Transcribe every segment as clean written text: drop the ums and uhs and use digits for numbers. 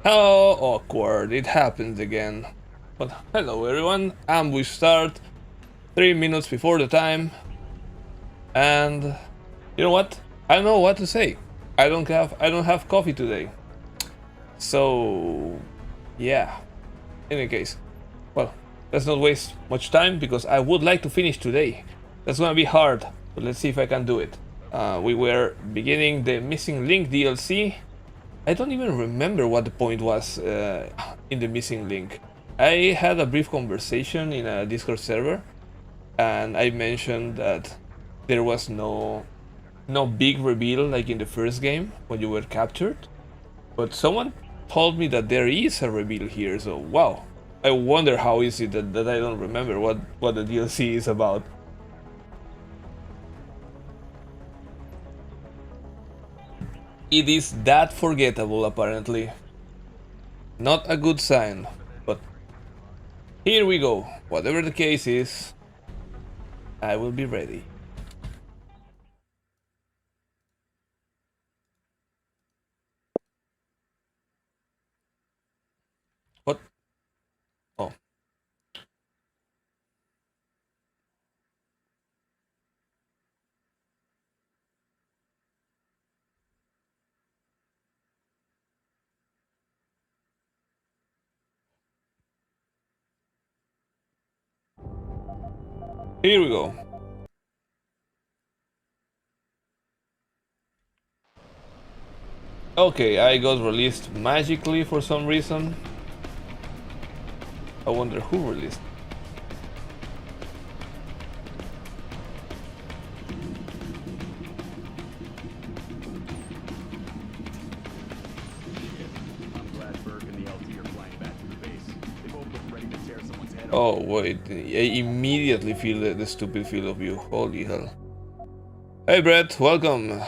How awkward, it happens again. But hello everyone, ambush start, 3 minutes before the time, and you know what? I don't know what to say. I don't have coffee today. So yeah. In any case, well, let's not waste much time because I would like to finish today. That's gonna be hard, but let's see if I can do it. We were beginning the Missing Link DLC. I don't even remember what the point was in the Missing Link. I had a brief conversation in a Discord server, and I mentioned that there was no big reveal like in the first game when you were captured. But someone told me that there is a reveal here, so wow. I wonder how is it that I don't remember what the DLC is about. It is that forgettable apparently. Not a good sign, but here we go. Whatever the case is, I will be ready. What? Oh. Here we go. Okay, I got released magically for some reason. I wonder who released. Oh wait, I immediately feel the stupid feel of you. Holy hell. Hey Brett, welcome.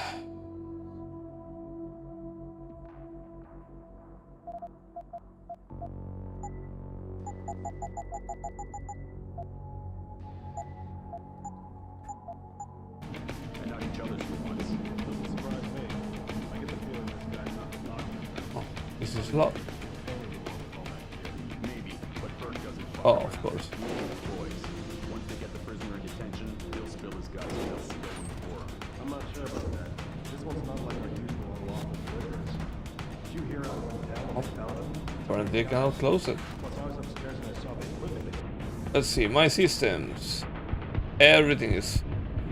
Oh, this is locked. Oh, of course. Once they get the prisoner in detention, he'll spill his guts and they'll see it before. I'm not sure about that. This one's not like our usual unlawful quitters. Did you hear how it went down when they found him? Apparently I cannot close it. Plus, I was upstairs and I saw the equipment. Let's see, my systems. Everything is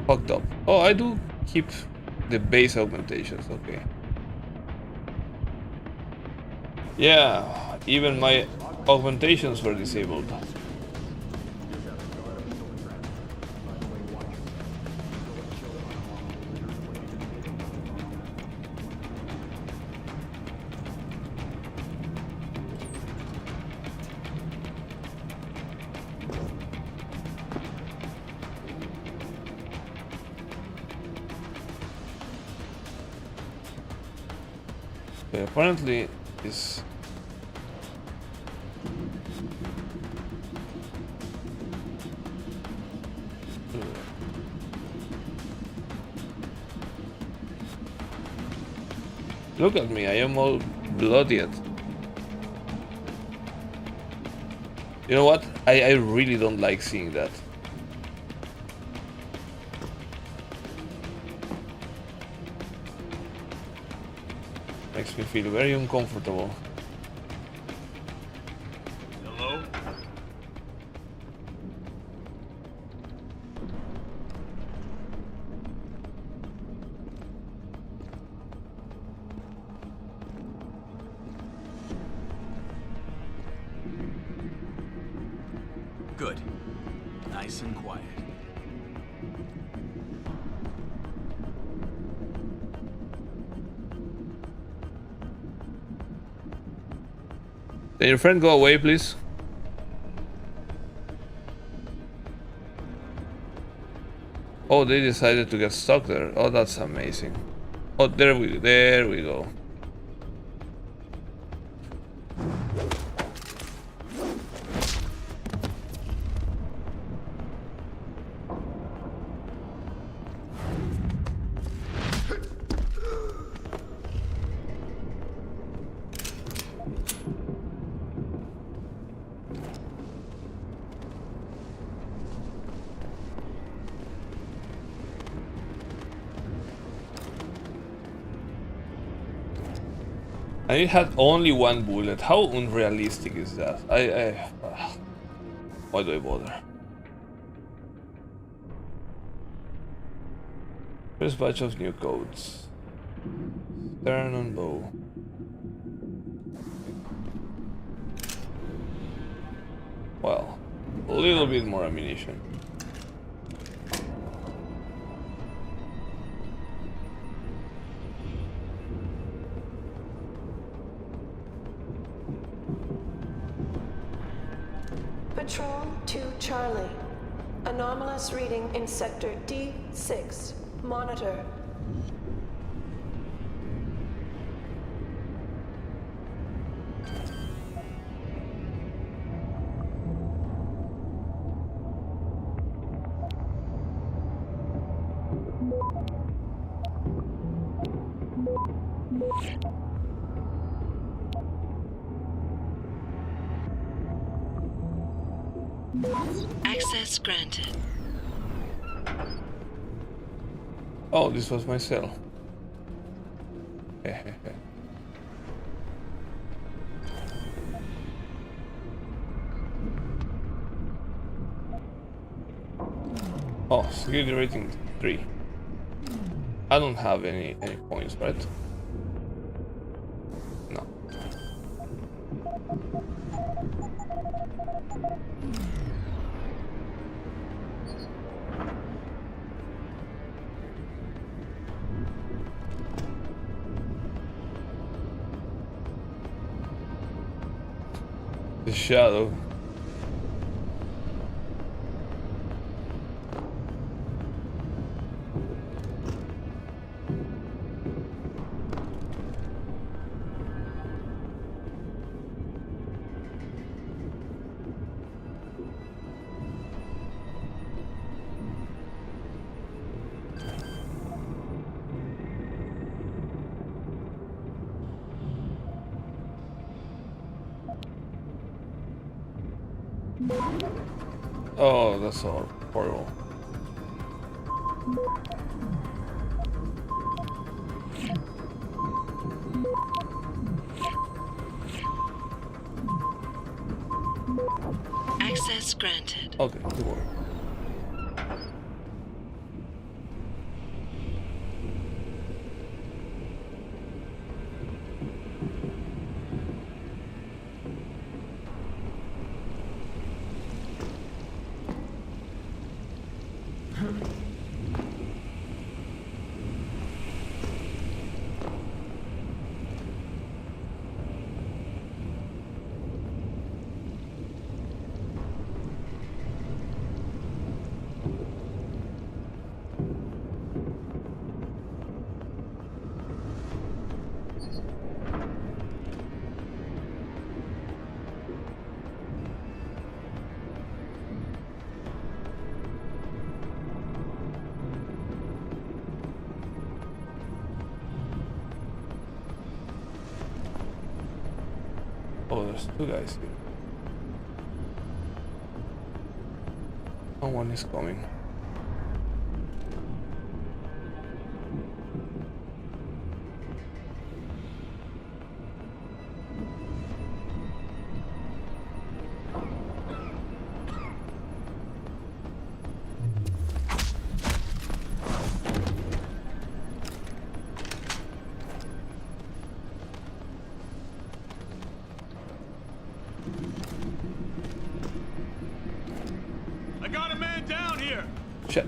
fucked up. Oh, I do keep the base augmentations, okay. Yeah, even my augmentations were disabled. Okay, apparently is look at me, I am all bloodied. You know what? I really don't like seeing that. Makes me feel very uncomfortable. Hello? Good. Nice and quiet. Can your friend go away, please? Oh, they decided to get stuck there. Oh, that's amazing. Oh, there we go. And it had only one bullet. How unrealistic is that? Why do I bother? First batch of new codes. Turn on bow. Well, a little bit more ammunition. Patrol to Charlie. Anomalous reading in sector D6. Monitor. Access granted. Oh, this was my cell. Oh, security rating 3. I don't have any points, right? No. The shadow. Oh, that's all horrible. Access granted. Okay, good work. Oh, there's two guys here. Someone is coming. I got a man down here! Shit.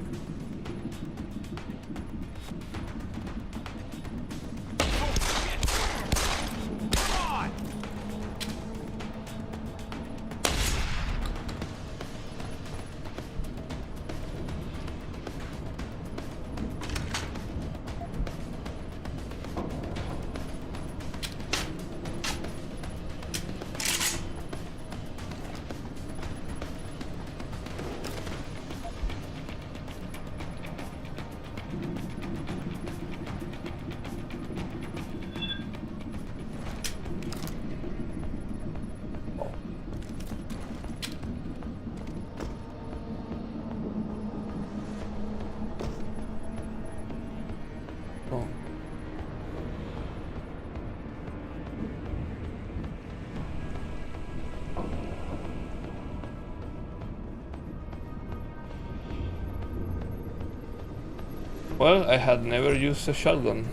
Well, I had never used a shotgun.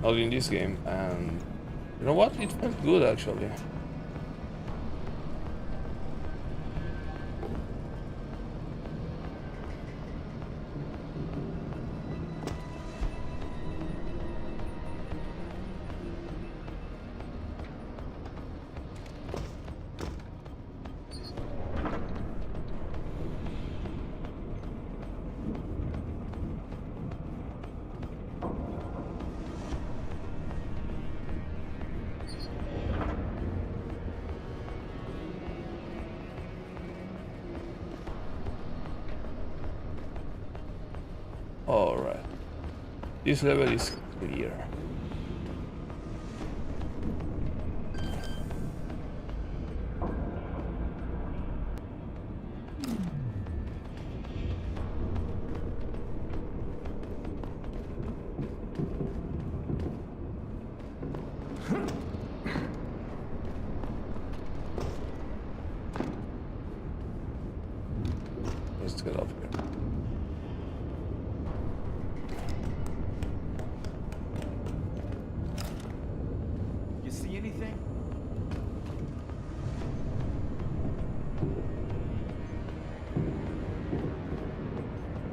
Not in this game, and you know what? It felt good actually. Alright. This level is clear. Let's get up here. You see anything?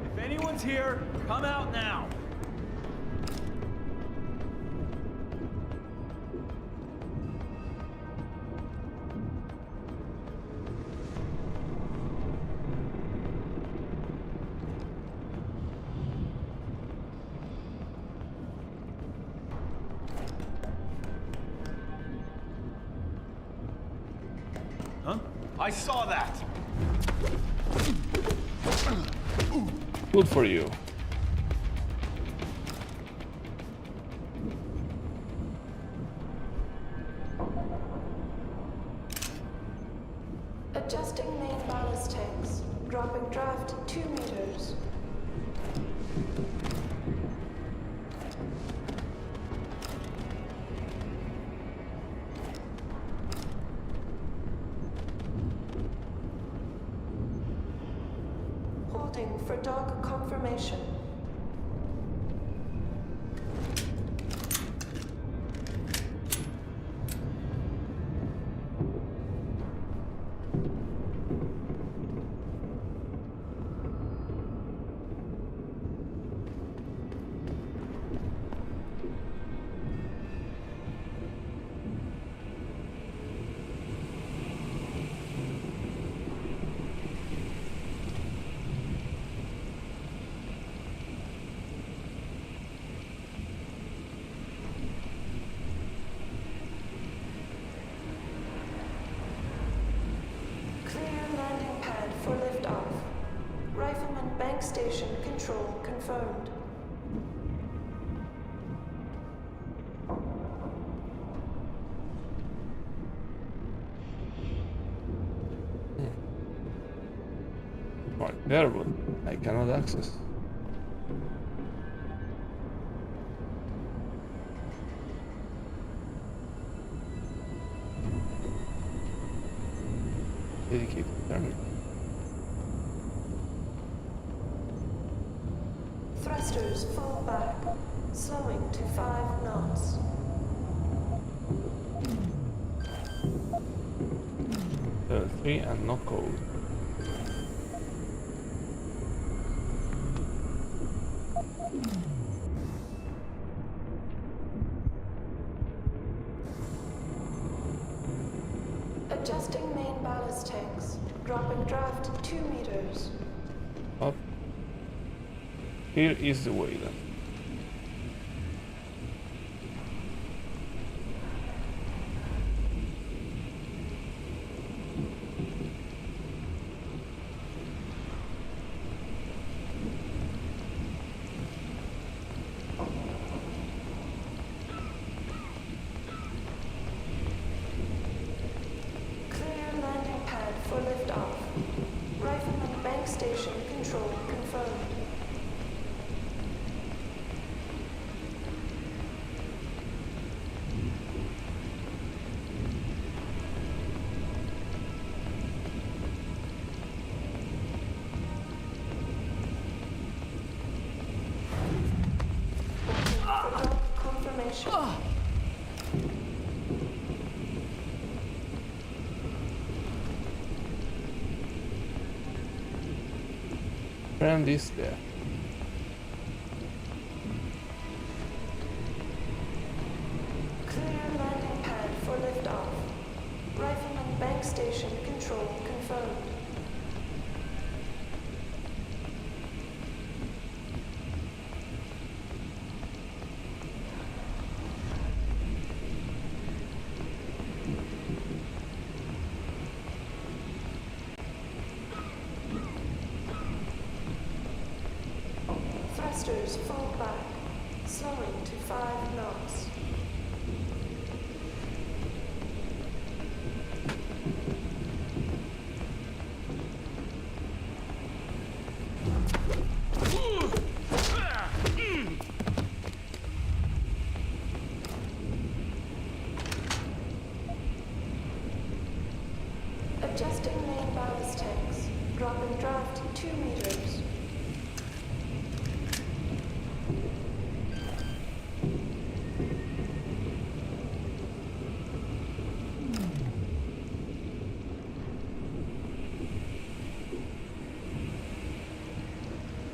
If anyone's here, come out now. Huh? I saw that. Good for you. Adjusting main ballast tanks. Dropping draft 2 meters. Holding for dog confirmation. For liftoff. Rifleman bank station control confirmed. Right there, but I cannot access. Dedicated terminal. Thrusters full back. Slowing to 5 knots. Level 3 and no code. Adjusting main ballast tanks. Dropping draft 2 meters. Up. Here is the way then. Clear landing pad for liftoff. Rifleman bank station control confirmed. confirmation. Friend is there. Clear landing pad for liftoff. Rifleman bank station control confirmed. Thrusters fall back, slowing to 5 knots. Adjusting main ballast tanks. Dropping draft 2 meters.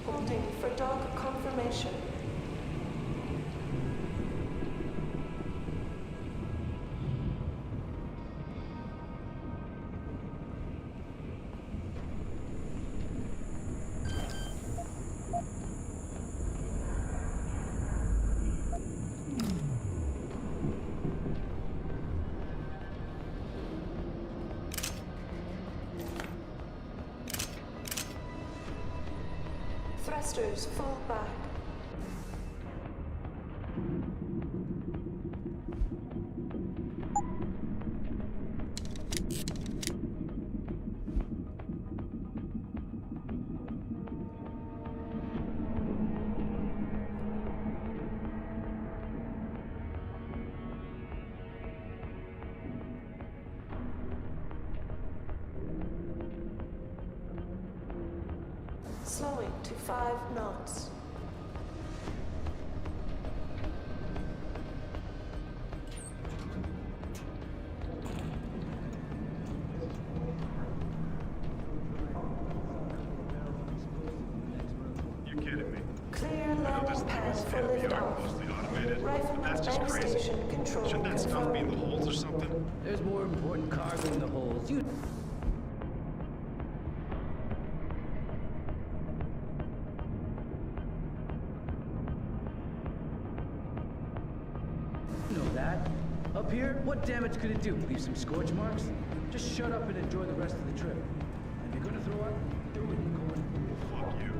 Holding for dock confirmation. Thrusters fall back. Slowing to 5 knots. You kidding me? Clear I know this landing thing pad was for state-of-the-art, liftoff. mostly automated. Rifleman That's just bank crazy. station control Shouldn't that stuff be in the confirmed. holds or something? There's more important cargo in the holes. You know that. Up here, what damage could it do? Leave some scorch marks? Just shut up and enjoy the rest of the trip. If you're gonna throw up, do it in court. Fuck you.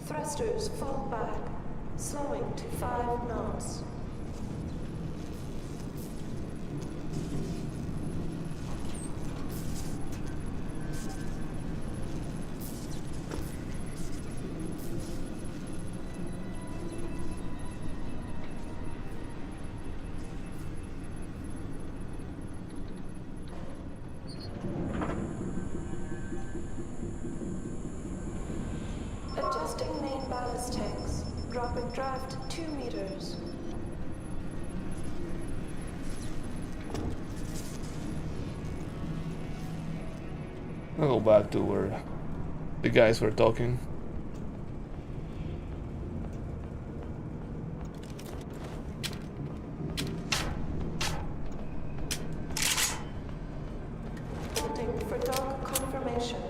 Thrusters fall back, slowing to 5 knots. Adjusting main ballast tanks. Dropping draft 2 meters. I'll go back to where the guys were talking. Holding for dock confirmation.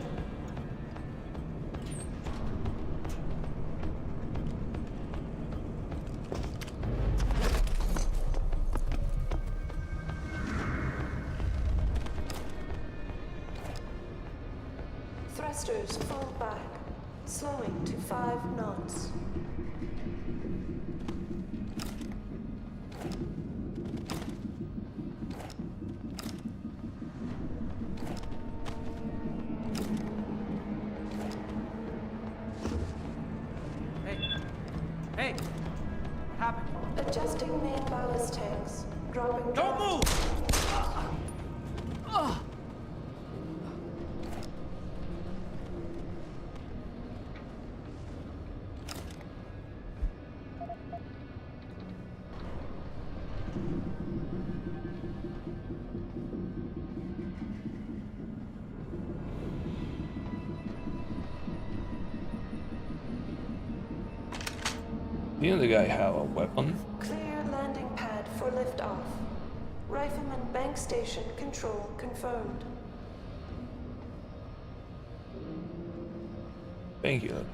Thrusters fall back, slowing to 5 knots. Hey! Hey! What happened? Adjusting main ballast tanks. Dropping Don't draft. move! Didn't the guy have a weapon? Clear landing pad for liftoff. Rifleman bank station control confirmed. Thank you.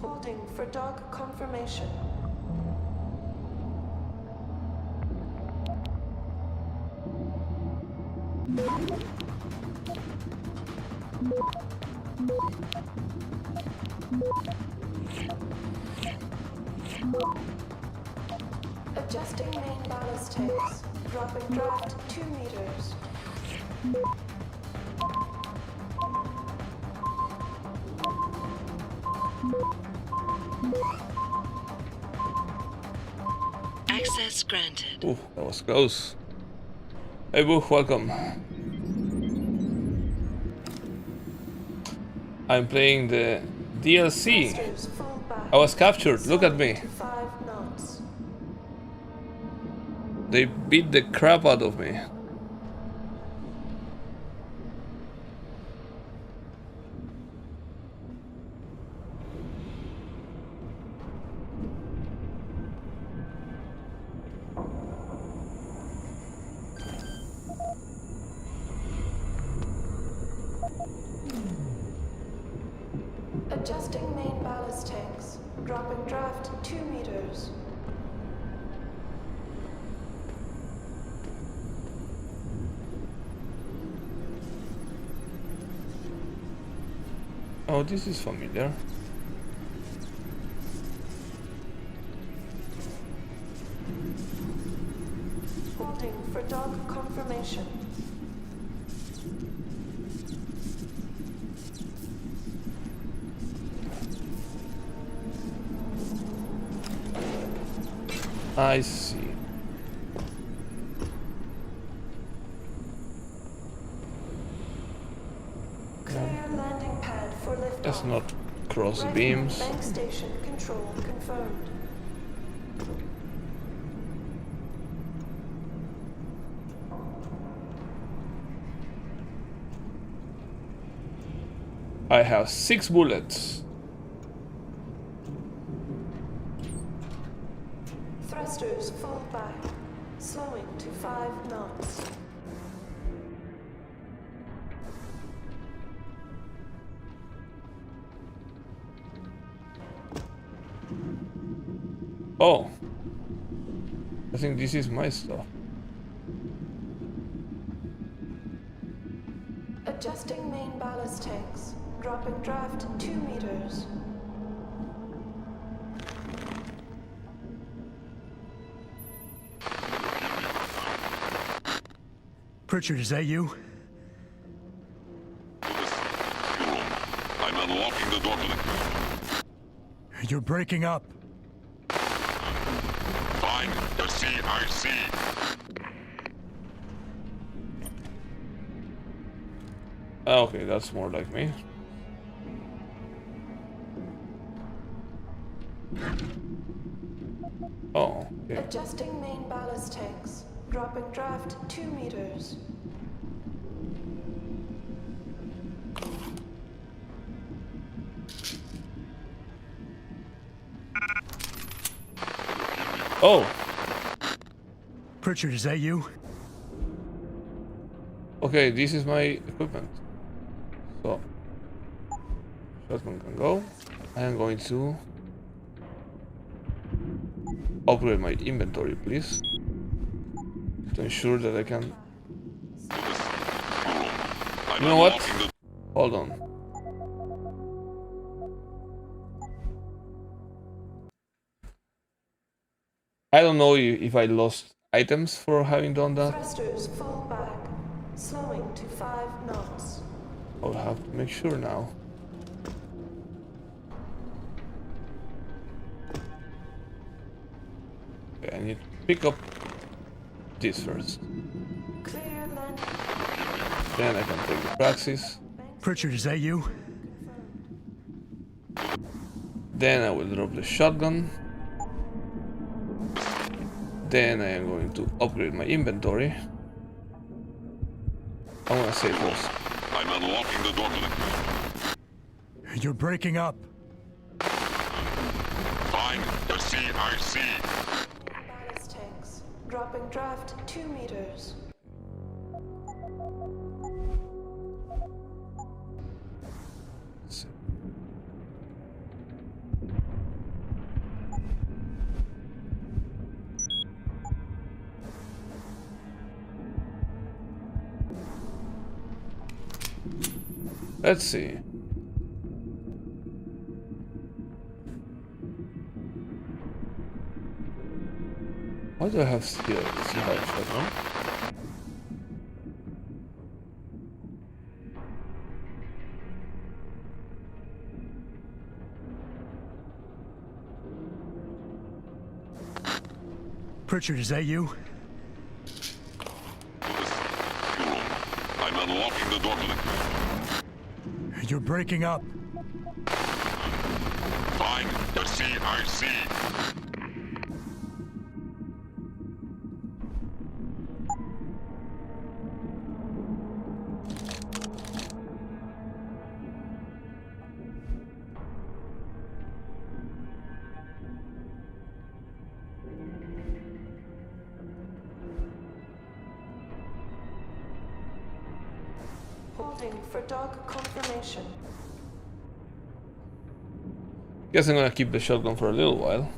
Holding for dog confirmation. Adjusting main ballast tanks. Dropping draft 2 meters. Access granted. Ooh, that was close. Hey Book, welcome. I'm playing the DLC. Thrusters full back. I was captured, look at me. To 5 knots. They beat the crap out of me. Adjusting main ballast tanks. Dropping draft 2 meters. Oh, this is familiar. Holding for dog confirmation. I see. Clear landing pad for liftoff. Let's not cross Rifleman beams. bank station control confirmed. I have 6 bullets. Thrusters full back. Slowing to 5 knots. Oh. I think this is my stuff. Adjusting main ballast tanks. Dropping draft 2 meters. Pritchard, is that you? I'm unlocking the door to the... You're breaking up. Find the CIC. Okay, that's more like me. Oh, okay. Adjusting main ballast tanks. Dropping draft 2 meters. Oh, Pritchard, is that you? okay, this is my equipment. So, shotgun can go. I am going to upgrade my inventory, please, to ensure that I can. I'm You know what? unlocking the... Hold on. I don't know if I lost items for having done that. Thrusters full back. Slowing to 5 knots. I'll have to make sure now. Okay, I need to pick up this first. Clear land. Then I can take the praxis. Pritchard, is that you? Then I will drop the shotgun. Then I am going to upgrade my inventory. I want to save first. I'm unlocking the door to the... You're breaking up. Find the CIC. Ballast tanks. Dropping draft 2 meters. Let's see. Why do I have steel? See how it's right now? Pritchard, is that you? I'm unlocking the door to the... You're breaking up. Find the CIC. Holding for dog confirmation. Guess I'm gonna keep the shotgun for a little while.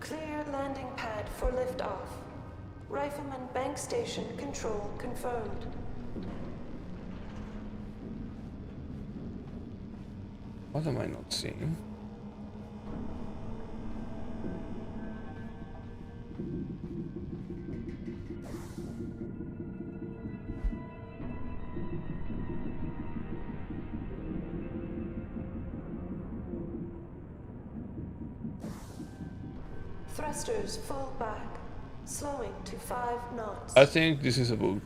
Clear landing pad for liftoff. Rifleman bank station control confirmed. What am I not seeing? Thrusters full back. Slowing to 5 knots. I think this is a bug.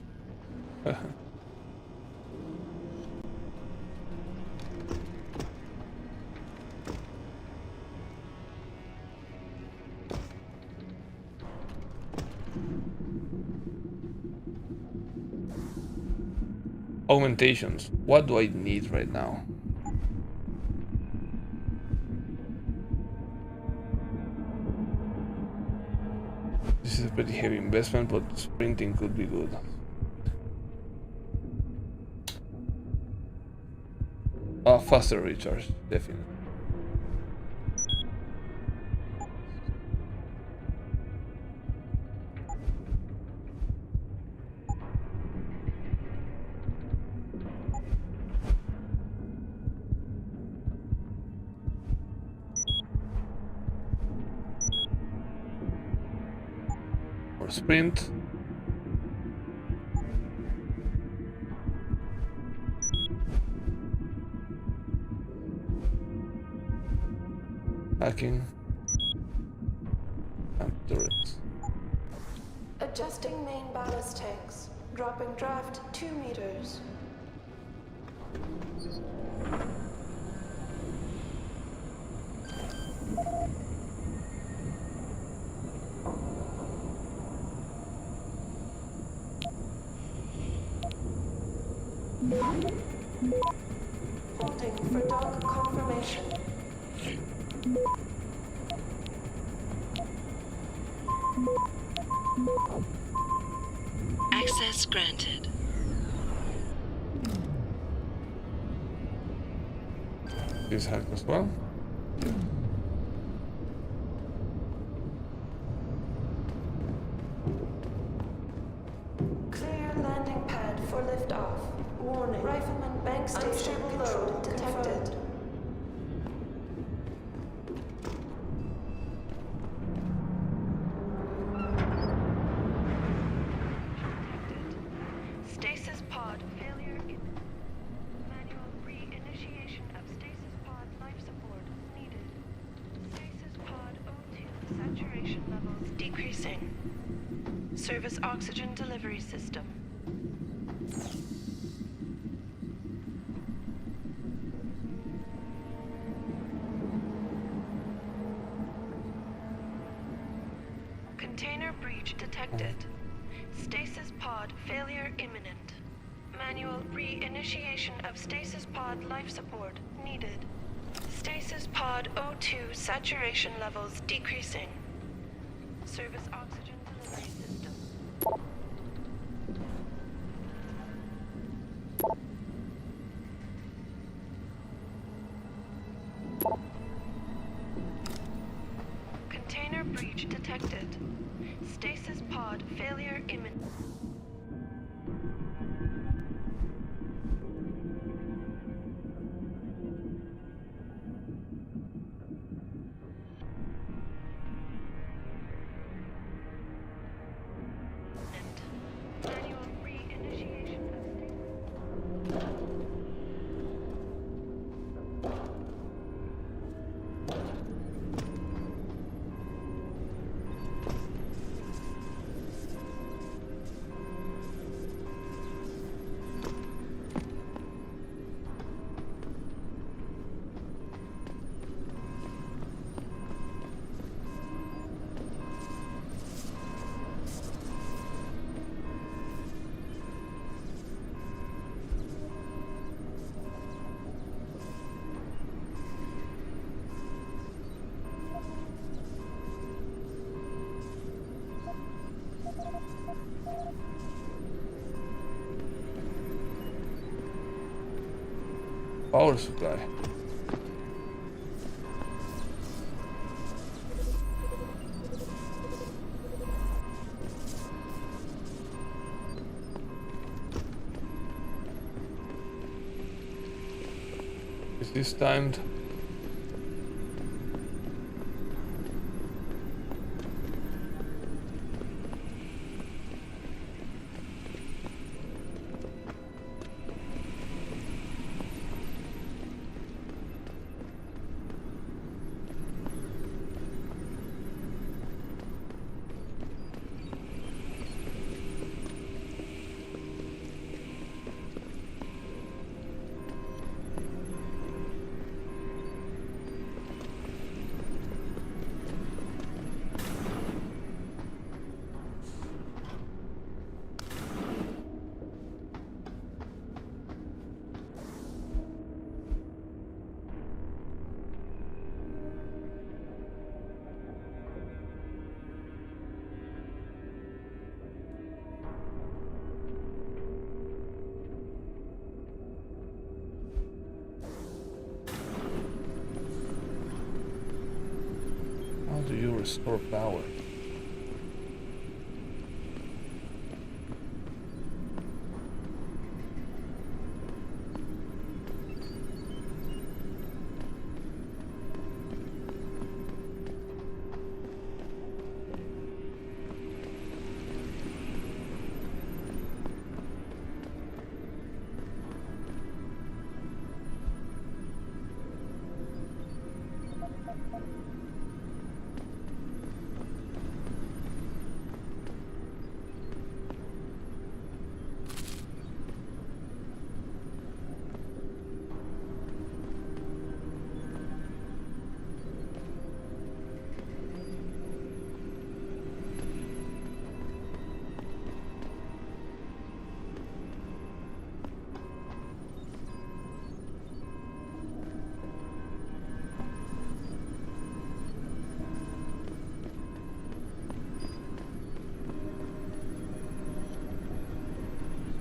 Augmentations. What do I need right now? This is a pretty heavy investment, but sprinting could be good. Faster recharge, definitely. Or sprint. Hacking. And turrets. Adjusting main ballast tanks. Dropping draft 2 meters. Holding for dock confirmation. Access granted. This hacked as well. Clear landing pad for liftoff. Warning. Rifleman bank station control detected. Stasis pod failure. Manual re-initiation of stasis pod life support needed. Stasis pod O2 saturation levels decreasing. Service oxygen delivery system. Container breach detected. Stasis pod failure imminent. Manual re-initiation of stasis pod life support needed. Stasis pod O2 saturation levels decreasing. Service oxygen delivery system. Container breach detected. Stasis pod failure imminent. Manual re-initiation of Power supply. Is this timed? How do you restore power?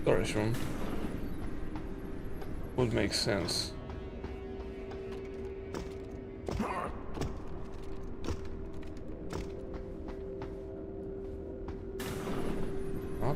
storage room would make sense. Huh?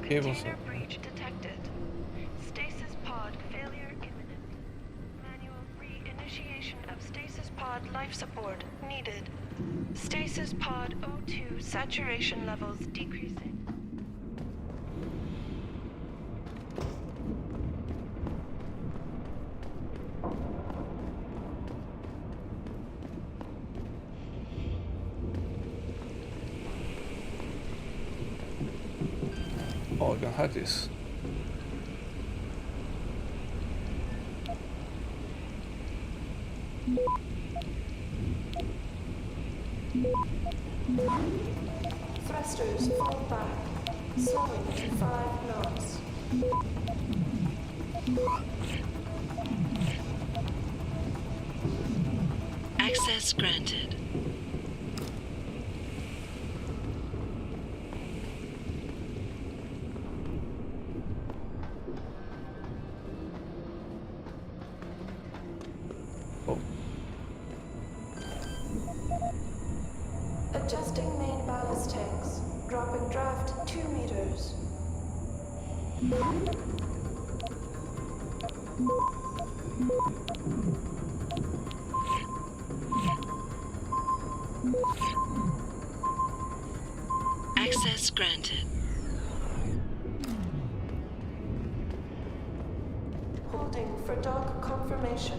Cables. Container breach detected. Stasis pod failure imminent. Manual re-initiation of stasis pod life support needed. Stasis pod O2 saturation levels decreasing. Oh, I can hack this. Thrusters fall back. Slowing to 5 knots. Access granted. Oh, Adjusting main ballast tanks. Dropping draft 2 meters. Access granted. Holding for dog confirmation.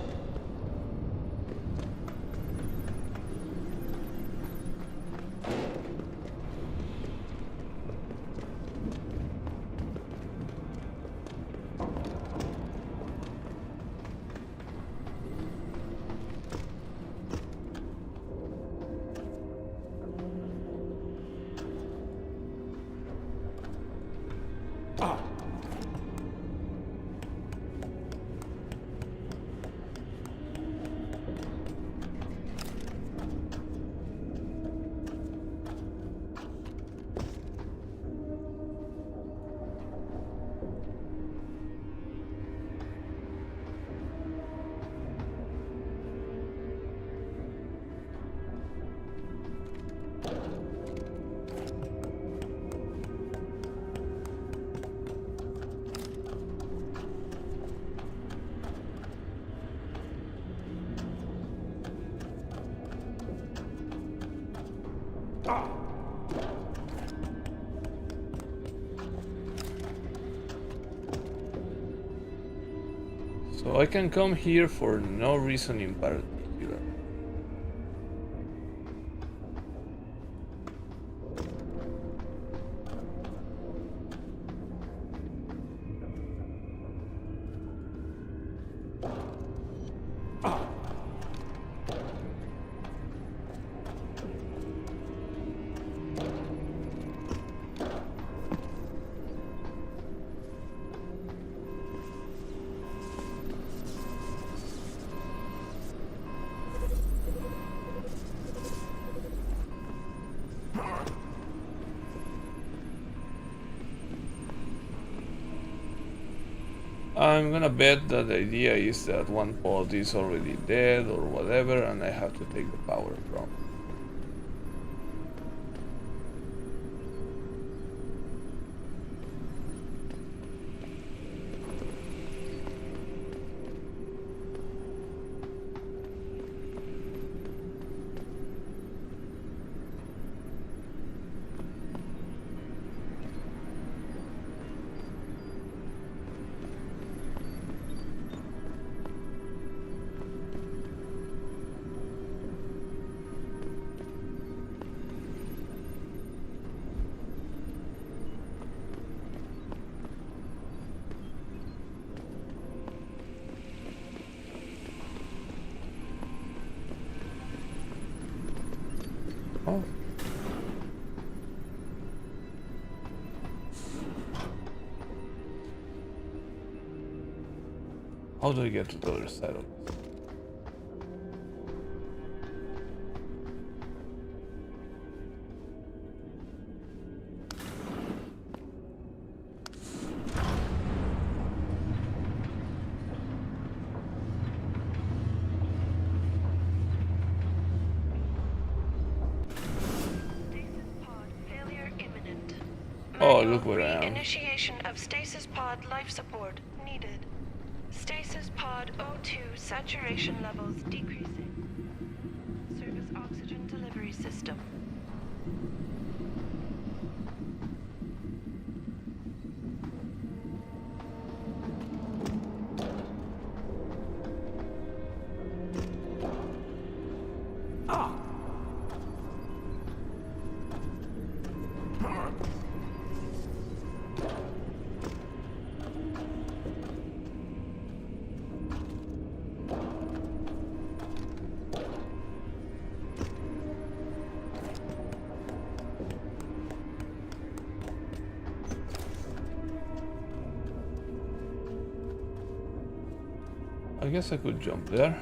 so I can come here for no reason in particular. I'm gonna bet that the idea is that one pod is already dead or whatever, and I have to take the power from. Oh. How do I get to the other side of this? Stasis pod failure imminent. Oh, Manual look where I am. Initiation of stasis pod life support needed. Stasis pod O2 saturation levels decreasing. Service oxygen delivery system. I guess I could jump there.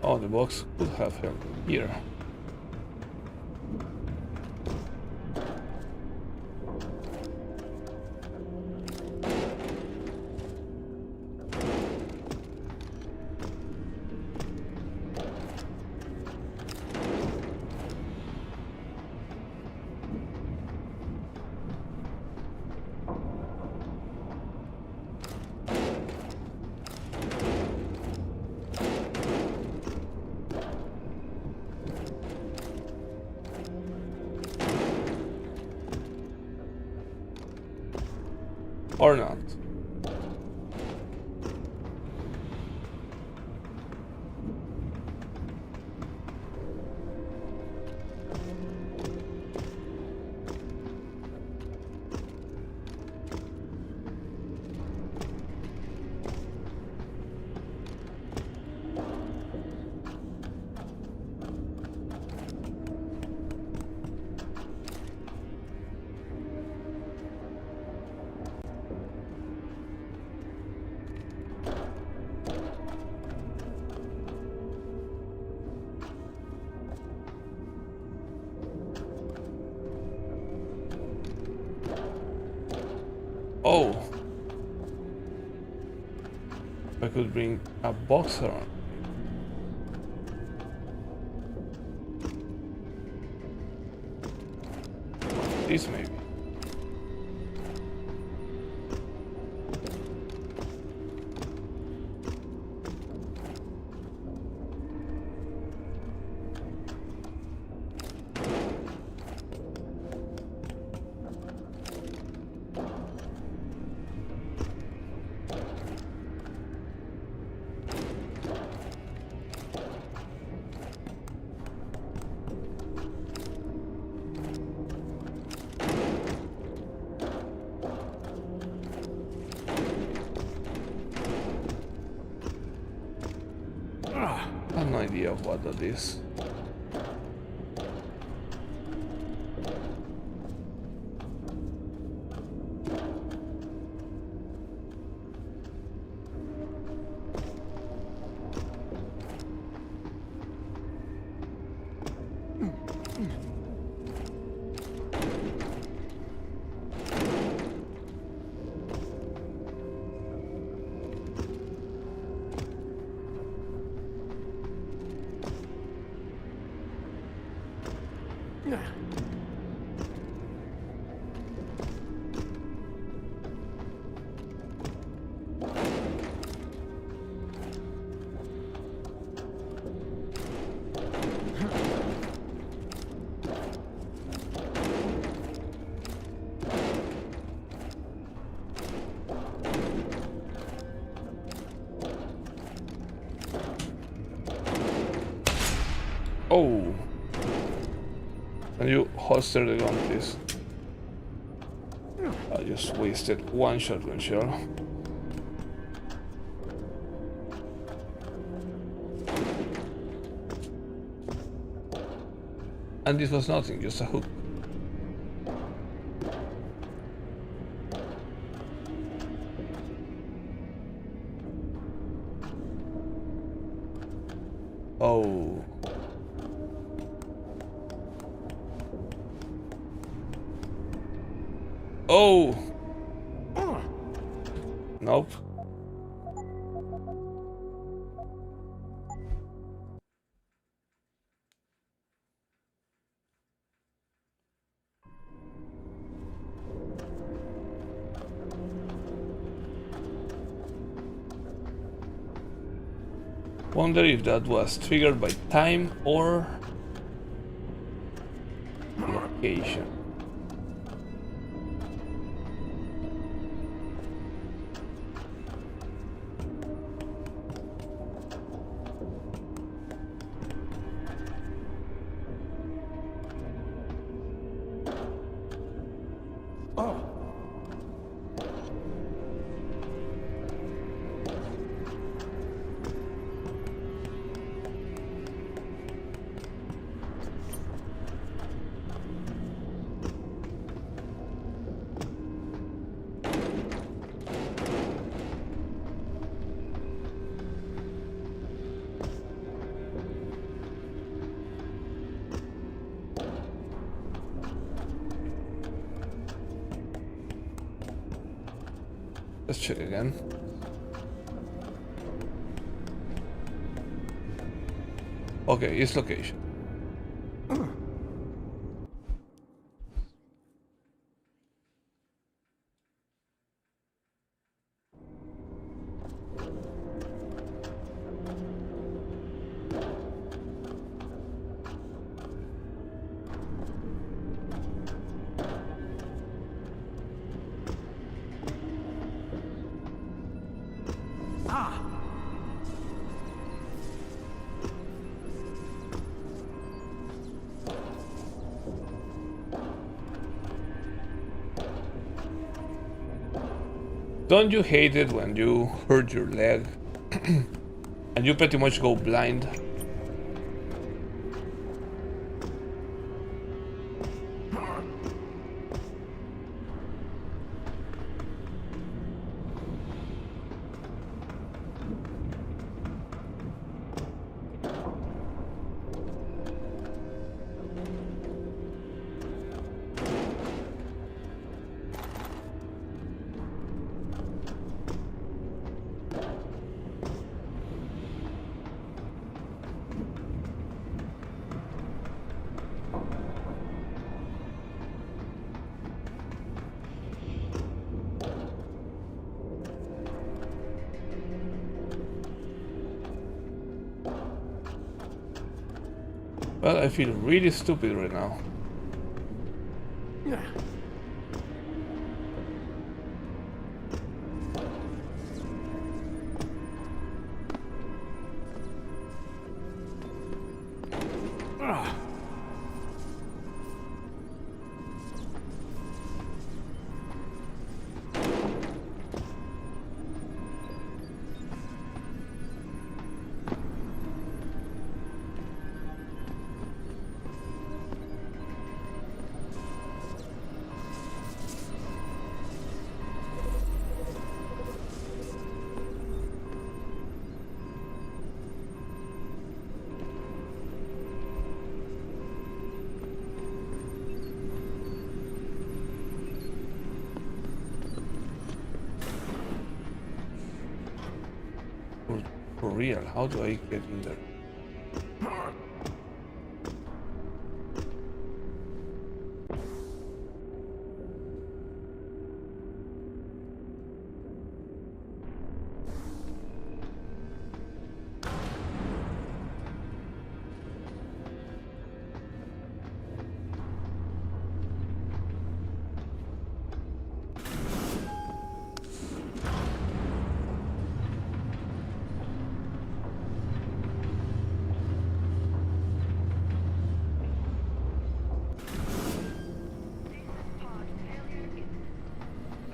Oh, the box could have helped here. Or not. Oh. I could bring a box around. This maybe. I have no idea of what that is. Oh. Can you holster the gun, please? I just wasted one shotgun shell. And this was nothing, just a hook. Oh. Oh. Nope. Wonder if that was triggered by time or location. Let's check again. Okay, it's location. Don't you hate it when you hurt your leg and you pretty much go blind? Well, I feel really stupid right now. For real, how do I get in there?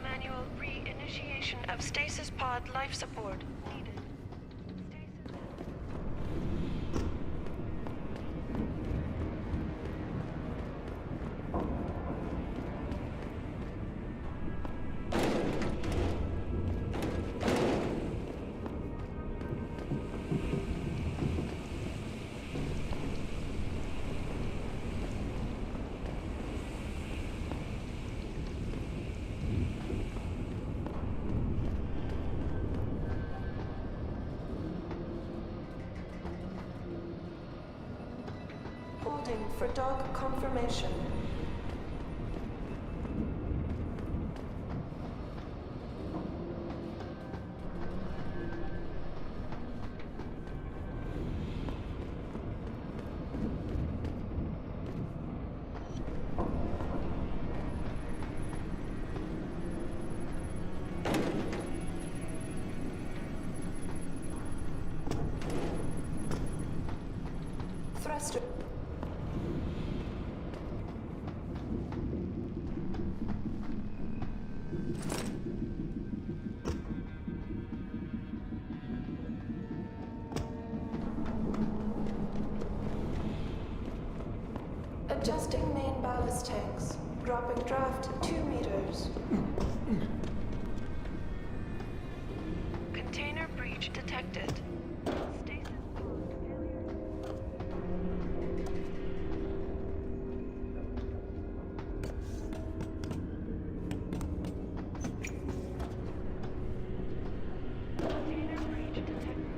Manual re-initiation of stasis pod life support needed. Holding for dog confirmation. Thruster. Adjusting main ballast tanks. Dropping draft 2 meters. Container breach detected. Stasis pod failure. Container breach detected.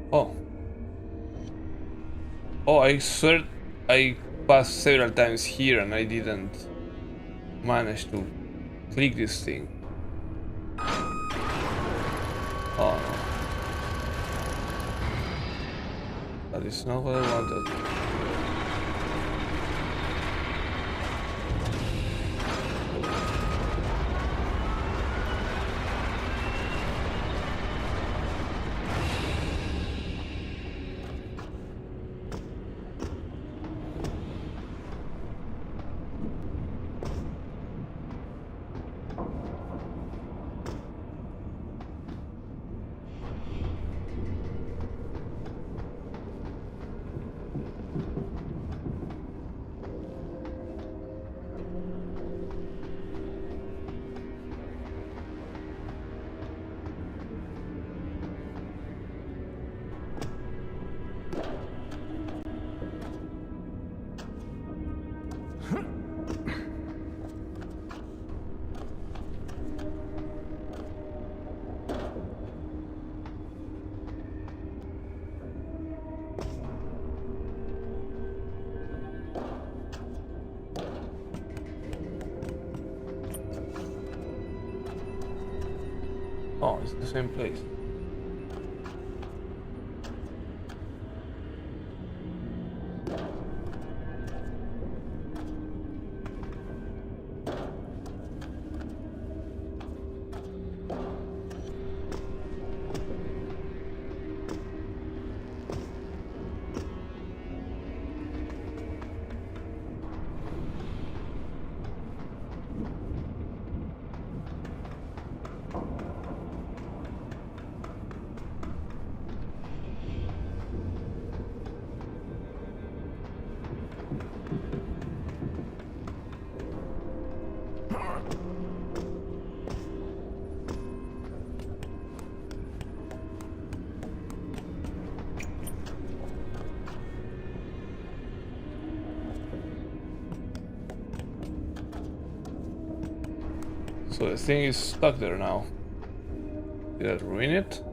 Oh. Oh, I swear I passed several times here and I didn't manage to click this thing. Oh no. That is not what I wanted. Oh, it's the same place. So the thing is stuck there now. Did I ruin it?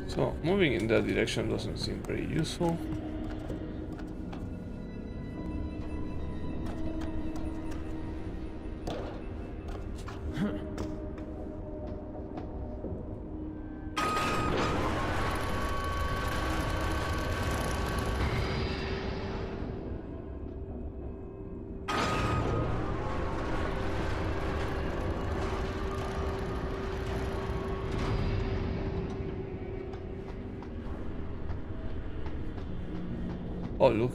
So moving in that direction doesn't seem very useful. Oh, look.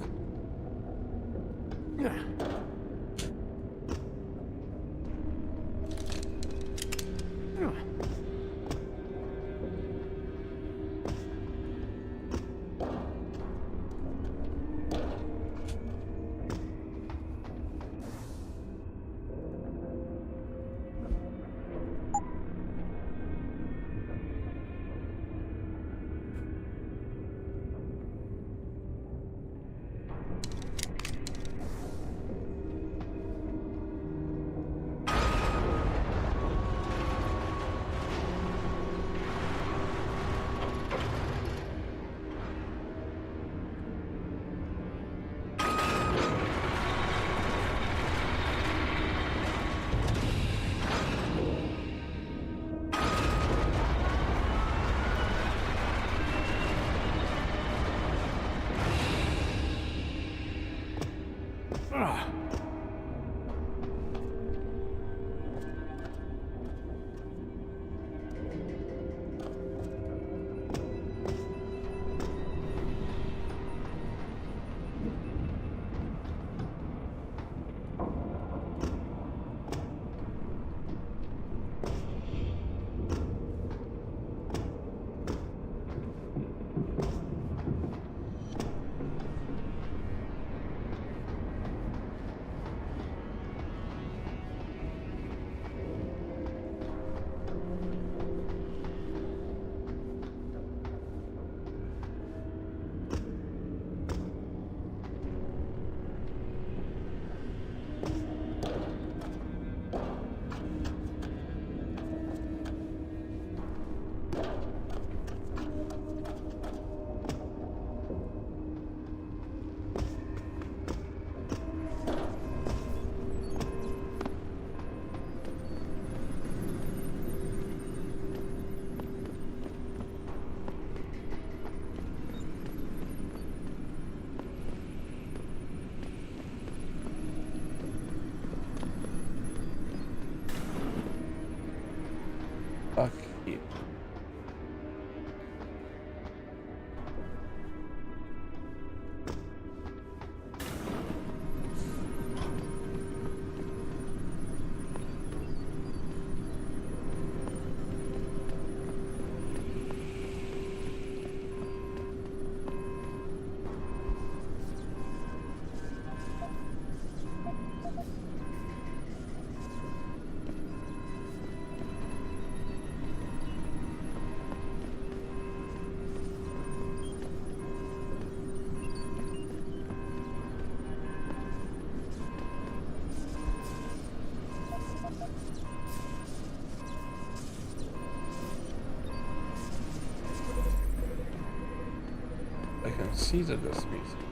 see that that's missing.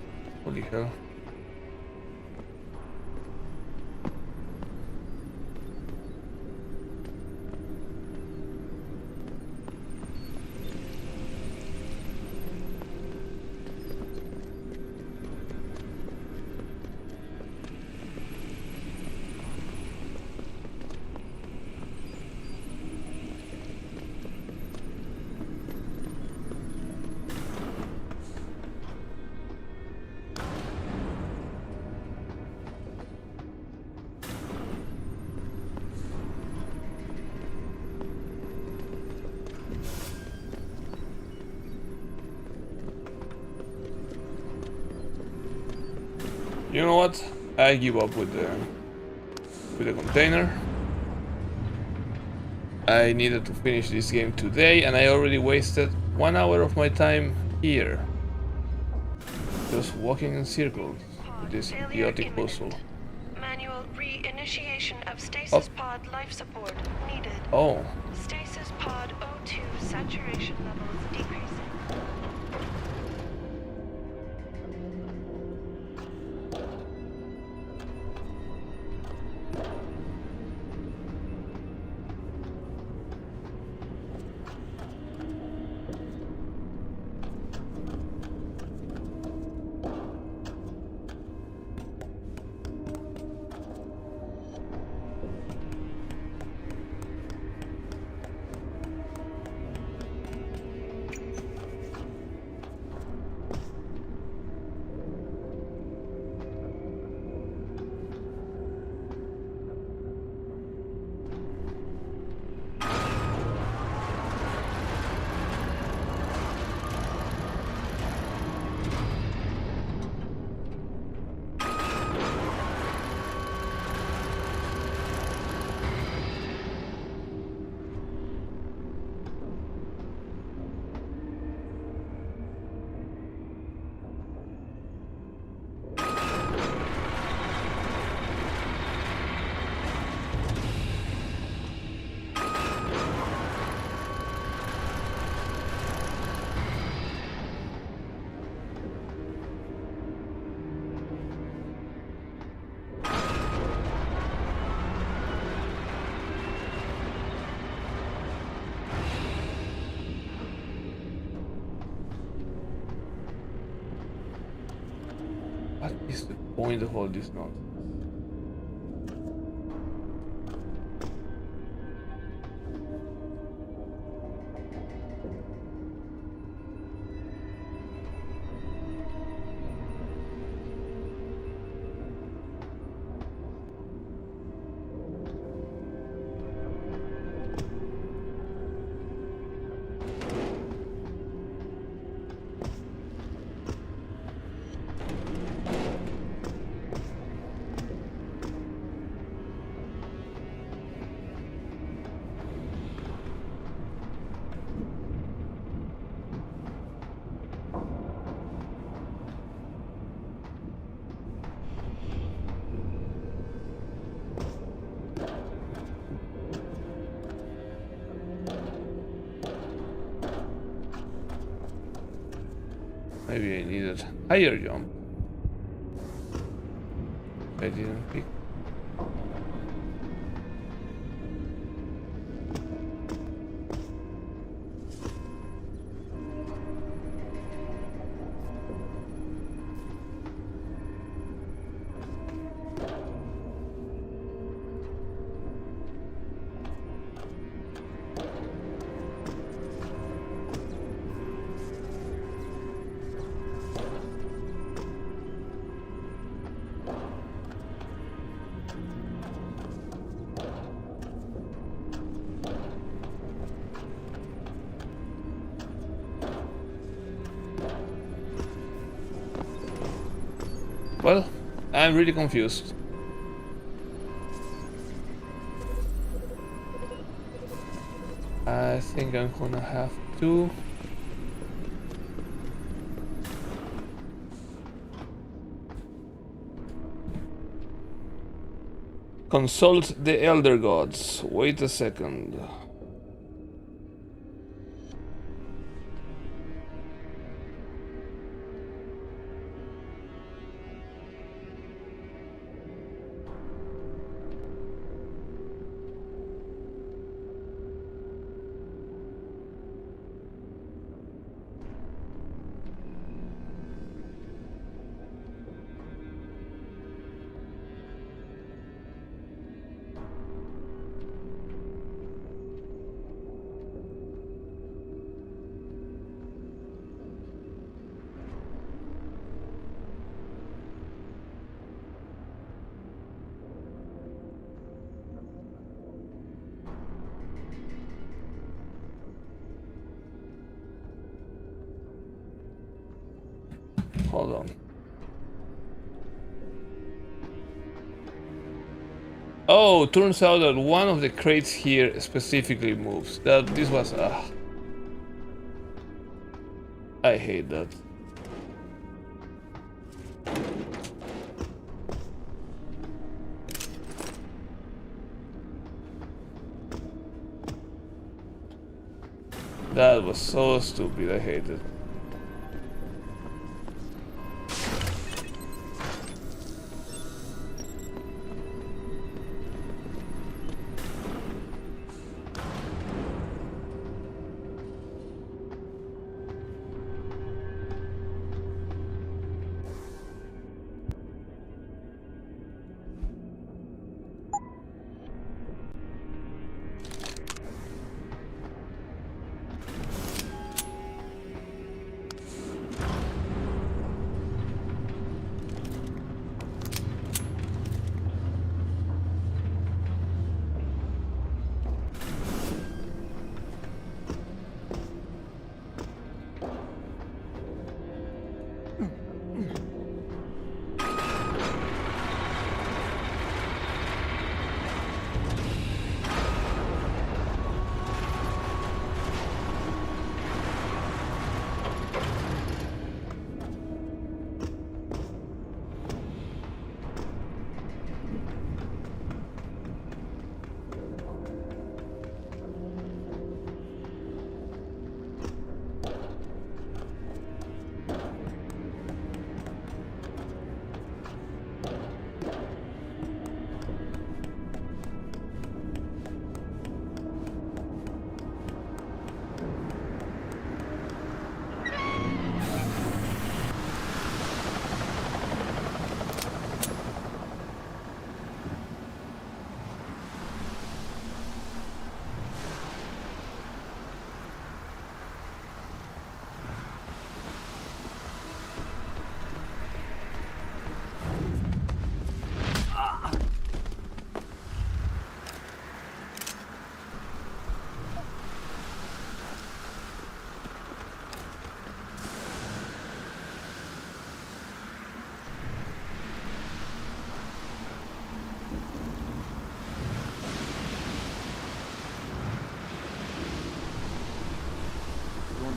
Holy hell. You know what? I give up with the container. I needed to finish this game today, and I already wasted 1 hour of my time here, just walking in circles with this idiotic puzzle. Manual re-initiation of stasis pod life support needed. Oh, Stasis pod O2 saturation levels decreasing. what is the point of all this nonsense? Maybe I needed higher jump. I didn't pick. Well, I'm really confused. I think I'm gonna have to consult the elder gods. Wait a second. hold on. Oh, turns out that one of the crates here specifically moves. This was I hate that. That was so stupid, I hate it.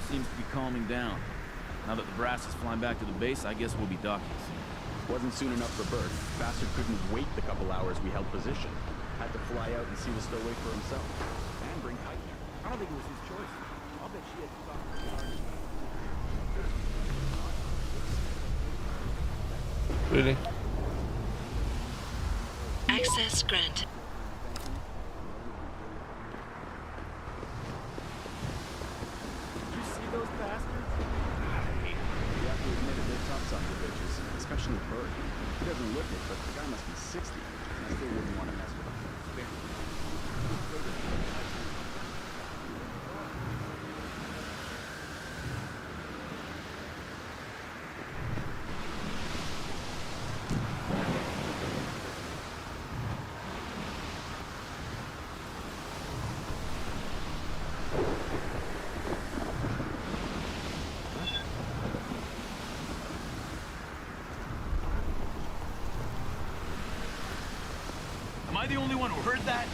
Seems to be calming down. Now that the brass is flying back to the base, I guess we'll be docking soon. Wasn't soon enough for Bert. Bastard couldn't wait the couple hours we held position. Had to fly out and see the stowaway for himself. And bring Kite here. I don't think it was his choice. I'll bet she had thought. Really? Access granted. You have to admit it, they're tough sons of bitches. Especially Bert. He doesn't look it, but the guy must be 60. I still wouldn't want to mess with him. Am I the only one who heard that?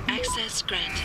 Access granted.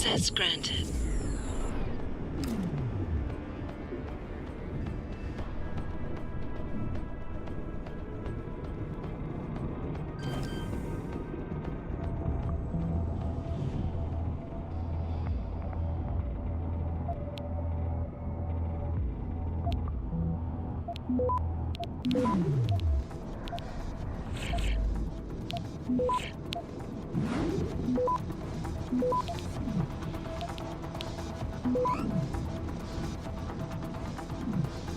Access granted.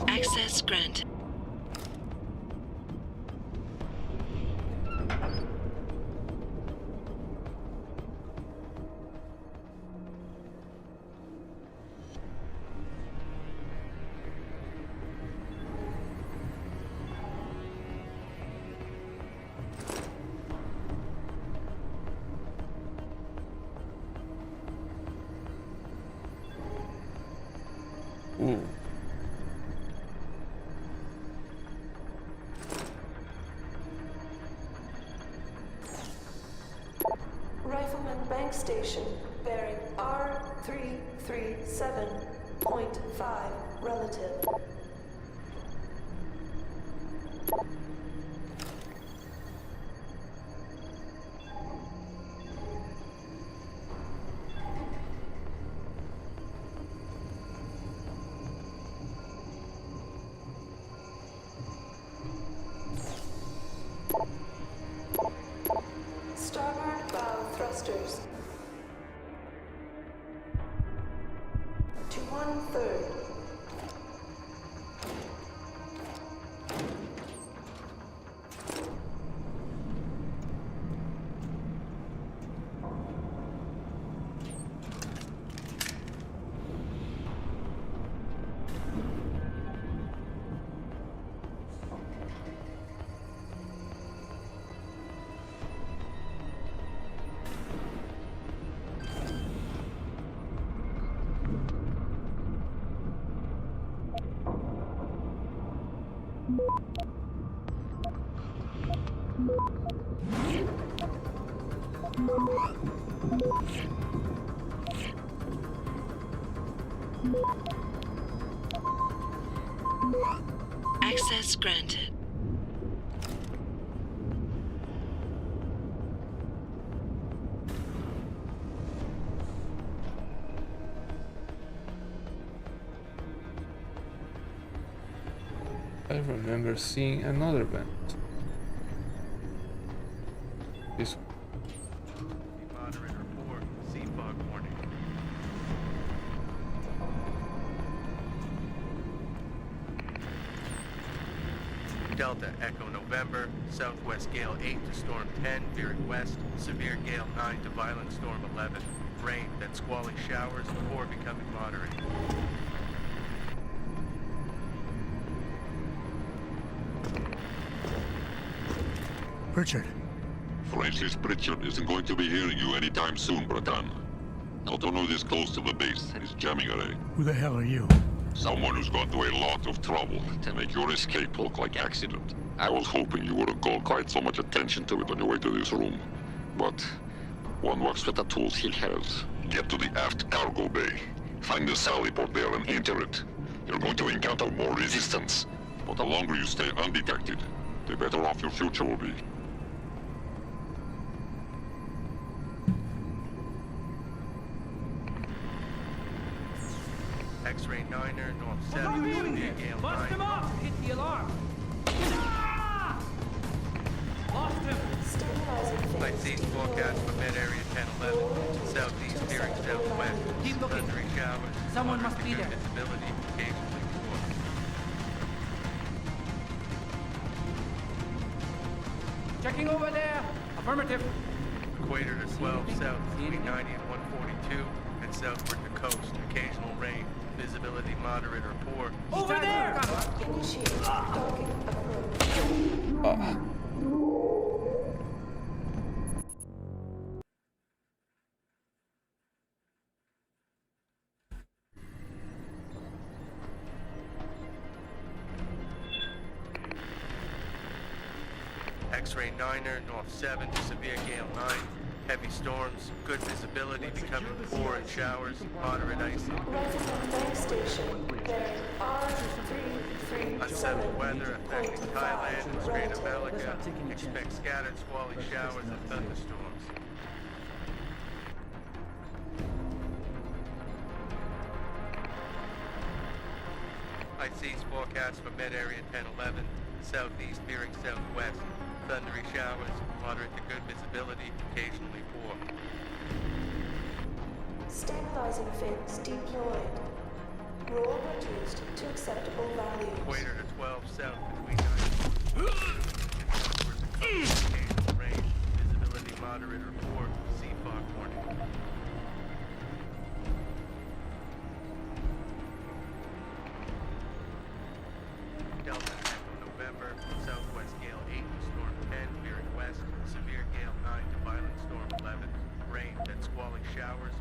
Access granted. Ooh. Rifleman Bank Station, bearing R337.5 relative. Starboard bow thrusters to 1/3. Access granted. I remember seeing another vent. This one. Moderate report. Sea fog warning. Delta Echo November, southwest gale 8 to storm 10, veering west, severe gale 9 to violent storm 11. Rain, then squally showers before becoming moderate. Pritchard, Francis Pritchard isn't going to be hearing you anytime soon, Bratan. Although this close to the base is jamming array. who the hell are you? Someone who's gone to a lot of trouble to make your escape look like accident. I was hoping you wouldn't call quite so much attention to it on your way to this room. But one works with the tools he has. Get to the aft cargo bay. Find the sally port there and enter it. You're going to encounter more resistance. But the longer you stay undetected, the better off your future will be. X-ray 9er, north 7, severe gale 9. up! Hit the alarm! Lost him! Stabilizing Night phase. seas forecast for mid-area 1011. Southeast veering southwest. Keep looking. Thundery showers. Someone must be Good there. visibility, occasionally poor. Checking over there! Affirmative! Equator to 12 south, between 90 and 142, and southward to coast. Occasional rain. Visibility moderate or poor. Over there! Initiate docking approach. X-ray 9er, north 7, severe gale 9. Heavy storms, good visibility, becoming poor in showers, moderate ice. Rifleman Bank Station, bearing R337.5 Unsettled weather affecting Thailand and Strait of relative. Malacca. Expect scattered squally showers and thunderstorms. IC's forecast for mid-area 1011, southeast veering southwest. Thundery showers, moderate to good visibility, occasionally poor. Stabilizing fins deployed. Roll reduced to acceptable values. Equator to 12 south between 9 and occasional rain, visibility moderate or poor, sea fog warning. Delta Echo November, southwest gale 8 to storm 10, veering west, severe gale 9 to violent storm 11, rain, then squally showers.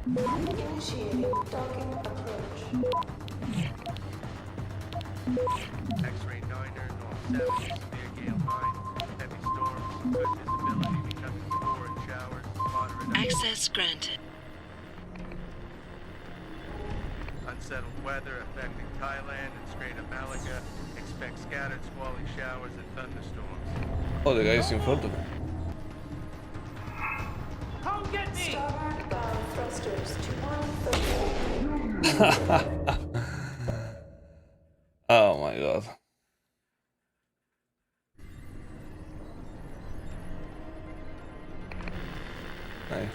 Initiating docking approach. X-ray 9er, north 7, severe gale 9, heavy storms, good visibility, becoming poor in showers, moderate Access granted. unsettled weather affecting Thailand and Strait of Malacca. Expect scattered squally showers and thunderstorms. Oh, the guy is in front of me. Starboard bow thrusters to 130. Oh my god. Nice.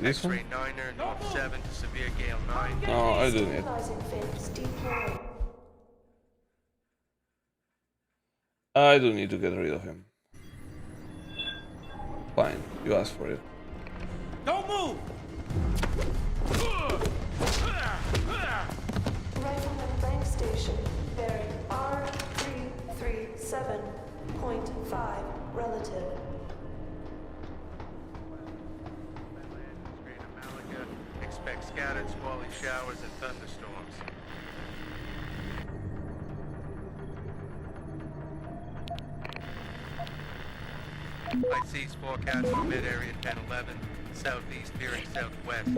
This one? X-ray 9er, north 7 to severe gale 9. No, I do need. Stabilizing fins deployed. I do need to get rid of him. Fine, you asked for it. Don't move! Rifleman Bank Station, bearing R337.5 relative. Strait of Malacca. Expect scattered squally showers and thunderstorms. IC's forecast for mid-area 1011, southeast veering southwest.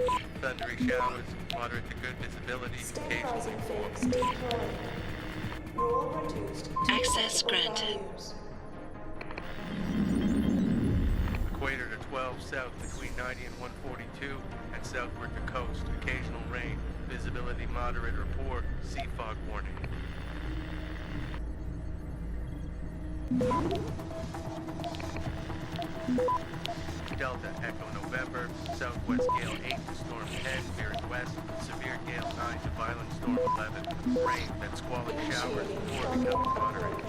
Thundery showers, moderate to good visibility, occasionally Stabilizing poor. fins deployed. Roll reduced to Access acceptable granted. values. Equator to 12 south between 90 and 142, and southward to coast. Occasional rain. Visibility moderate or poor. Sea fog warning. Delta Echo November, southwest gale 8 to storm 10, veering west, severe gale 9 to violent storm 11, rain, then squally showers, before becoming moderate.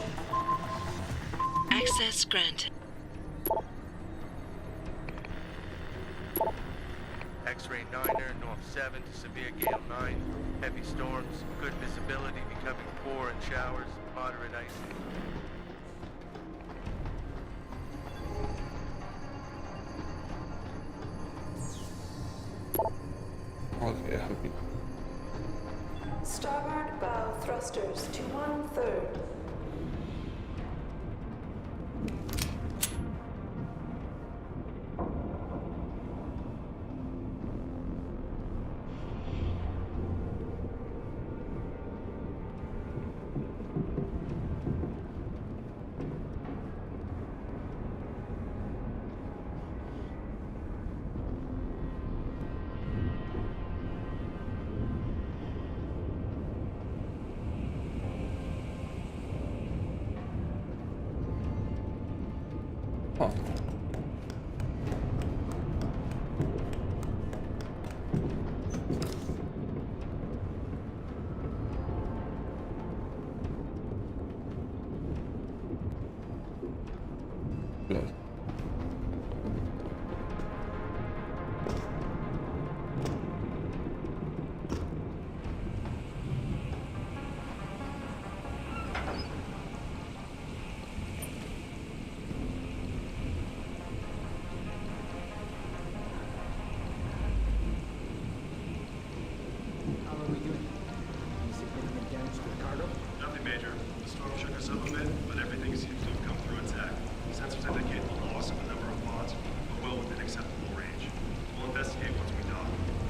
Access granted. X-ray 9er, north 7 to severe gale 9, heavy storms, good visibility, becoming poor in showers, moderate ice. Okay, happy. Starboard bow thrusters to 1/3.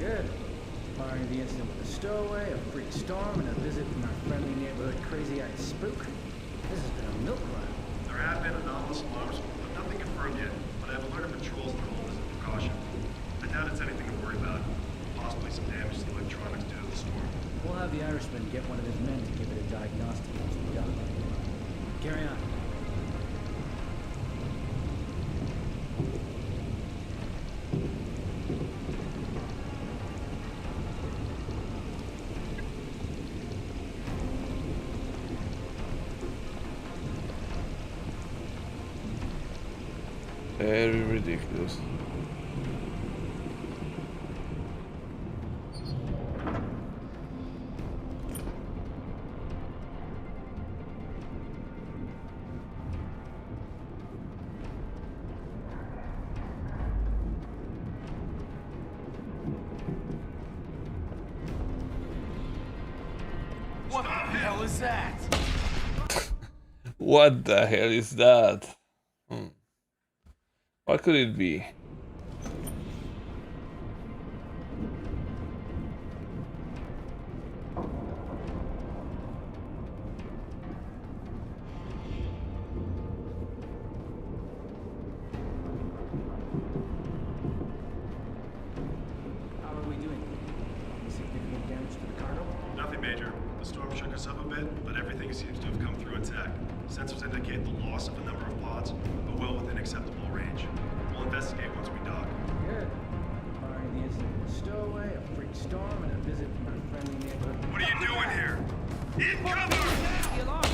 Good. Barring the incident with the stowaway, a freak storm, and a visit from our friendly neighborhood crazy-eyed spook, this has been a milk run. There have been anomalous alarms, but nothing confirmed yet. But I have alerted patrols to hold as a precaution. I doubt it's anything to worry about. Possibly some damage to the electronics due to the storm. We'll have the Irishman get one of his men to give it a diagnostic once we're done. Carry on. Very ridiculous. What the hell is that? What the hell is that? What could it be? How are we doing? Any significant damage to the cargo? Nothing major. The storm shook us up a bit, but everything seems to have come through intact. Sensors indicate the loss of a number of pods, but well within acceptable range. We'll investigate once we dock. Good. Barring the incident with the stowaway, a freak storm, and a visit from our friendly neighborhood. What are you doing here? In cover! The alarm!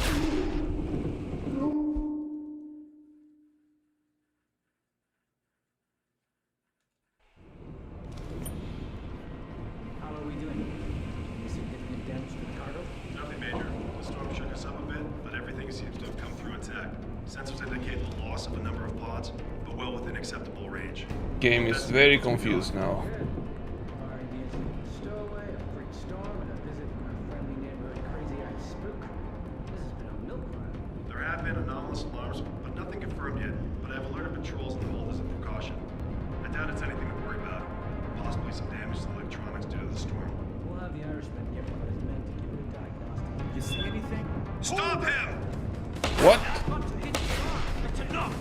How are we doing? Any significant damage to the cargo? Nothing major. The storm shook us up a bit, but everything seems to have come through intact. Sensors indicate the loss of a number of pods, but well within acceptable range. Game is very confused now. Good. Barring the incident with the stowaway, a freak storm, and a visit from our friendly neighborhood crazy-eyed spook, this has been a milk run. There have been anomalous alarms, but nothing confirmed yet. But I have alerted patrols to hold as a precaution. I doubt it's anything to worry about. Possibly some damage to the electronics due to the storm. We'll have the Irishman get one of his men to give it a diagnostic. You see anything? Stop him! What? It's enough!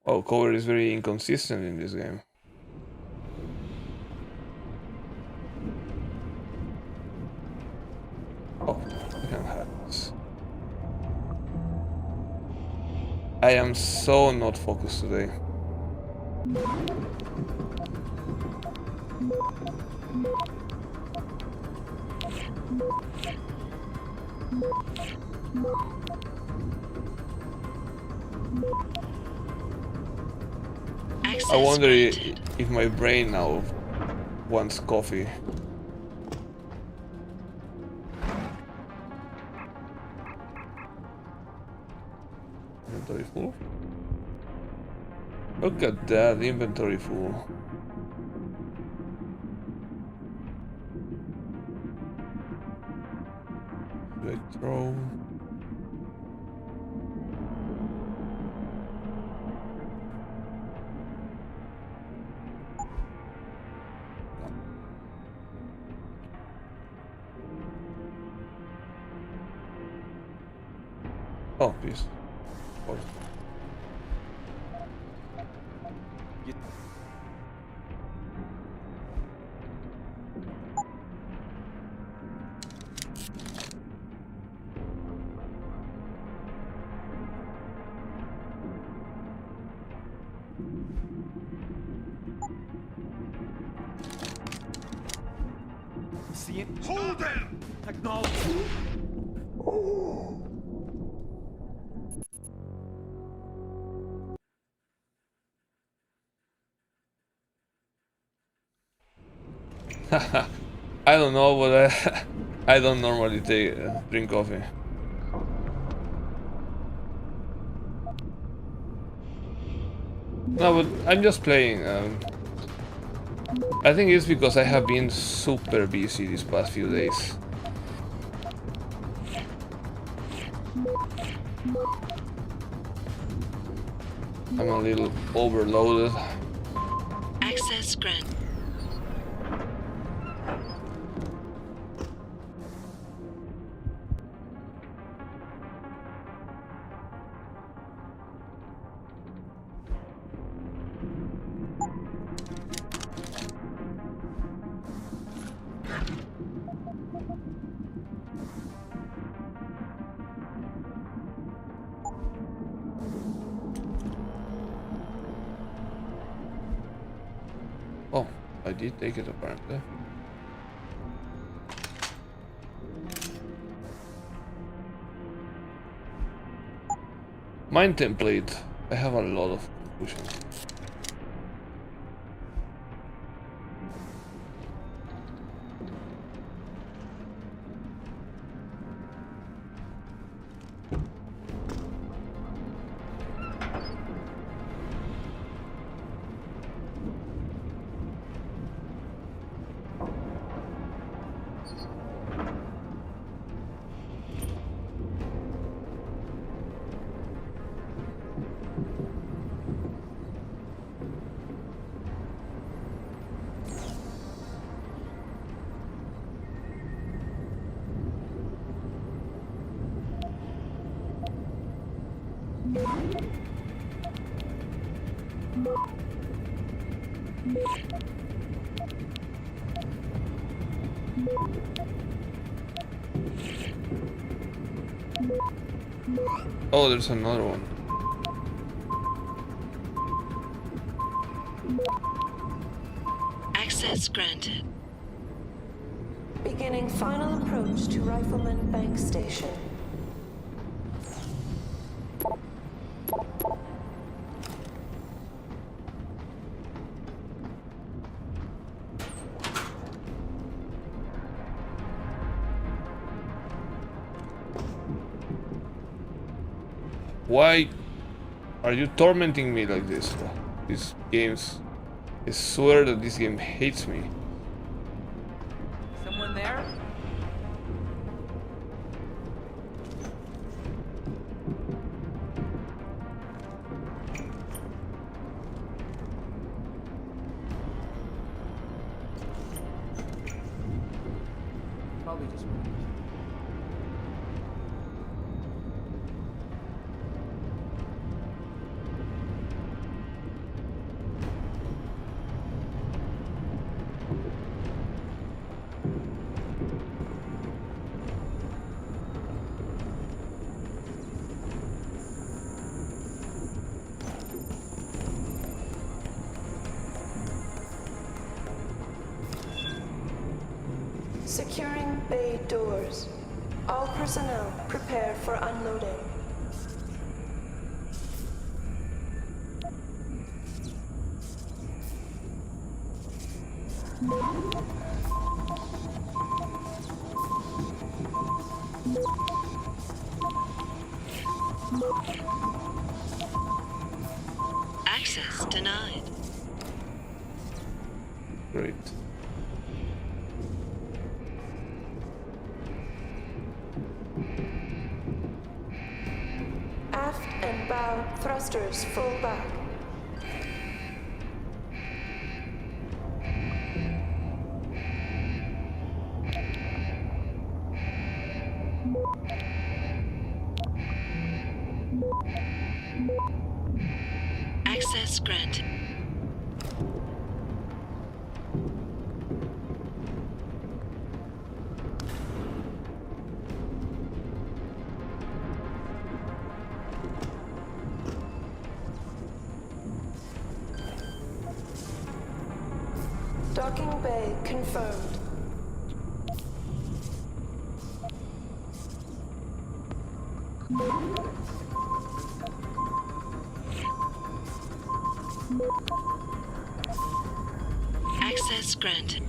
Oh, cover is very inconsistent in this game. Oh, I can have this. I am so not focused today. Access I wonder granted. if my brain now wants coffee. Inventory full? Look at that, inventory full. Should I throw? Oh, please. Oh. See it? Hold him! Technology. I don't know, but I don't normally drink coffee. No, but I'm just playing. I think it's because I have been super busy these past few days. I'm a little overloaded. Access granted. Oh, I did take it apparently. Mine template. I have a lot of confusion. Oh, there's another one. Access granted. Beginning final approach to Rifleman Bank Station. Why are you tormenting me like this? These games. I swear that this game hates me. Someone there? Probably just one. Securing bay doors. All personnel prepare for unloading. Access denied. Great. Aft and bow thrusters full back. Access granted. Docking bay confirmed. Access granted.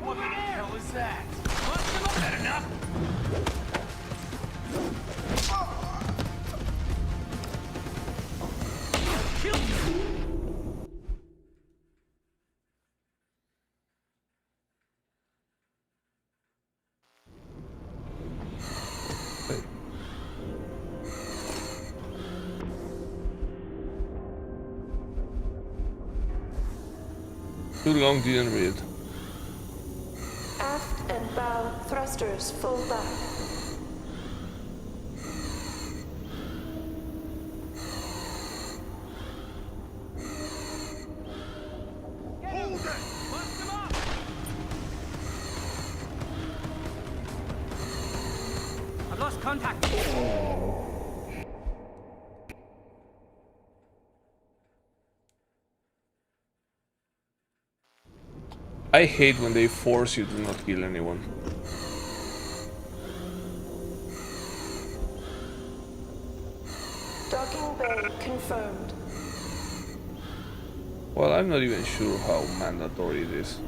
What the hell is that? Is that enough? Too long, didn't read it. Aft and bow thrusters full back. I've lost contact. I hate when they force you to not kill anyone. Docking bay confirmed. Well, I'm not even sure how mandatory it is.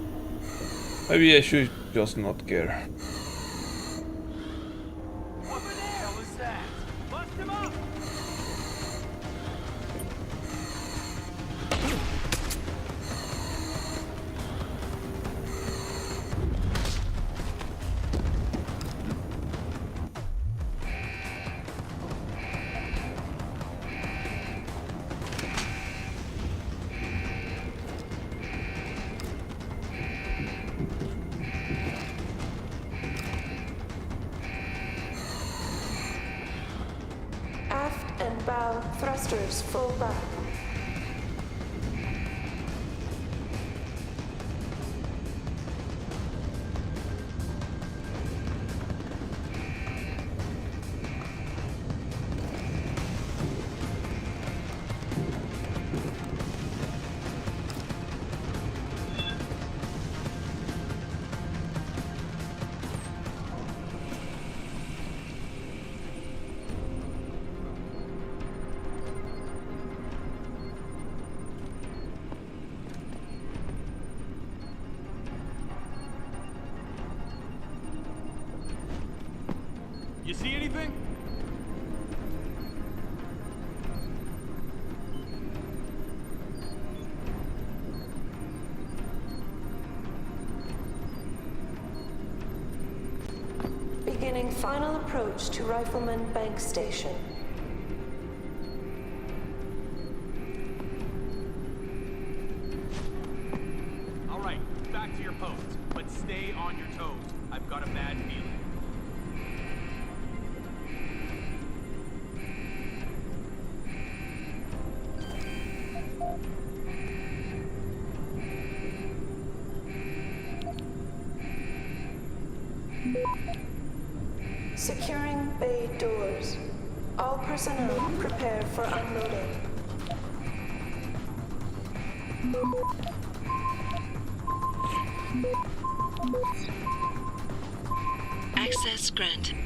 Maybe I should just not care. What the hell is that? Bust him up! Aft and bow thrusters full back. You see anything? Beginning final approach to Rifleman Bank Station. All right, back to your posts, but stay on your toes. I've got a bad feeling. Securing bay doors. All personnel prepare for unloading. Access granted.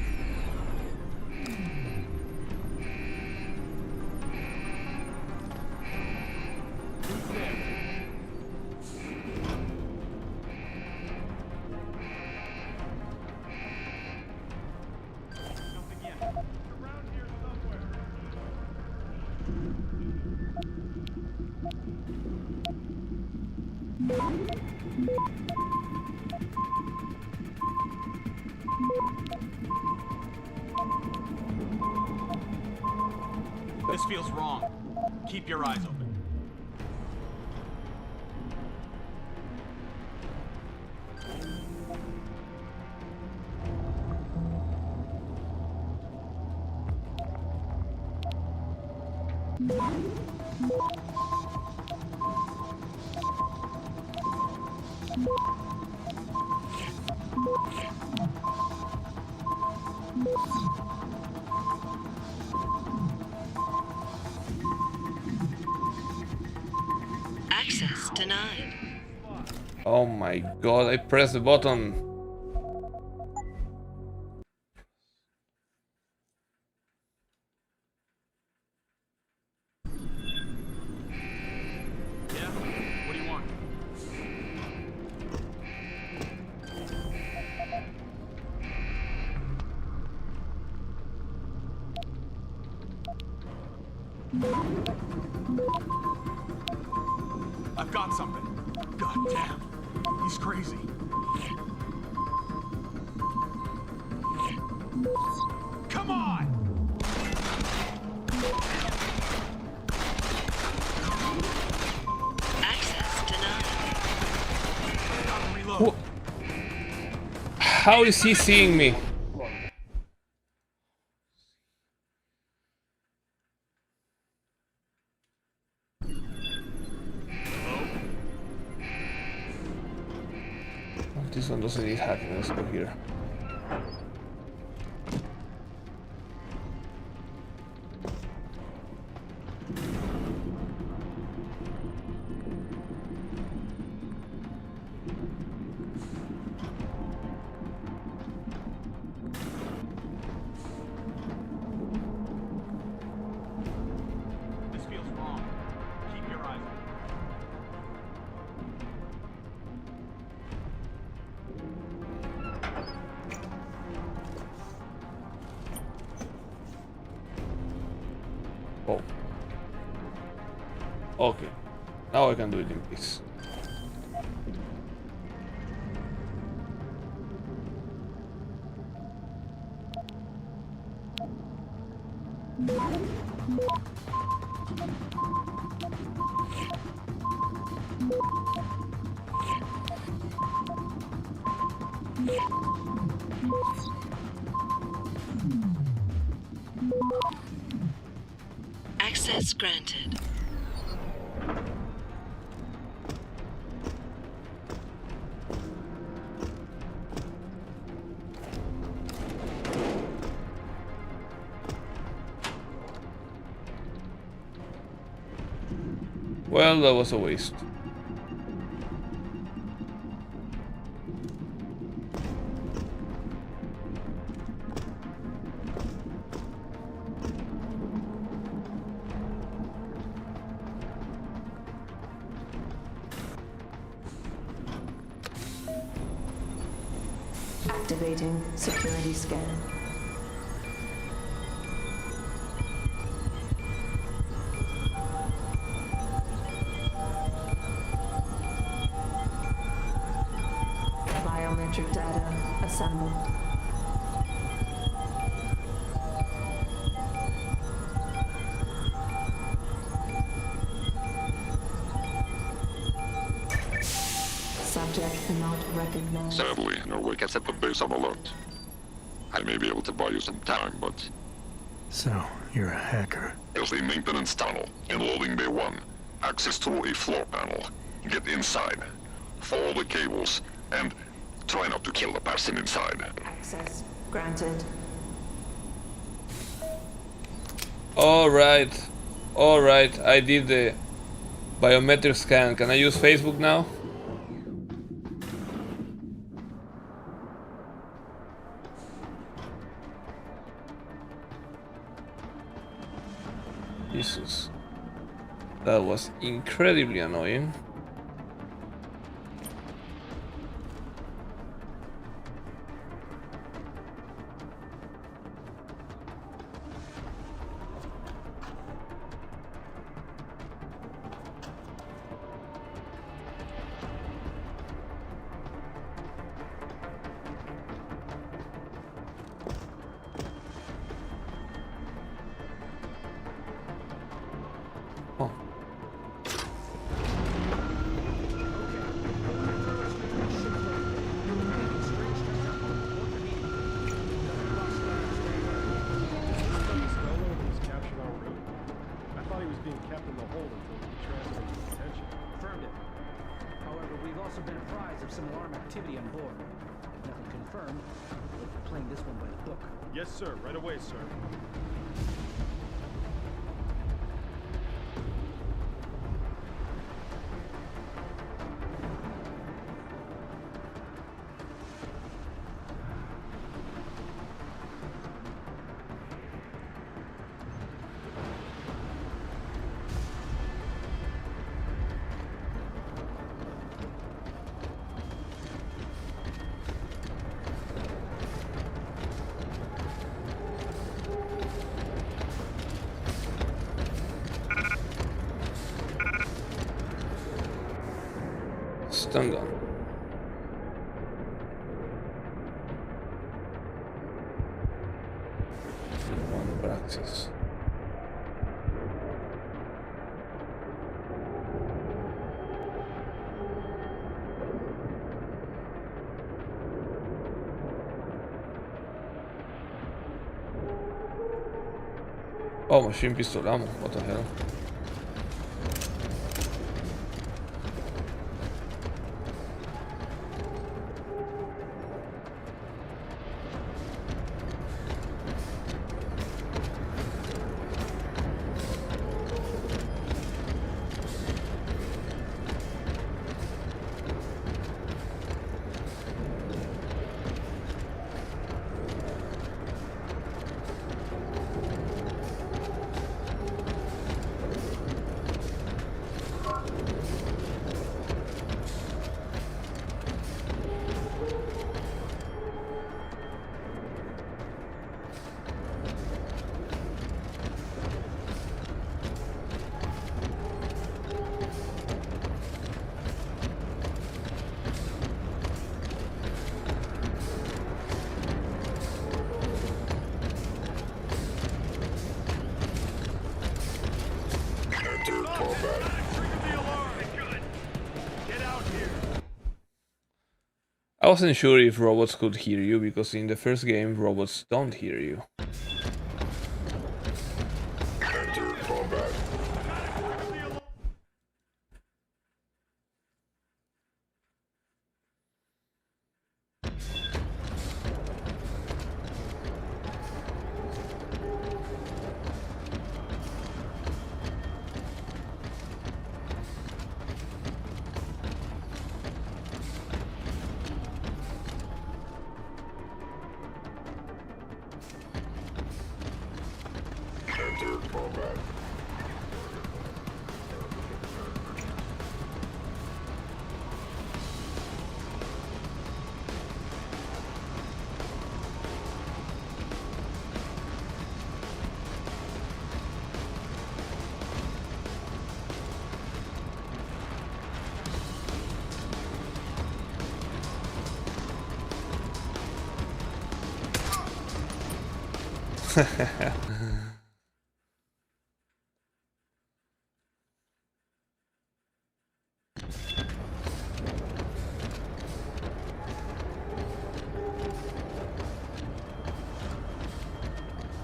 This feels wrong. Keep your eyes open. Access denied. Oh my god, I pressed the button. Yeah? What do you want? I've got something. God damn. He's crazy. Come on! Access denied. How is he seeing me? Oh, this one doesn't need hacking. Let's go here. This feels wrong. Keep your eyes open. Oh. Okay. Now I can do it in peace. Access granted. Well, that was a waste. Activating security scan. Biometric data assembled. Subject not recognized. Sadly, Norway can set the base on alert. I may be able to buy you some time, but So, you're a hacker. there's the maintenance tunnel in loading bay 1. Access through a floor panel. Get inside. Follow the cables, and try not to kill the person inside. Access granted. Alright. Alright, I did the biometric scan. Can I use Facebook now? Jesus. That was incredibly annoying. Oh. I thought he was being kept in the hold until he transferred to detention. Confirmed it. However, we've also been apprised of some alarm activity on board. If nothing confirmed, we're playing this one by the book. Yes, sir. Right away, sir. Stun gun. One practice. Oh, machine pistol ammo. What the hell? I wasn't sure if robots could hear you, because in the first game, robots don't hear you.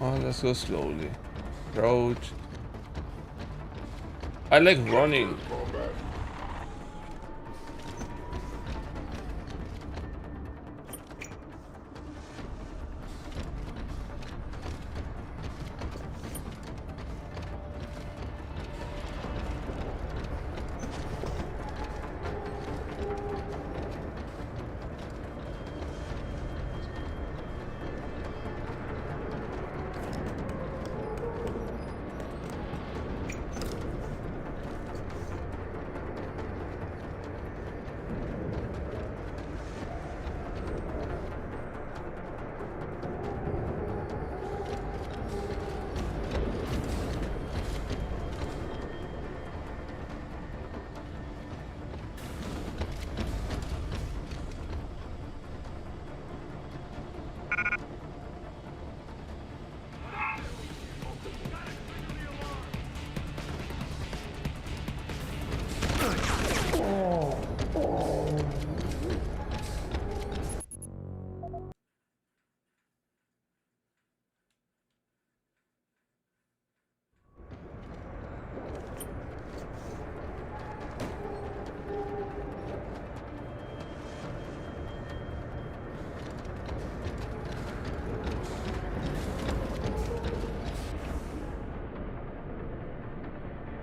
Oh, let's go slowly. Crouch. I like running.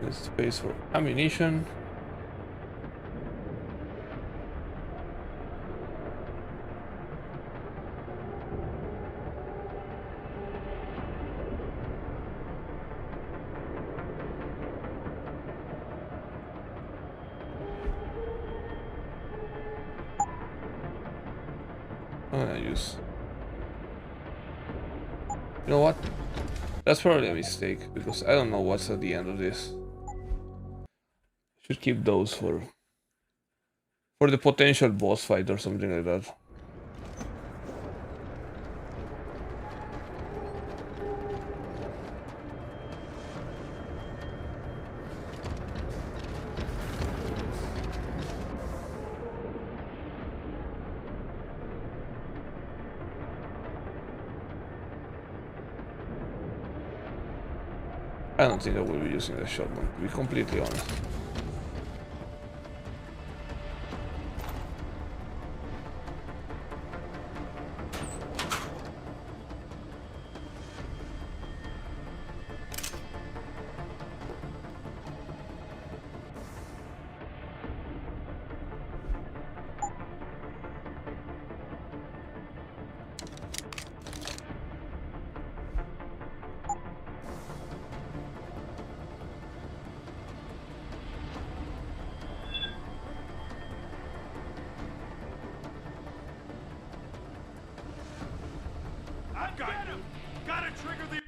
There's space for ammunition. I'm gonna use. You know what? That's probably a mistake, because I don't know what's at the end of this. Should keep those for the potential boss fight or something like that. I don't think I will be using the shotgun, to be completely honest. I got him! Gotta trigger the...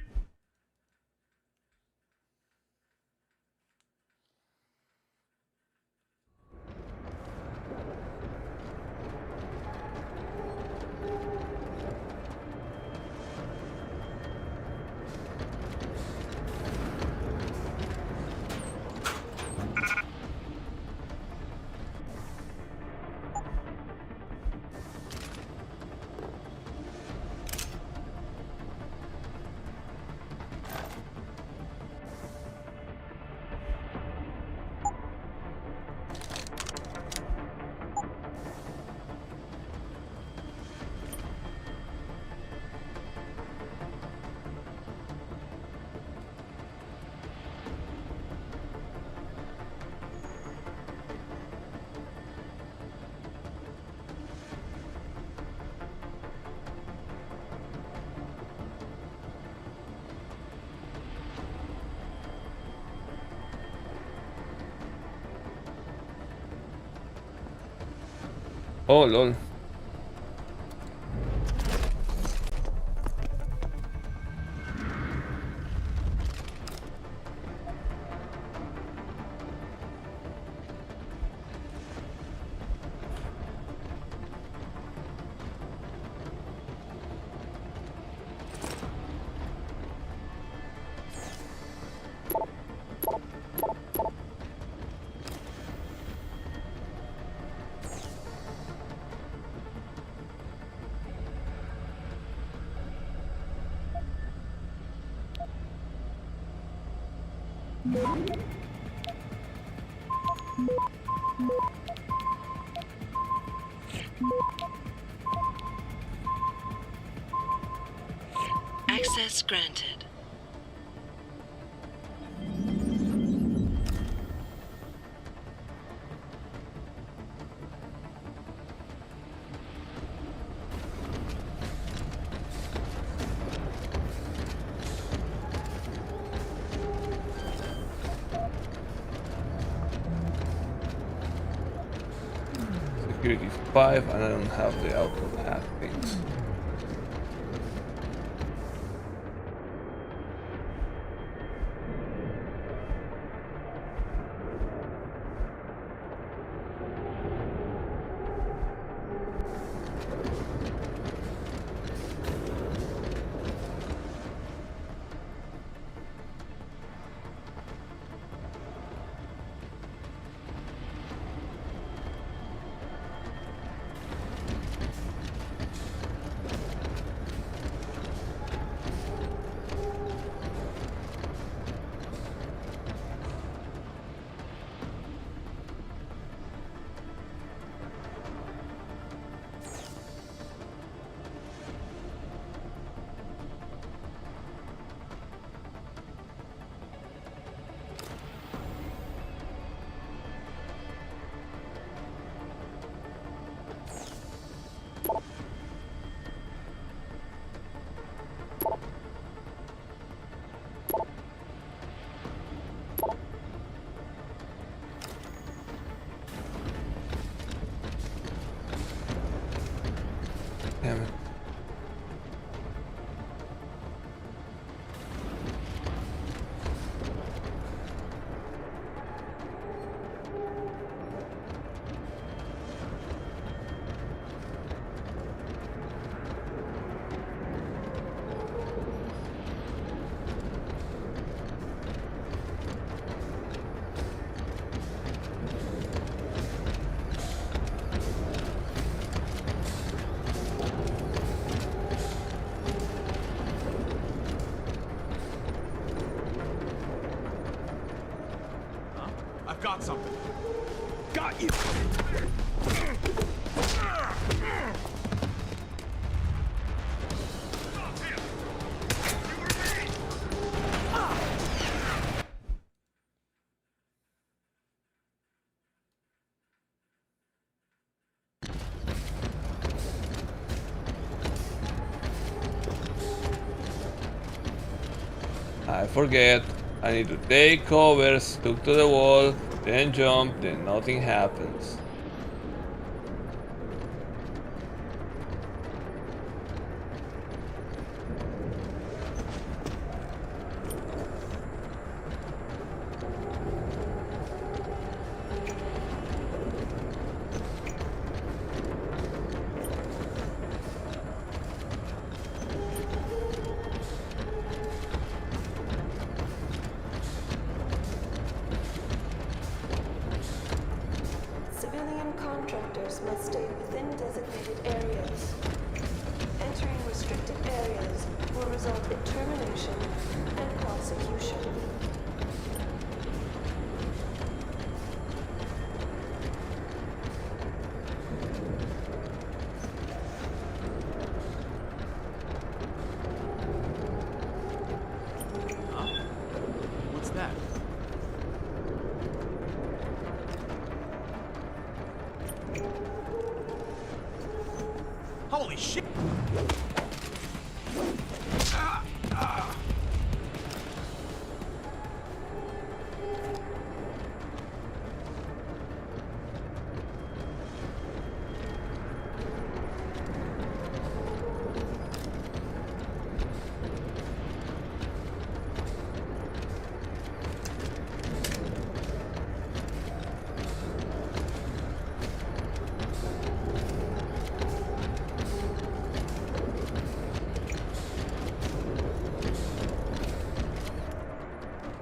Oh lol. Access granted. Security 5, and I don't have the outlook hat things. got something. Got you! I forget. I need to take cover, stuck to the wall, then jump, then nothing happens. Civilian contractors must stay within designated areas. Entering restricted areas will result in termination and prosecution. Huh? What's that? Holy shit!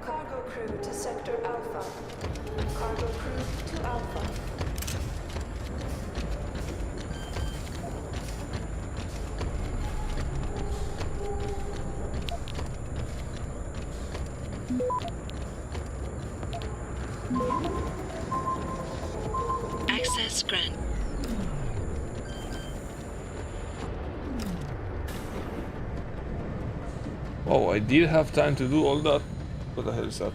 Cargo crew to Sector Alpha. Cargo crew to Alpha. Access granted. Oh, I did have time to do all that. What the hell is that?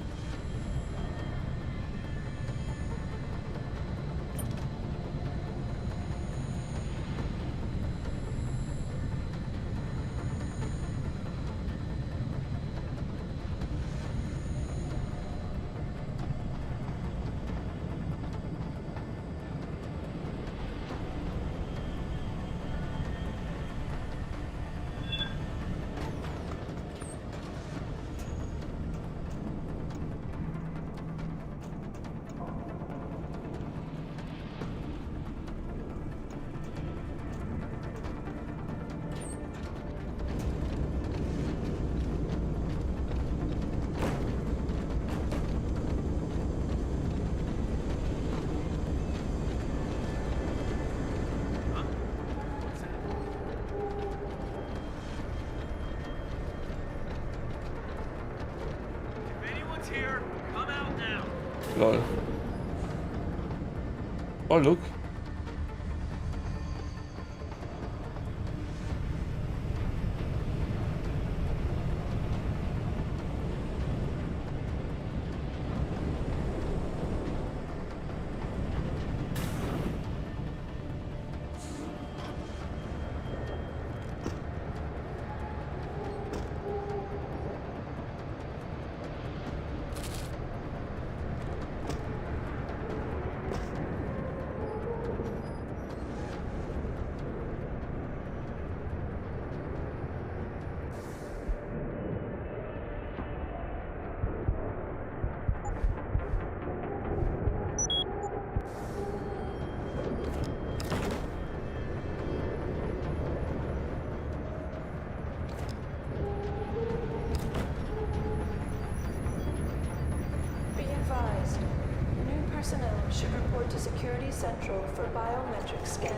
Here, come out now. Lol. Oh, look. Personnel should report to Security Central for biometric scan.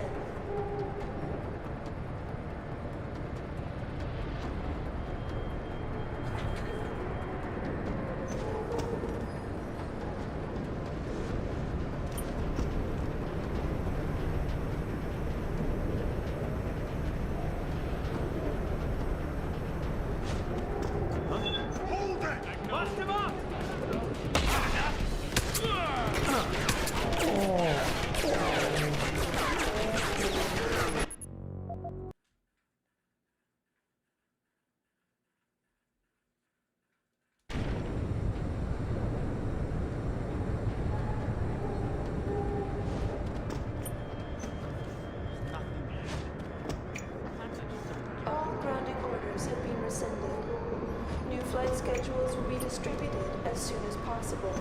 All grounding orders have been rescinded. New flight schedules will be distributed as soon as possible.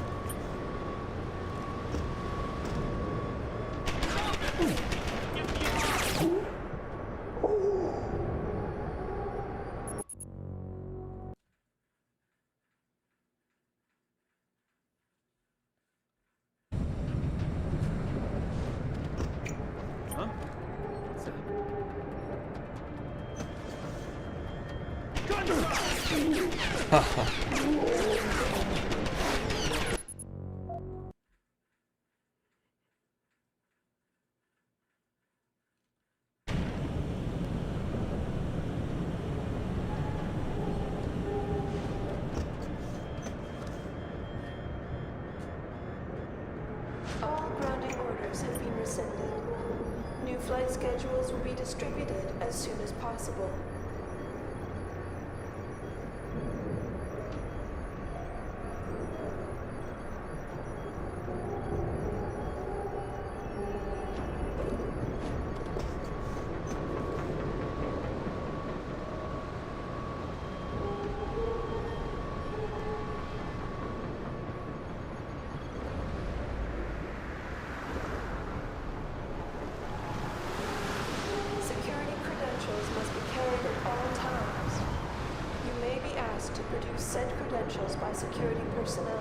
Huh? All grounding orders have been rescinded. New flight schedules will be distributed as soon as possible. Security credentials must be carried at all times. You may be asked to produce said credentials by security personnel.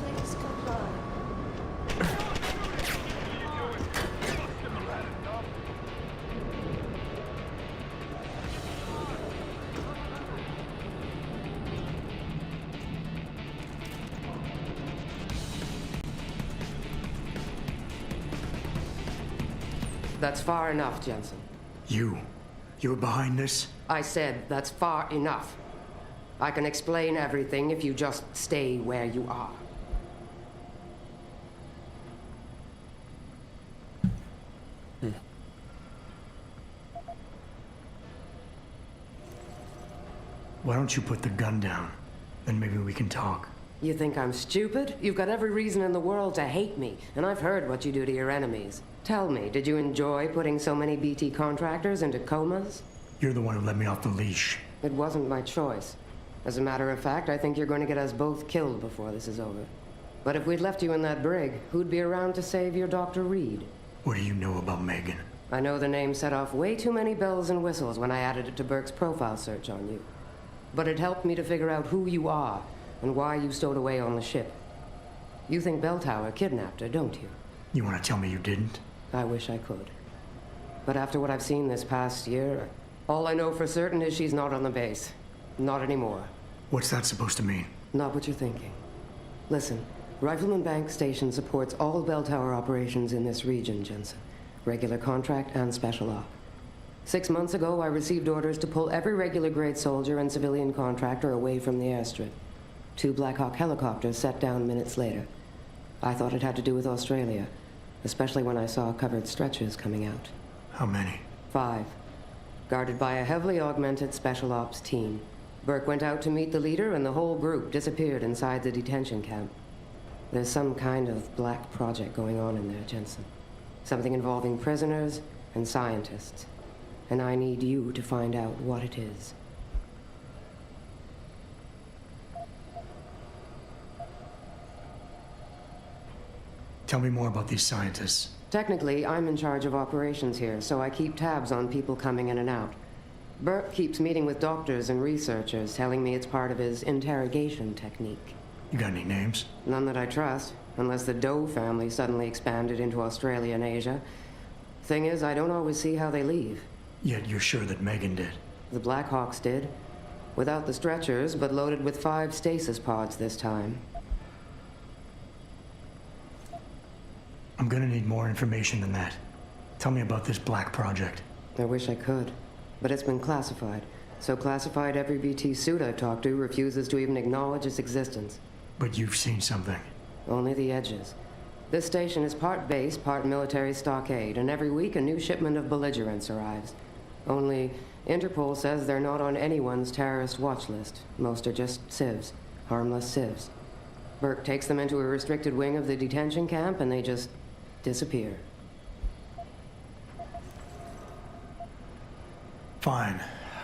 Please comply. That's far enough, Jensen. You're behind this? I said that's far enough. I can explain everything if you just stay where you are. Why don't you put the gun down? Then maybe we can talk. You think I'm stupid? You've got every reason in the world to hate me, and I've heard what you do to your enemies. Tell me, did you enjoy putting so many BT contractors into comas? You're the one who let me off the leash. It wasn't my choice. As a matter of fact, I think you're going to get us both killed before this is over. But if we'd left you in that brig, who'd be around to save your Dr. Reed? What do you know about Megan? I know the name set off way too many bells and whistles when I added it to Burke's profile search on you. But it helped me to figure out who you are and why you stowed away on the ship. You think Belltower kidnapped her, don't you? You want to tell me you didn't? I wish I could. But after what I've seen this past year, all I know for certain is she's not on the base. Not anymore. What's that supposed to mean? Not what you're thinking. Listen, Rifleman Bank Station supports all Belltower operations in this region, Jensen. Regular contract and special op. 6 months ago, I received orders to pull every regular grade soldier and civilian contractor away from the airstrip. 2 Black Hawk helicopters set down minutes later. I thought it had to do with Australia, especially when I saw covered stretchers coming out. How many? 5. Guarded by a heavily augmented special ops team. Burke went out to meet the leader, and the whole group disappeared inside the detention camp. There's some kind of black project going on in there, Jensen. Something involving prisoners and scientists. And I need you to find out what it is. Tell me more about these scientists. Technically, I'm in charge of operations here, so I keep tabs on people coming in and out. Burke keeps meeting with doctors and researchers, telling me it's part of his interrogation technique. You got any names? None that I trust, unless the Doe family suddenly expanded into Australia and Asia. Thing is, I don't always see how they leave. Yet you're sure that Megan did. The Black Hawks did. Without the stretchers, but loaded with 5 stasis pods this time. I'm gonna need more information than that. Tell me about this black project. I wish I could, but it's been classified. So classified every BT suit I've talked to refuses to even acknowledge its existence. But you've seen something. Only the edges. This station is part base, part military stockade, and every week a new shipment of belligerents arrives. Only Interpol says they're not on anyone's terrorist watch list. Most are just civs, harmless civs. Burke takes them into a restricted wing of the detention camp and they just disappear. Fine.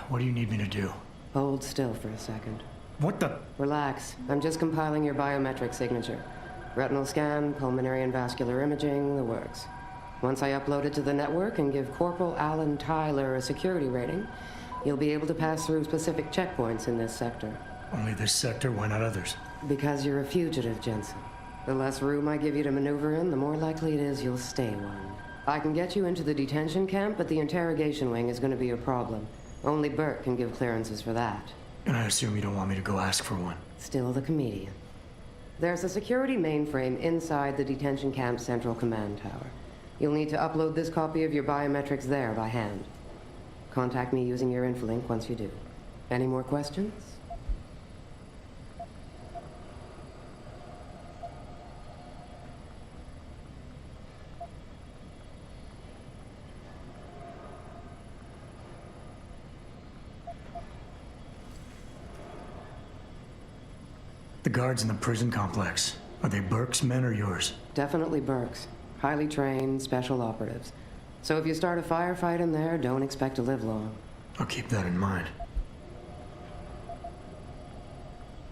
What do you need me to do? Hold still for a second. What the? Relax. I'm just compiling your biometric signature. Retinal scan, pulmonary and vascular imaging, the works. Once I upload it to the network and give Corporal Alan Tyler a security rating, you'll be able to pass through specific checkpoints in this sector. Only this sector? Why not others? Because you're a fugitive, Jensen. The less room I give you to maneuver in, the more likely it is you'll stay one. I can get you into the detention camp, but the interrogation wing is going to be a problem. Only Burke can give clearances for that. And I assume you don't want me to go ask for one. Still the comedian. There's a security mainframe inside the detention camp's central command tower. You'll need to upload this copy of your biometrics there by hand. Contact me using your inflink once you do. Any more questions? The guards in the prison complex. Are they Burke's men or yours? Definitely Burke's. Highly trained, special operatives. So if you start a firefight in there, don't expect to live long. I'll keep that in mind.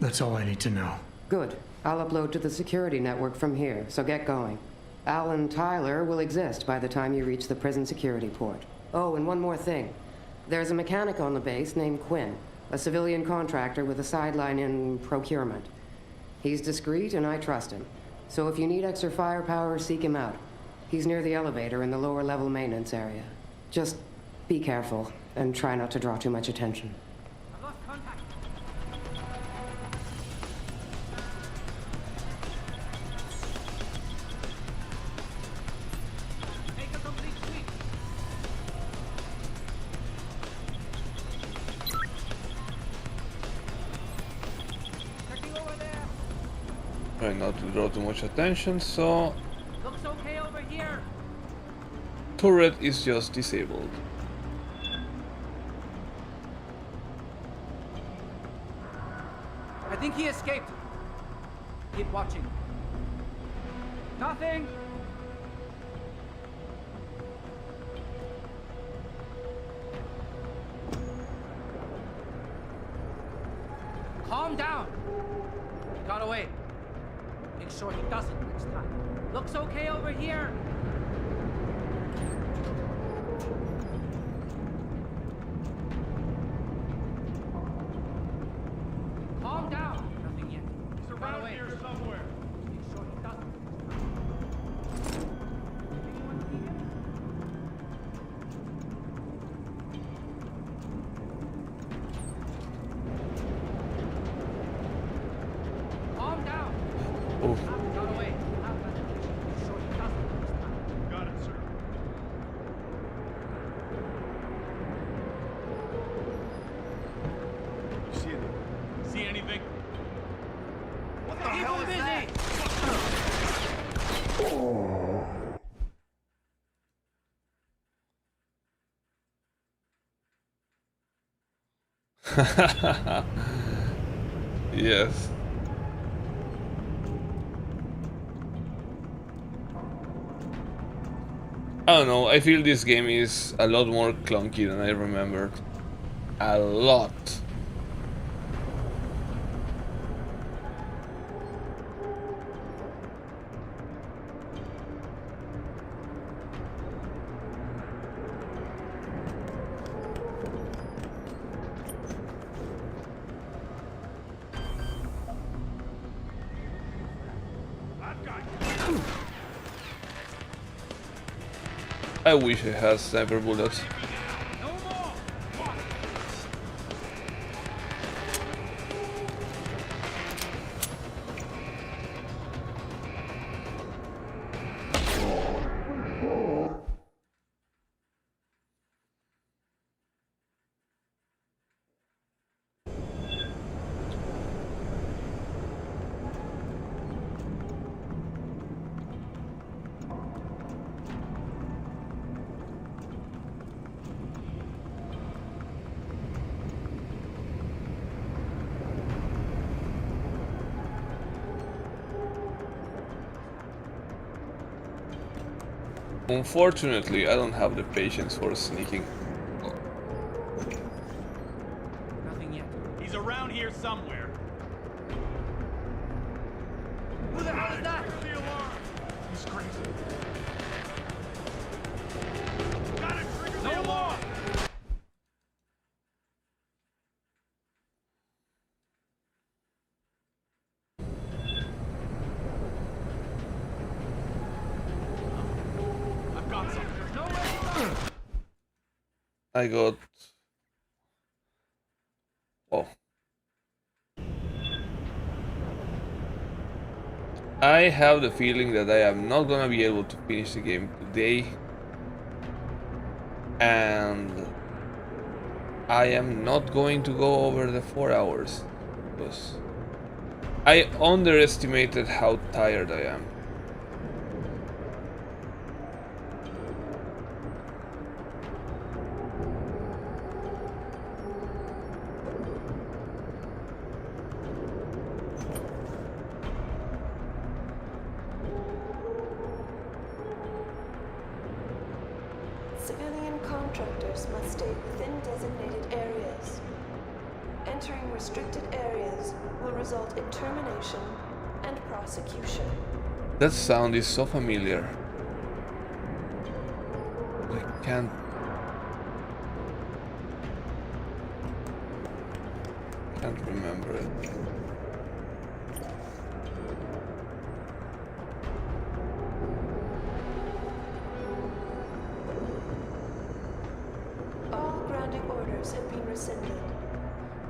That's all I need to know. Good. I'll upload to the security network from here, so get going. Alan Tyler will exist by the time you reach the prison security port. Oh, and one more thing. There's a mechanic on the base named Quinn, a civilian contractor with a sideline in procurement. He's discreet and I trust him. So if you need extra firepower, seek him out. He's near the elevator in the lower level maintenance area. Just be careful and try not to draw too much attention. I've lost contact. Make a complete sweep. Checking over there. Try not to draw too much attention, so Looks okay over here. turret is just disabled. I think he escaped. Keep watching. Nothing. Calm down. He got away. Make sure he doesn't next time. Looks okay over here. Calm down. Nothing yet. He's around here somewhere. Make sure he doesn't. Anyone see him? Calm down. Oh, Got away. Make sure he doesn't next time. Got it, sir. You see anything? See anything? What the hell is that? yes. I don't know, I feel this game is a lot more clunky than I remembered. A lot. I wish I had sniper bullets. Unfortunately, I don't have the patience for sneaking. Nothing yet. He's around here somewhere. Who the hell is that? The alarm. He's crazy. Gotta trigger the alarm. I've got something. There's no way. I got... Oh. I have the feeling that I am not gonna be able to finish the game today. And I am not going to go over the 4 hours. Because I underestimated how tired I am. Civilian contractors must stay within designated areas. Entering restricted areas will result in termination and prosecution. That sound is so familiar. I can't remember it. All grounding orders have been rescinded.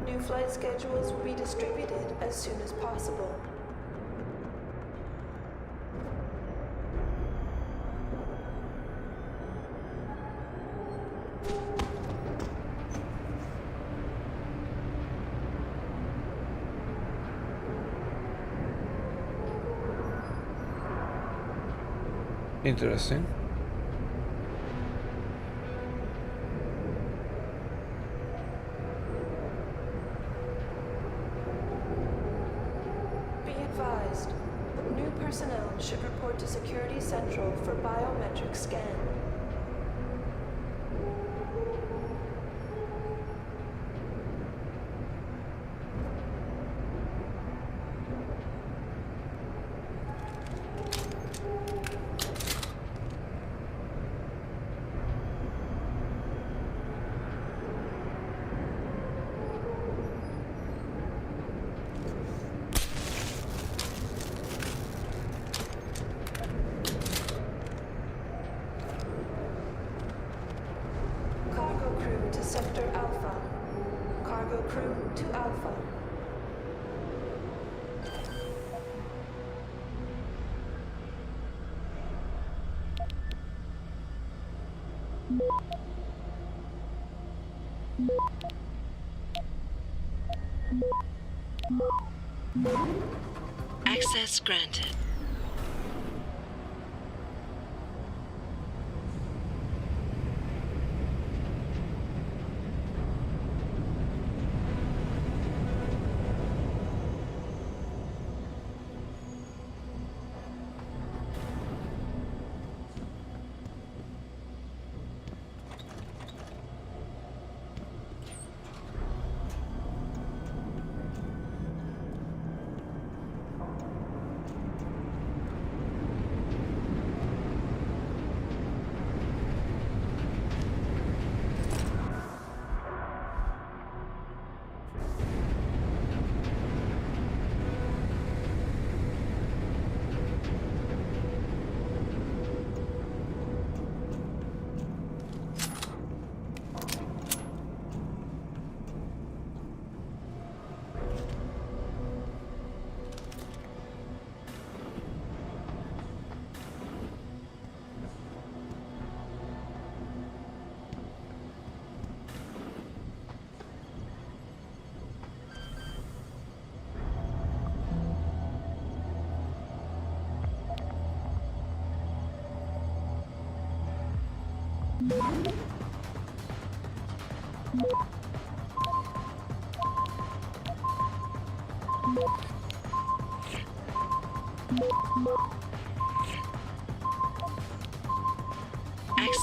New flight schedules will be distributed as soon as possible. Interesting. Be advised, new personnel should report to Security Central for biometric scan. Cargo crew to Sector Alpha. Cargo crew to Alpha. Access granted.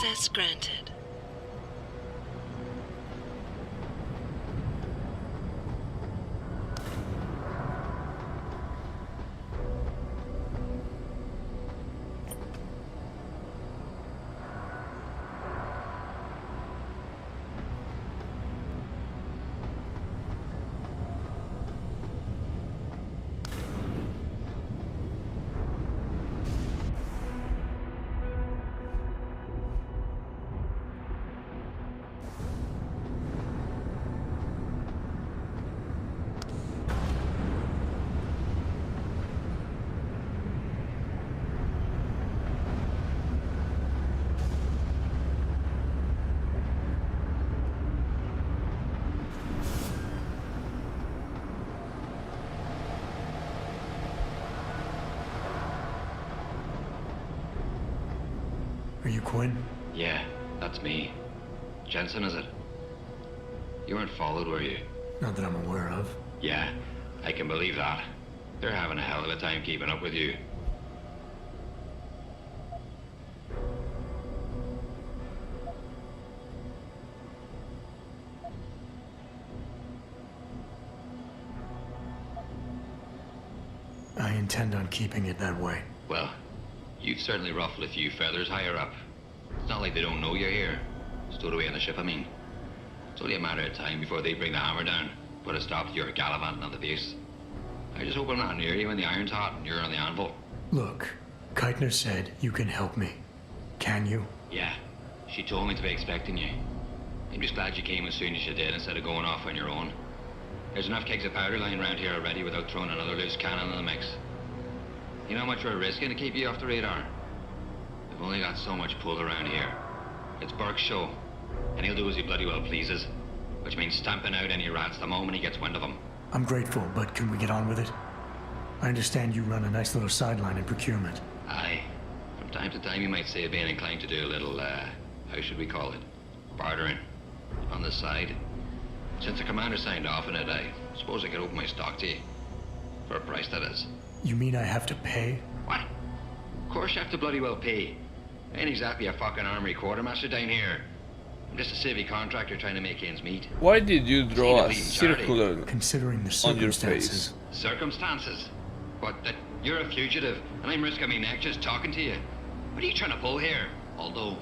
Access granted. Are you Quinn? Yeah, that's me. Jensen, is it? You weren't followed, were you? Not that I'm aware of. Yeah, I can believe that. They're having a hell of a time keeping up with you. I intend on keeping it that way. Well, you've certainly ruffled a few feathers higher up. It's not like they don't know you're here. Stowed away on the ship, I mean. It's only a matter of time before they bring the hammer down. Put a stop to your gallivanting on the base. I just hope I'm not near you when the iron's hot and you're on the anvil. Look, Keitner said you can help me. Can you? Yeah, she told me to be expecting you. I'm just glad you came as soon as you did instead of going off on your own. There's enough kegs of powder lying around here already without throwing another loose cannon in the mix. You know how much we're risking to keep you off the radar? We've only got so much pull around here. It's Burke's show, and he'll do as he bloody well pleases, which means stamping out any rats the moment he gets wind of them. I'm grateful, but can we get on with it? I understand you run a nice little sideline in procurement. Aye. From time to time you might say being inclined to do a little, how should we call it? Bartering. On the side. Since the commander signed off on it, I suppose I could open my stock to you. For a price, that is. You mean I have to pay? What? Of course you have to bloody well pay. I ain't exactly a fucking armory quartermaster down here. I'm just a civvy contractor trying to make ends meet. Why did you draw a circular considering the on your circumstances? face? Circumstances? What, that you're a fugitive and I'm risking my neck just talking to you? What are you trying to pull here? Although,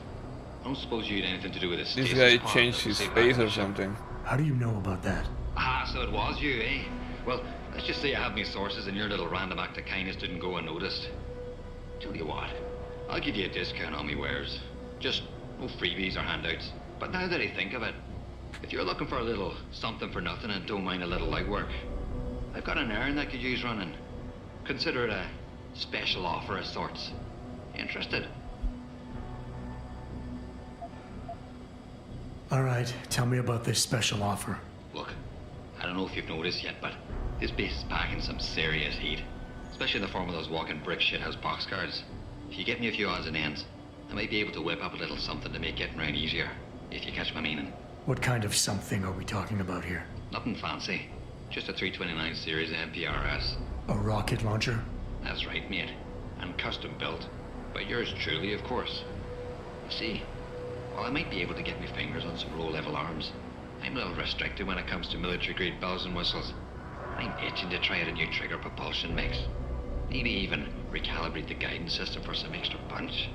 I don't suppose you had anything to do with this. This guy changed his face or something. How do you know about that? Ah, so it was you, eh? Well, let's just say I have my sources and your little random act of kindness didn't go unnoticed. Tell you what, I'll give you a discount on me wares. Just no freebies or handouts. But now that I think of it, if you're looking for a little something for nothing and don't mind a little legwork, I've got an errand that could use running. Consider it a special offer of sorts. Interested? All right, tell me about this special offer. Look, I don't know if you've noticed yet, but this base is packing some serious heat. Especially in the form of those walking brick shithouse boxcars. If you get me a few odds and ends, I might be able to whip up a little something to make getting around easier, if you catch my meaning. What kind of something are we talking about here? Nothing fancy. Just a 329 series MPRS. A rocket launcher? That's right, mate. And custom built. By yours truly, of course. You see, while I might be able to get my fingers on some low-level arms, I'm a little restricted when it comes to military-grade bells and whistles. I'm itching to try out a new trigger propulsion mix. Maybe even recalibrate the guidance system for some extra punch.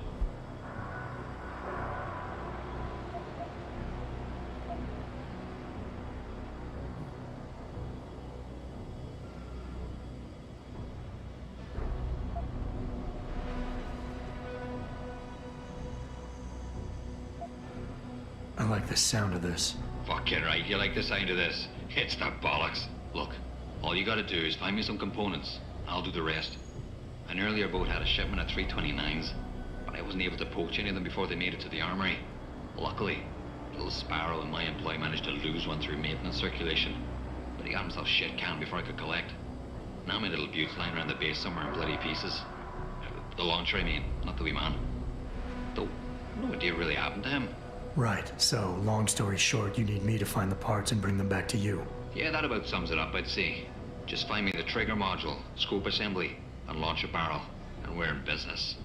I like the sound of this. Fucking right, you like the sound of this. It's the bollocks. Look, all you gotta do is find me some components. I'll do the rest. An earlier boat had a shipment of 329s, but I wasn't able to poach any of them before they made it to the armory. Luckily, little Sparrow in my employ managed to lose one through maintenance circulation, but he got himself shit canned before I could collect. Now my little bute's lying around the base somewhere in bloody pieces. The launcher, I mean, not the wee man. Though, no idea really happened to him. Right, so long story short, you need me to find the parts and bring them back to you. Yeah, that about sums it up, I'd say. Just find me the trigger module, scope assembly, and launch a barrel, and we're in business.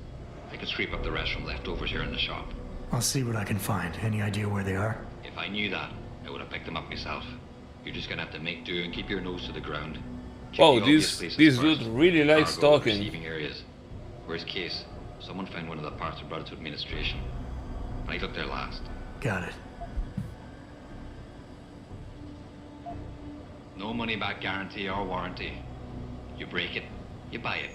I can scrape up the rest from leftovers here in the shop. I'll see what I can find. Any idea where they are? If I knew that, I would have picked them up myself. You're just gonna have to make do and keep your nose to the ground. Check Oh, the obvious this places dude first. really likes Cargo, talking. receiving areas. Worst case, someone found one of the parts and brought it to administration. I looked there last. Got it. No money back guarantee or warranty. You break it, you buy it.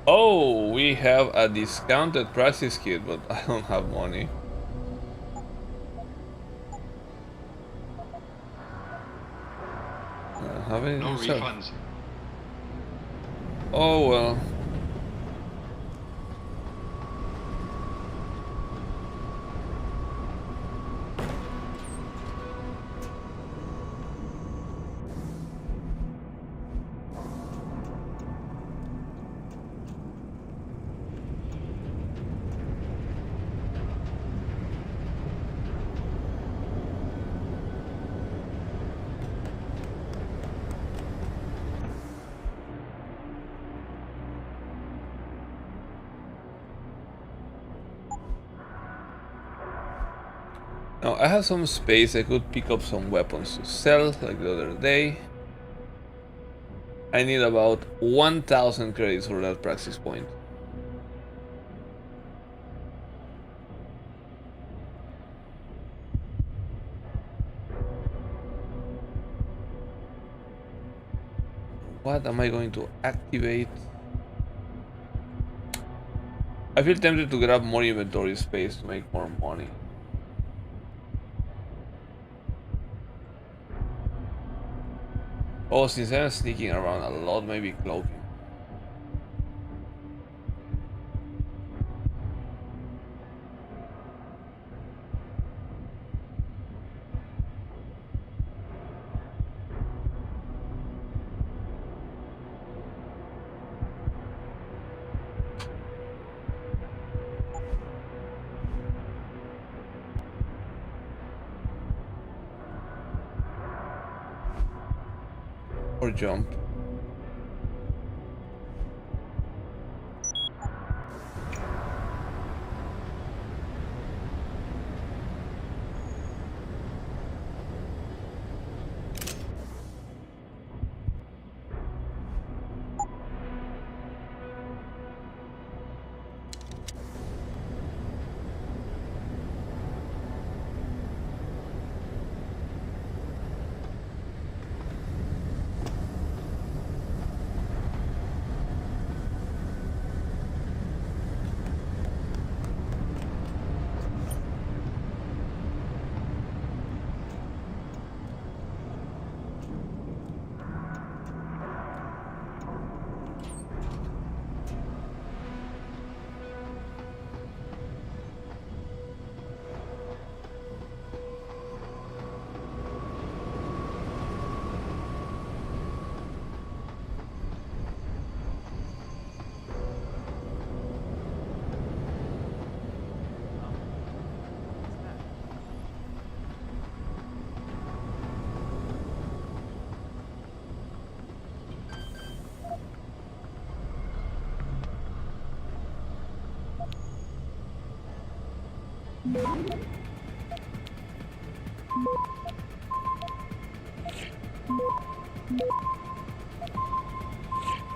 Oh, we have a discounted prices kit, but I don't have money. I don't have any. No refunds. Oh well. Now I have some space. I could pick up some weapons to sell like the other day. I need about 1000 credits for that praxis point. What am I going to activate? I feel tempted to grab more inventory space to make more money. Oh, since I'm sneaking around a lot, maybe cloaking. Or jump.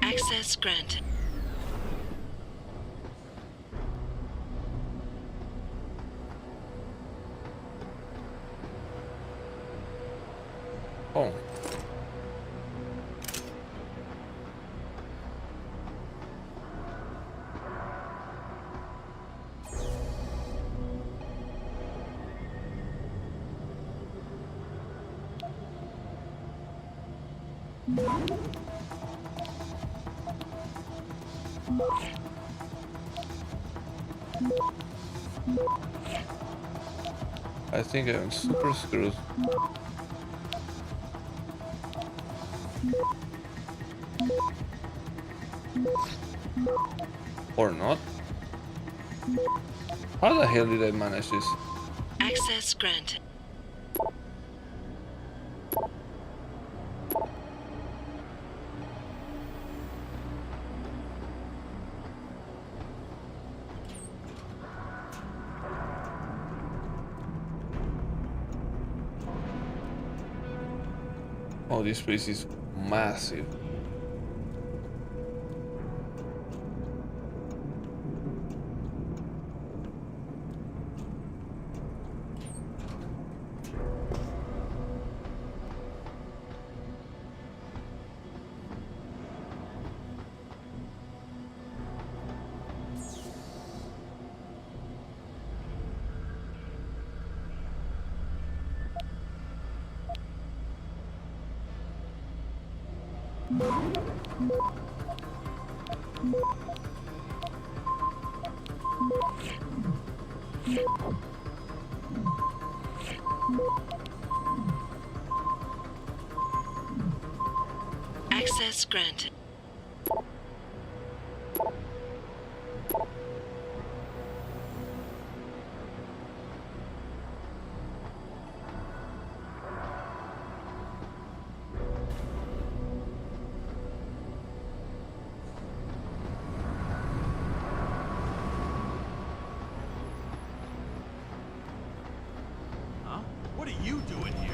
Access granted. Oh. I think I'm super screwed. Or not. How the hell did I manage this? Access granted. Oh, this place is massive. Access granted. Huh? What are you doing here?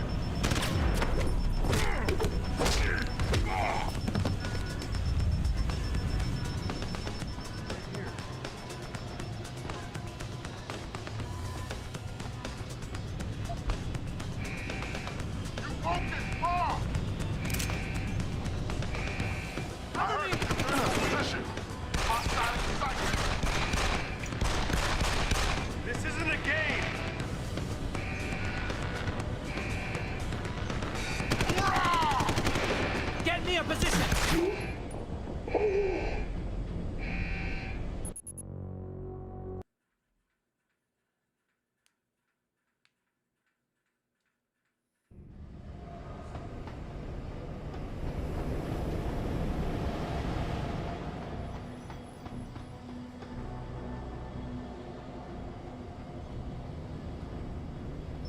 This isn't a game! Get me a position!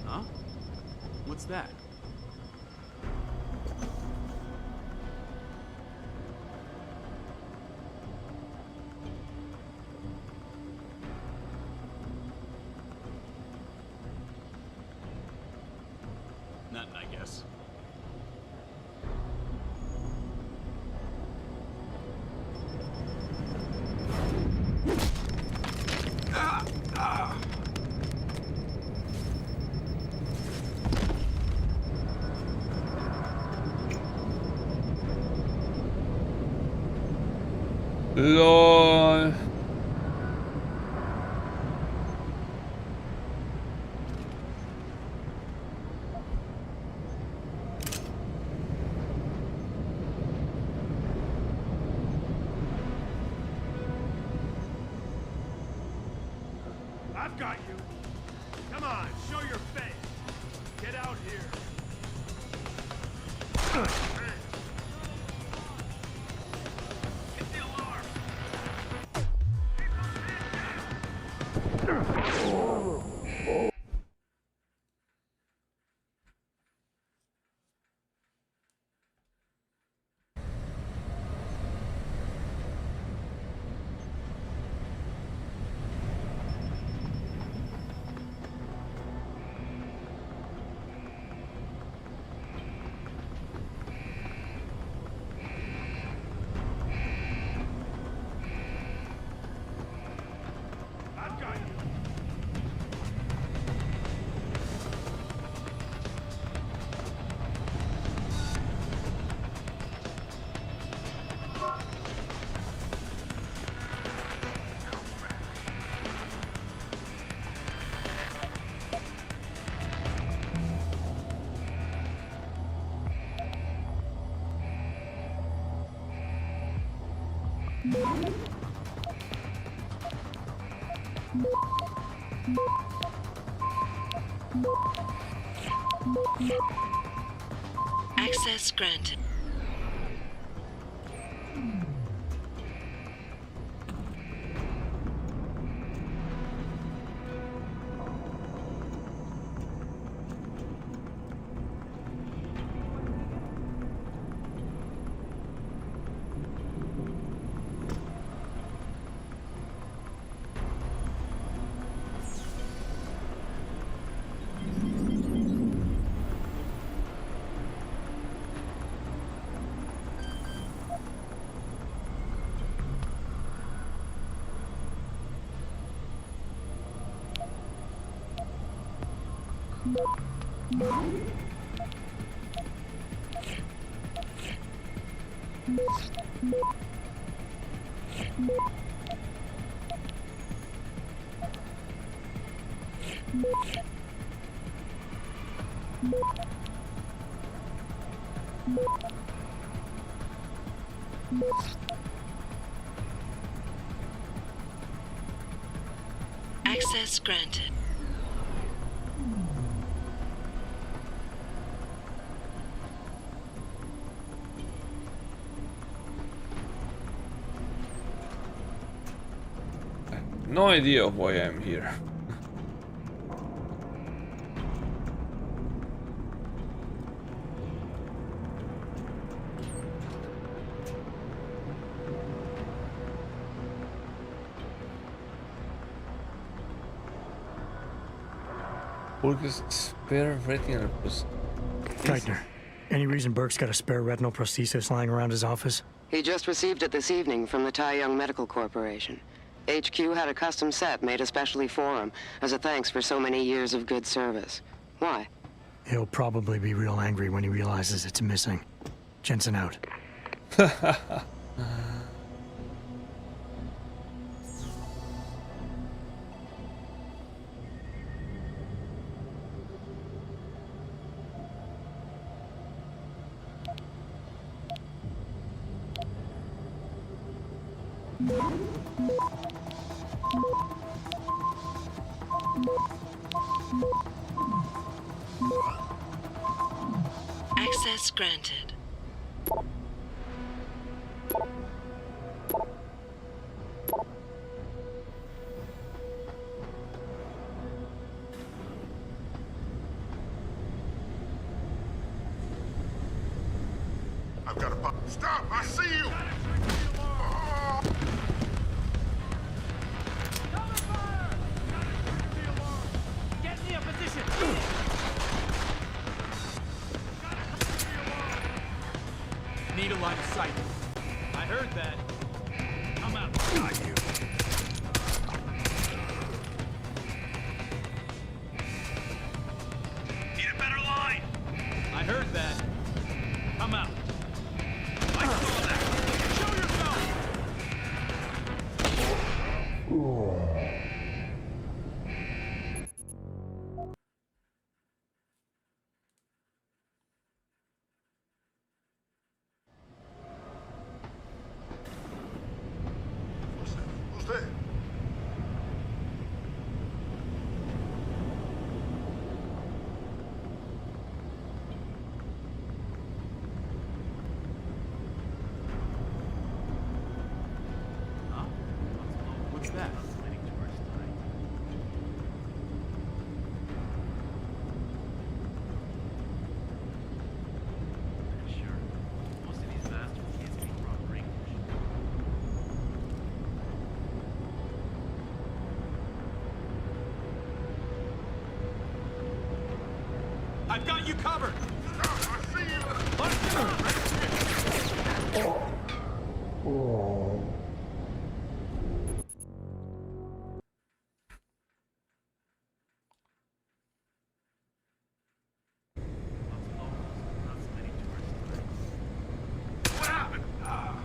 Huh? What's that? Nothing, I guess. LOL. I've got you! Come on, show your face! Get out here! Hit the alarm! I've got you! Access granted. Access granted. No idea of why I'm here. Burke's spare retinal prosthesis. Geithner, any reason Burke's got a spare retinal prosthesis lying around his office? He just received it this evening from the Tai Young Medical Corporation. HQ had a custom set made especially for him, as a thanks for so many years of good service. Why? He'll probably be real angry when he realizes it's missing. Jensen out. Access granted. I've got a pop. Stop! I see you! Get me a position! Need a line of sight. I heard that. I'm out. Got you. Need a better line. I heard that. I'm out. I saw that. Show yourself. Who's there? Huh? What's that? Sure. Most of these bastards can't speak proper English. I've got you covered! Stop! I see you! Let's go! What happened? Oh,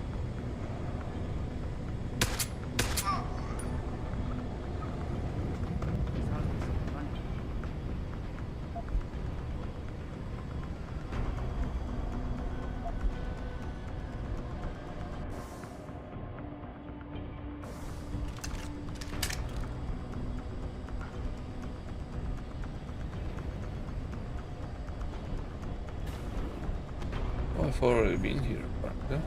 I've already been here, apparently.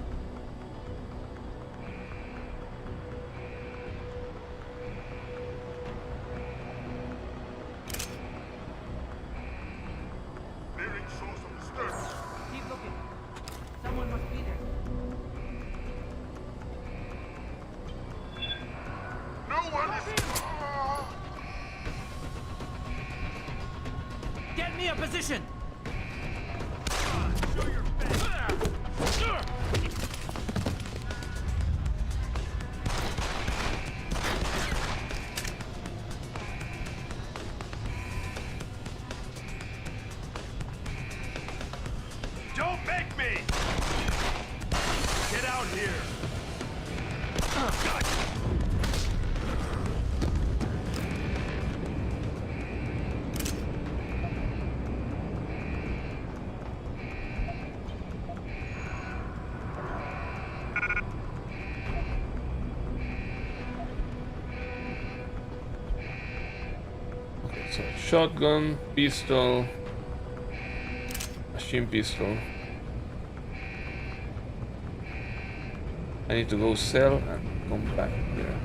Clearing source of disturbance. Keep looking. Someone must be there. No one is. Get me a position! Show your face. here. So shotgun, pistol, machine pistol. I need to go sell and come back here.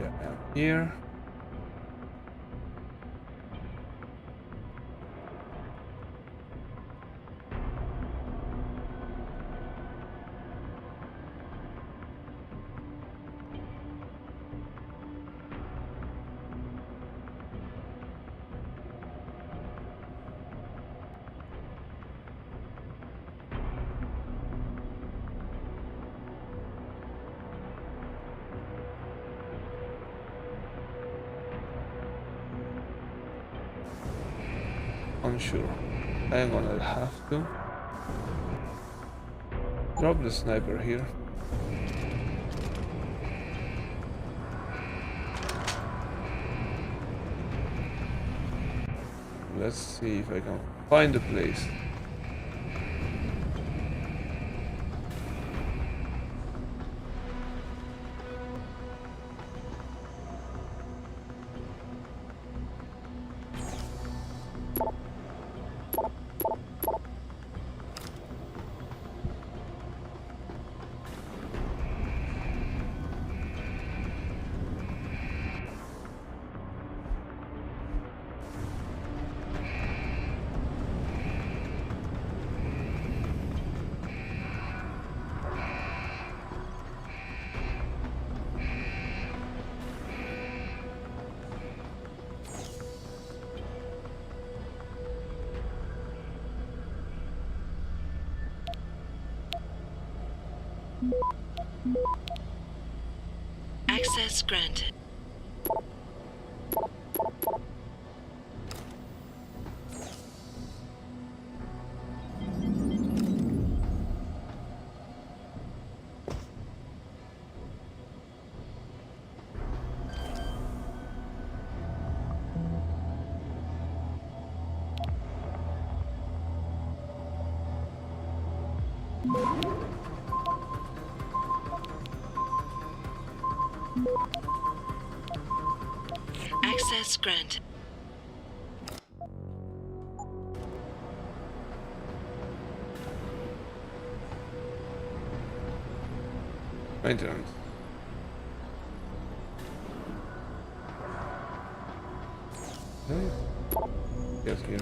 Yeah, I am here. Unsure. I'm gonna have to drop the sniper here. Let's see if I can find a place. Access granted. Access granted. Maintenance. Okay. Yes, here.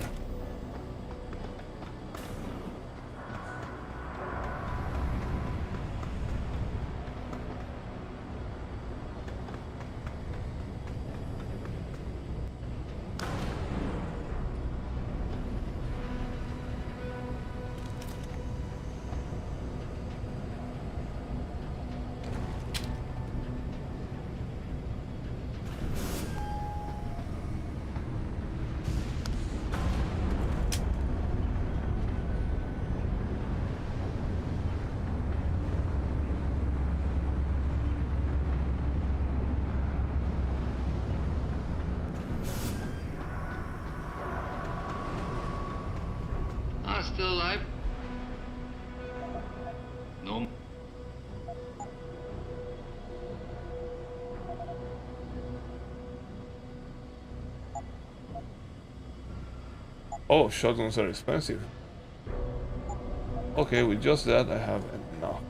Still alive? No. Oh, shotguns are expensive. Okay, with just that I have enough.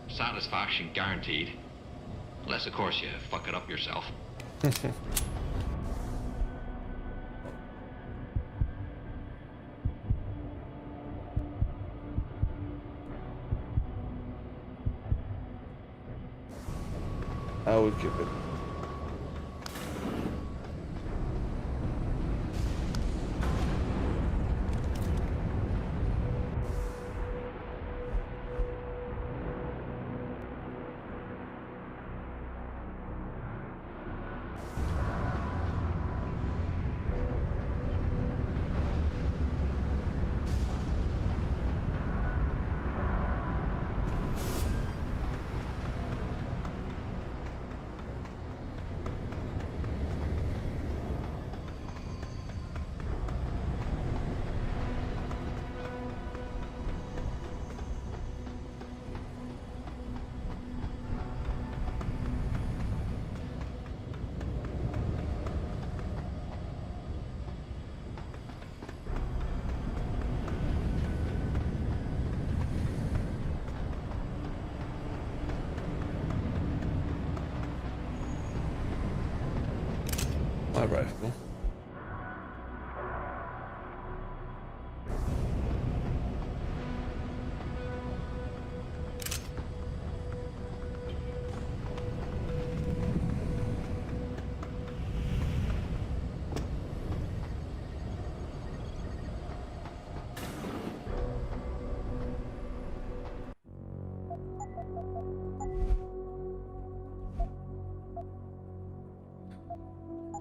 Satisfaction guaranteed. Unless, of course, you fuck it up yourself. I will keep it. my rifle.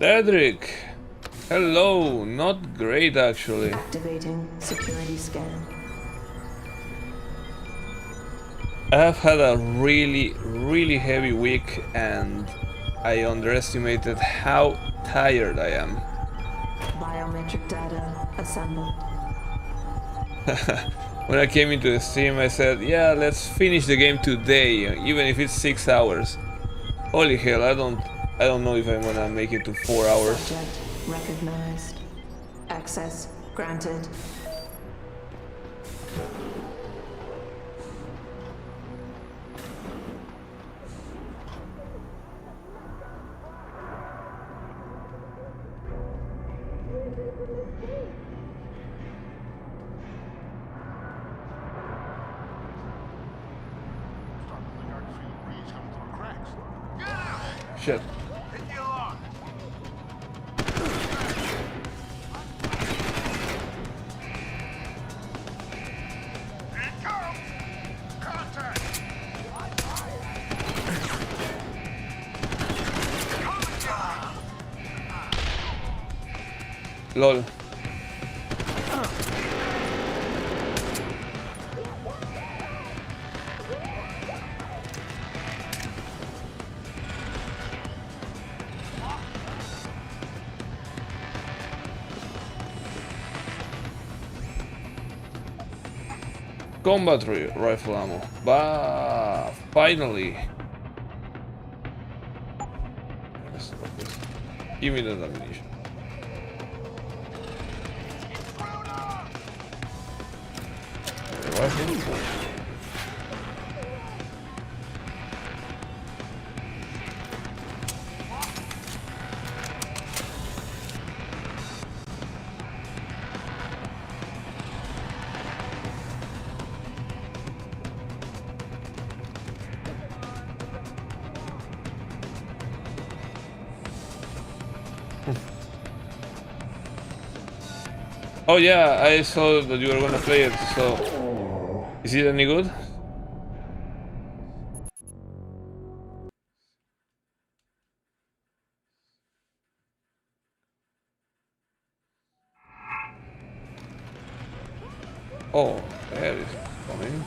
Cedric! Hello! Not great actually. Activating security scan. I have had a really heavy week and I underestimated how tired I am. Biometric data assembled. When I came into the stream I said, yeah, let's finish the game today, even if it's 6 hours. Holy hell, I don't know if I'm gonna make it to 4 hours. Subject recognized. Access granted. Shit. LOL. Combat rifle ammo. Bah, finally. Give me that ammunition. Rifle. Oh yeah, I saw that you were gonna play it, so... Is it any good? Oh, there it is coming.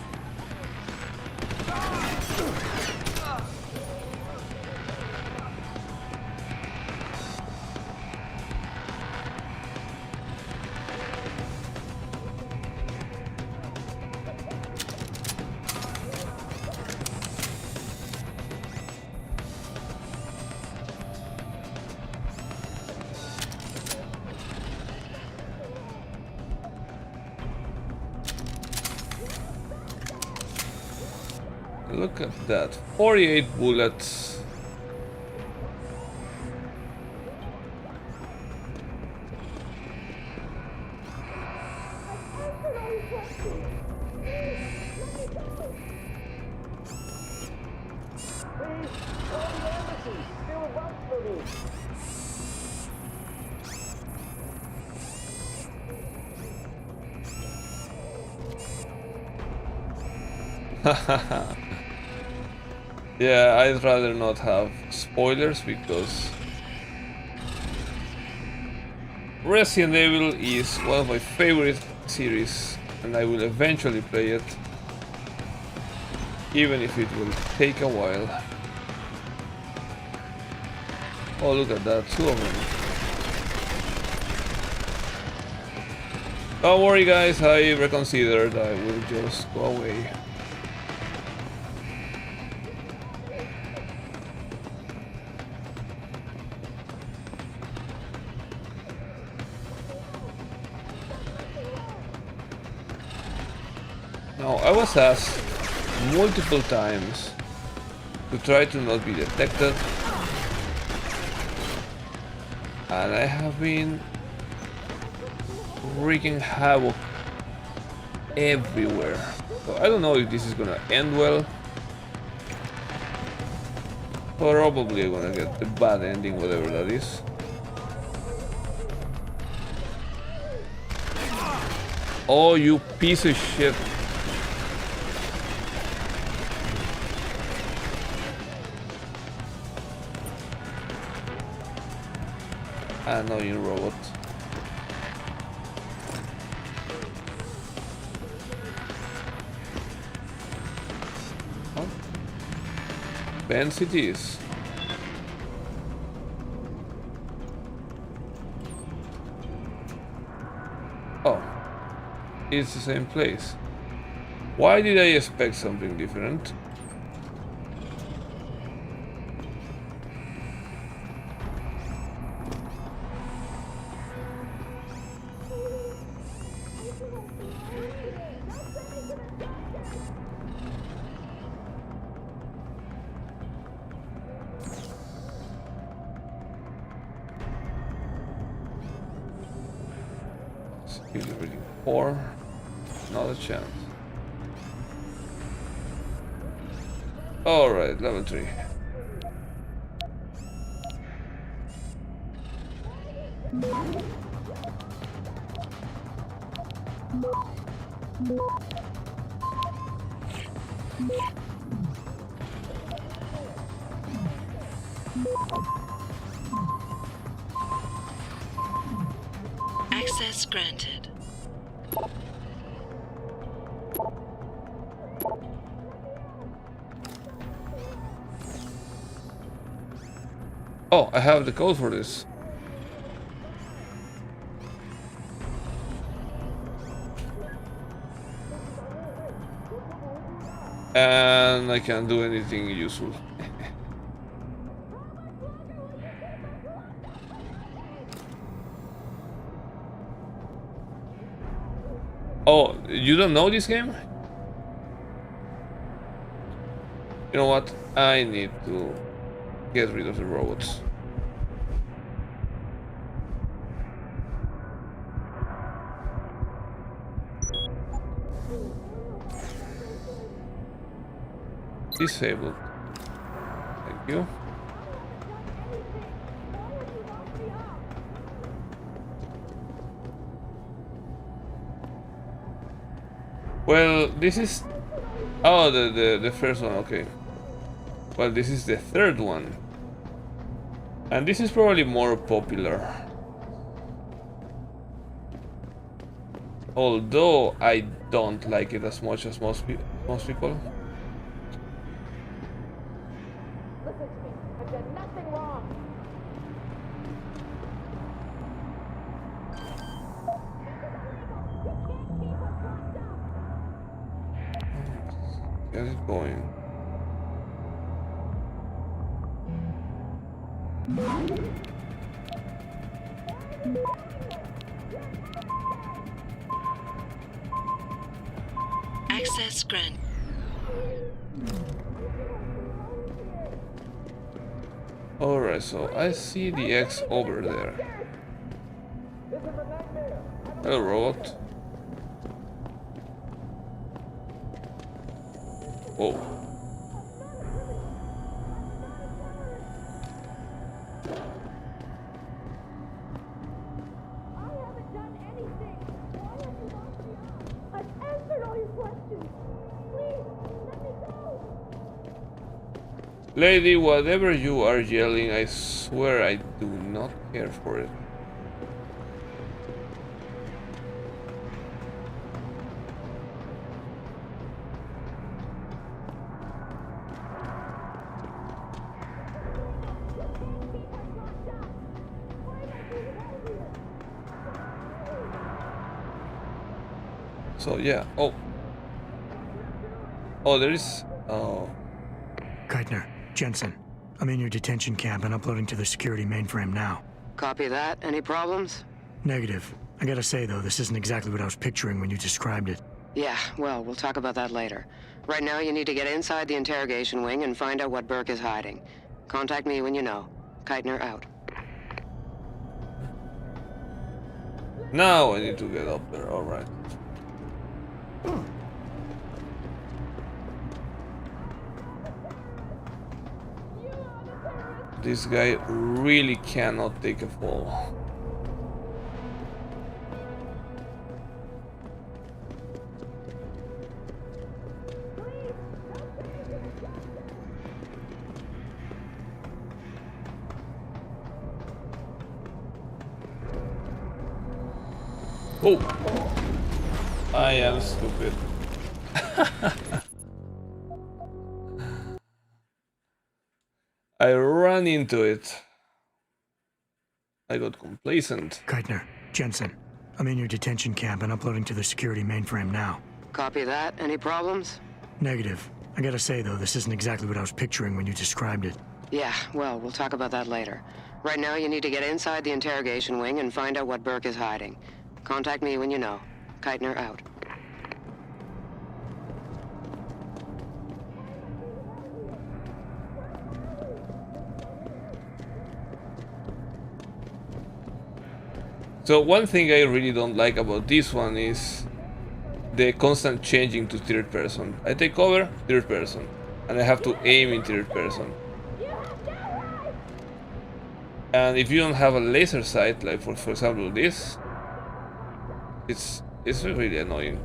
Look at that, 48 bullets. Hahaha. Yeah, I'd rather not have spoilers because Resident Evil is one of my favorite series and I will eventually play it, even if it will take a while. Oh, look at that, 2 of them. Don't worry guys, I reconsidered, I will just go away. Now, I was asked multiple times to try to not be detected. And I have been wreaking havoc everywhere. So I don't know if this is gonna end well. Probably gonna get the bad ending, whatever that is. Oh, you piece of shit. Annoying robot. Oh. Fence it is. Oh. It's the same place. Why did I expect something different? Here's everything. 4. Not a chance. Alright, level 3. Access granted. Oh, I have the code for this. And I can't do anything useful. Oh, you don't know this game? You know what? I need to get rid of the robots. Disabled. Thank you. Well, this is... Oh, the first one, okay. Well, this is the third one. And this is probably more popular. Although I don't like it as much as most people. Listen to me. I did nothing wrong. Get it going. Access granted. Alright, so I see the X over there. Hello, robot. Whoa. Lady, whatever you are yelling, I swear I do not care for it. So yeah, oh, there is, oh. Keitner, Jensen, I'm in your detention camp and uploading to the security mainframe now. Copy that. Any problems? Negative. I gotta say though, this isn't exactly what I was picturing when you described it. Yeah, well, we'll talk about that later. Right now, you need to get inside the interrogation wing and find out what Burke is hiding. Contact me when you know. Keitner out. Now I need to get up there, alright. This guy really cannot take a fall. Oh! I am stupid. I ran into it. I got complacent. Keitner, Jensen, I'm in your detention camp and uploading to the security mainframe now. Copy that. Any problems? Negative. I gotta say, though, this isn't exactly what I was picturing when you described it. Yeah, well, we'll talk about that later. Right now, you need to get inside the interrogation wing and find out what Burke is hiding. Contact me when you know. Keitner out. So one thing I really don't like about this one is the constant changing to third person. I take cover, third person, and I have to aim in third person. And if you don't have a laser sight, like for example this, it's really annoying.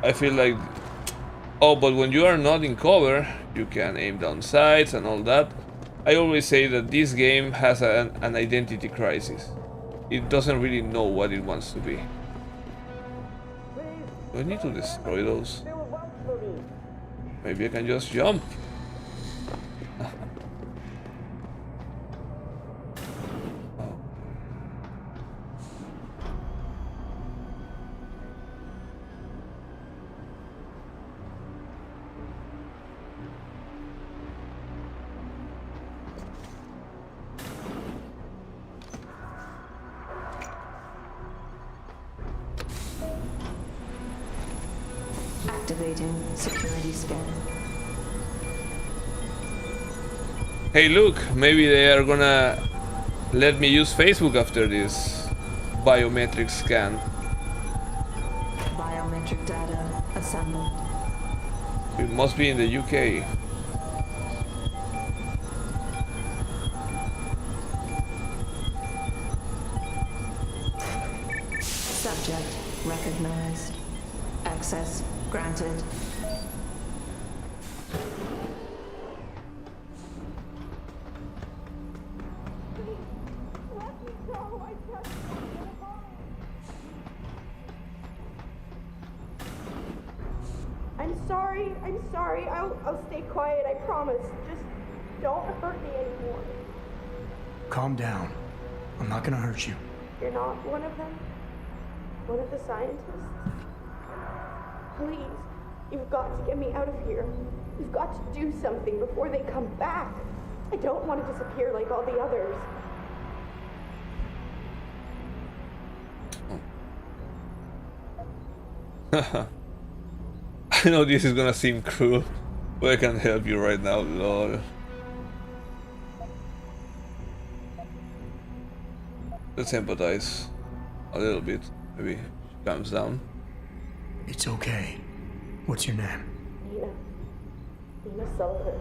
I feel like, oh, but when you are not in cover, you can aim down sights and all that. I always say that this game has an identity crisis. It doesn't really know what it wants to be. Do I need to destroy those? Maybe I can just jump. Activating security scan. Hey look, maybe they are gonna let me use Facebook after this biometric scan. Biometric data assembled. It must be in the UK. Subject recognized. Access granted. I'm sorry. I'll stay quiet, I promise. Just don't hurt me anymore. Calm down. I'm not gonna hurt you. You're not one of them? One of the scientists? Please, you've got to get me out of here. You've got to do something before they come back. I don't want to disappear like all the others. I know this is gonna seem cruel, but I can't help you right now, lol. Let's empathize a little bit. Maybe she calms down. It's okay. What's your name? Nina Sullivan.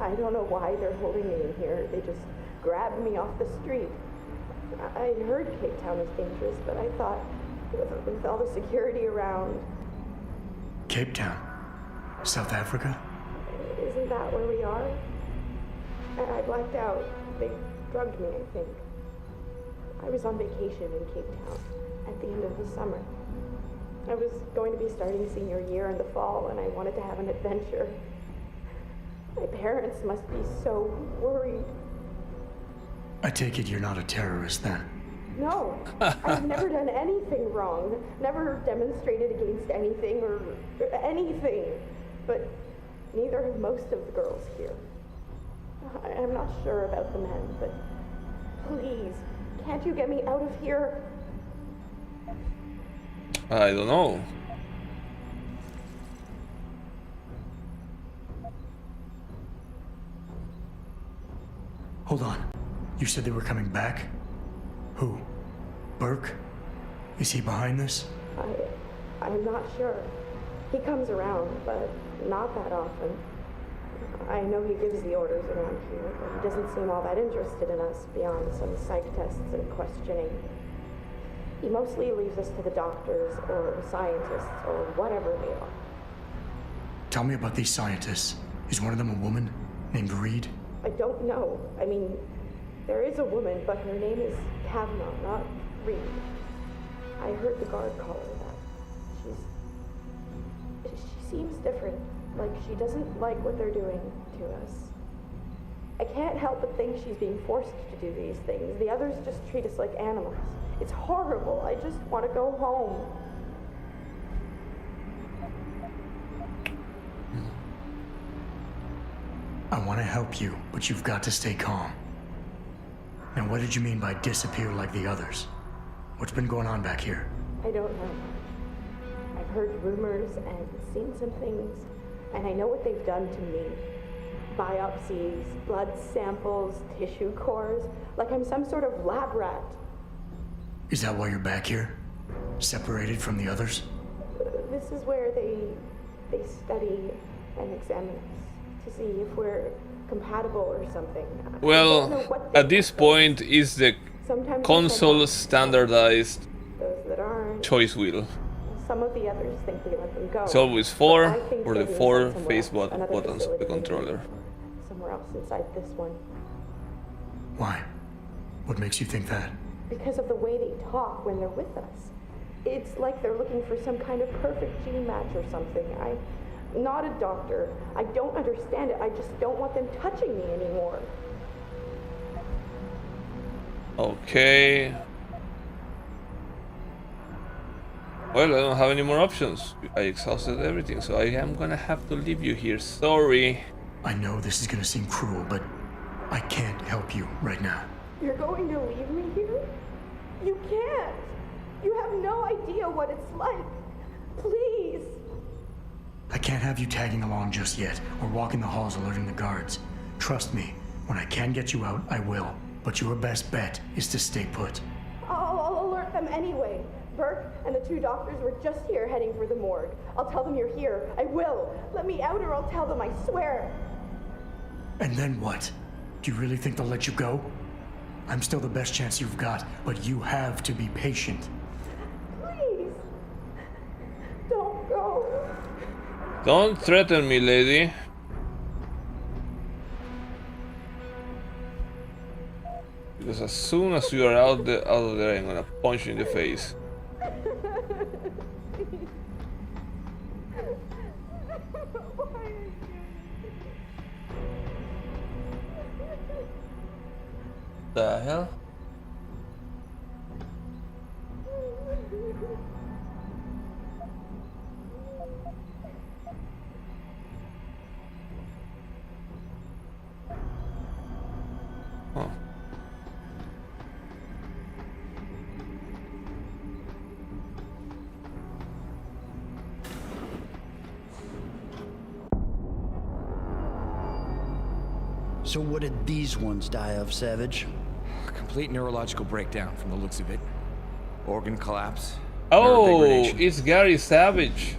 I don't know why they're holding me in here. They just grabbed me off the street. I heard Cape Town was dangerous, but I thought with all the security around... Cape Town? South Africa? Isn't that where we are? I blacked out. They drugged me, I think. I was on vacation in Cape Town at the end of the summer. I was going to be starting senior year in the fall, and I wanted to have an adventure. My parents must be so worried. I take it you're not a terrorist then? No, I've never done anything wrong. Never demonstrated against anything or anything. But neither have most of the girls here. I'm not sure about the men, but please, can't you get me out of here? I don't know. Hold on. You said they were coming back? Who? Burke? Is he behind this? I'm not sure. He comes around, but not that often. I know he gives the orders around here, but he doesn't seem all that interested in us beyond some psych tests and questioning. He mostly leaves us to the doctors or scientists or whatever they are. Tell me about these scientists. Is one of them a woman named Reed? I don't know. I mean, there is a woman, but her name is Kavanaugh, not Reed. I heard the guard call her that. She seems different. Like she doesn't like what they're doing to us. I can't help but think she's being forced to do these things. The others just treat us like animals. It's horrible. I just want to go home. I want to help you, but you've got to stay calm. Now, what did you mean by disappear like the others? What's been going on back here? I don't know. I've heard rumors and seen some things, and I know what they've done to me. Biopsies, blood samples, tissue cores, like I'm some sort of lab rat. Is that why you're back here? Separated from the others? This is where they study and examine us to see if we're compatible or something. Well, at this point is the console standardized choice wheel. Some of the others think they let them go. It's always 4 or the 4 face buttons of the controller. Somewhere else inside this one. Why? What makes you think that? Because of the way they talk when they're with us. It's like they're looking for some kind of perfect gene match or something. I'm not a doctor. I don't understand it. I just don't want them touching me anymore. Okay. Well, I don't have any more options. I exhausted everything, so I am gonna have to leave you here. Sorry. I know this is gonna seem cruel, but I can't help you right now. You're going to leave me here? You can't. You have no idea what it's like. Please. I can't have you tagging along just yet, or walking the halls alerting the guards. Trust me, when I can get you out, I will. But your best bet is to stay put. I'll alert them anyway. Burke and the 2 doctors were just here heading for the morgue. I'll tell them you're here. I will. Let me out or I'll tell them, I swear. And then what? Do you really think they'll let you go? I'm still the best chance you've got, but you have to be patient. Please. Don't go. Don't threaten me, lady. Because as soon as you are out of there, I'm gonna punch you in the face. The hell? Huh. So what did these ones die of, Savage? Complete neurological breakdown from the looks of it. Organ collapse. Oh, it's Gary Savage.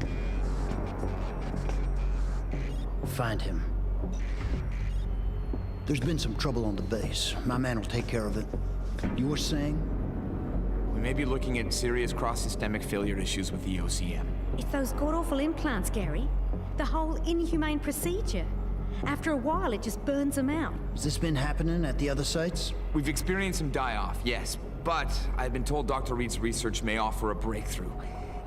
Find him. There's been some trouble on the base. My man will take care of it. You were saying? We may be looking at serious cross-systemic failure issues with the OCM. It's those god-awful implants, Gary. The whole inhumane procedure. After a while, it just burns them out. Has this been happening at the other sites? We've experienced some die-off, yes. But I've been told Dr. Reed's research may offer a breakthrough.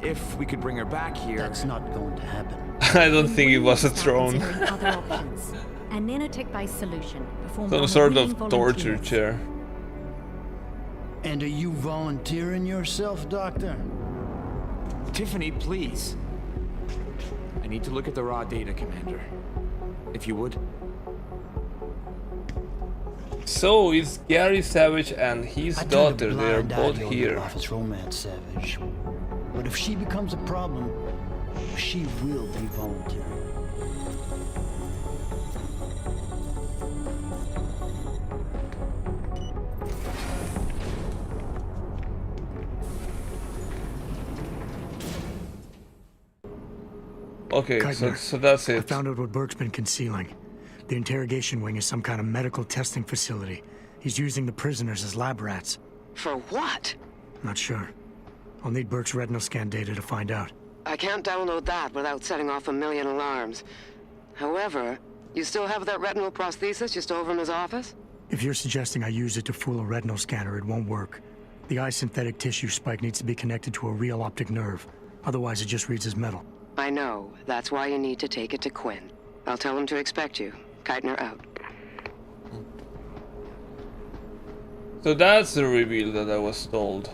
If we could bring her back here... That's not going to happen. I don't think it was a throne. Other options. A nanotech-based solution. Some sort of torture chair. And are you volunteering yourself, Doctor? Tiffany, please. I need to look at the raw data, Commander. If you would. So it's Gary Savage and his daughter. They are both here. Office romance, Savage. But if she becomes a problem, she will be volunteering. Okay, Keitner, so that's I it. found out what Burke's been concealing. The interrogation wing is some kind of medical testing facility. He's using the prisoners as lab rats. For what? Not sure. I'll need Burke's retinal scan data to find out. I can't download that without setting off a million alarms. However, you still have that retinal prosthesis you stole from his office? If you're suggesting I use it to fool a retinal scanner, it won't work. The eye synthetic tissue spike needs to be connected to a real optic nerve. Otherwise, it just reads as metal. I know. That's why you need to take it to Quinn. I'll tell him to expect you. Keitner out. So that's the reveal that I was told.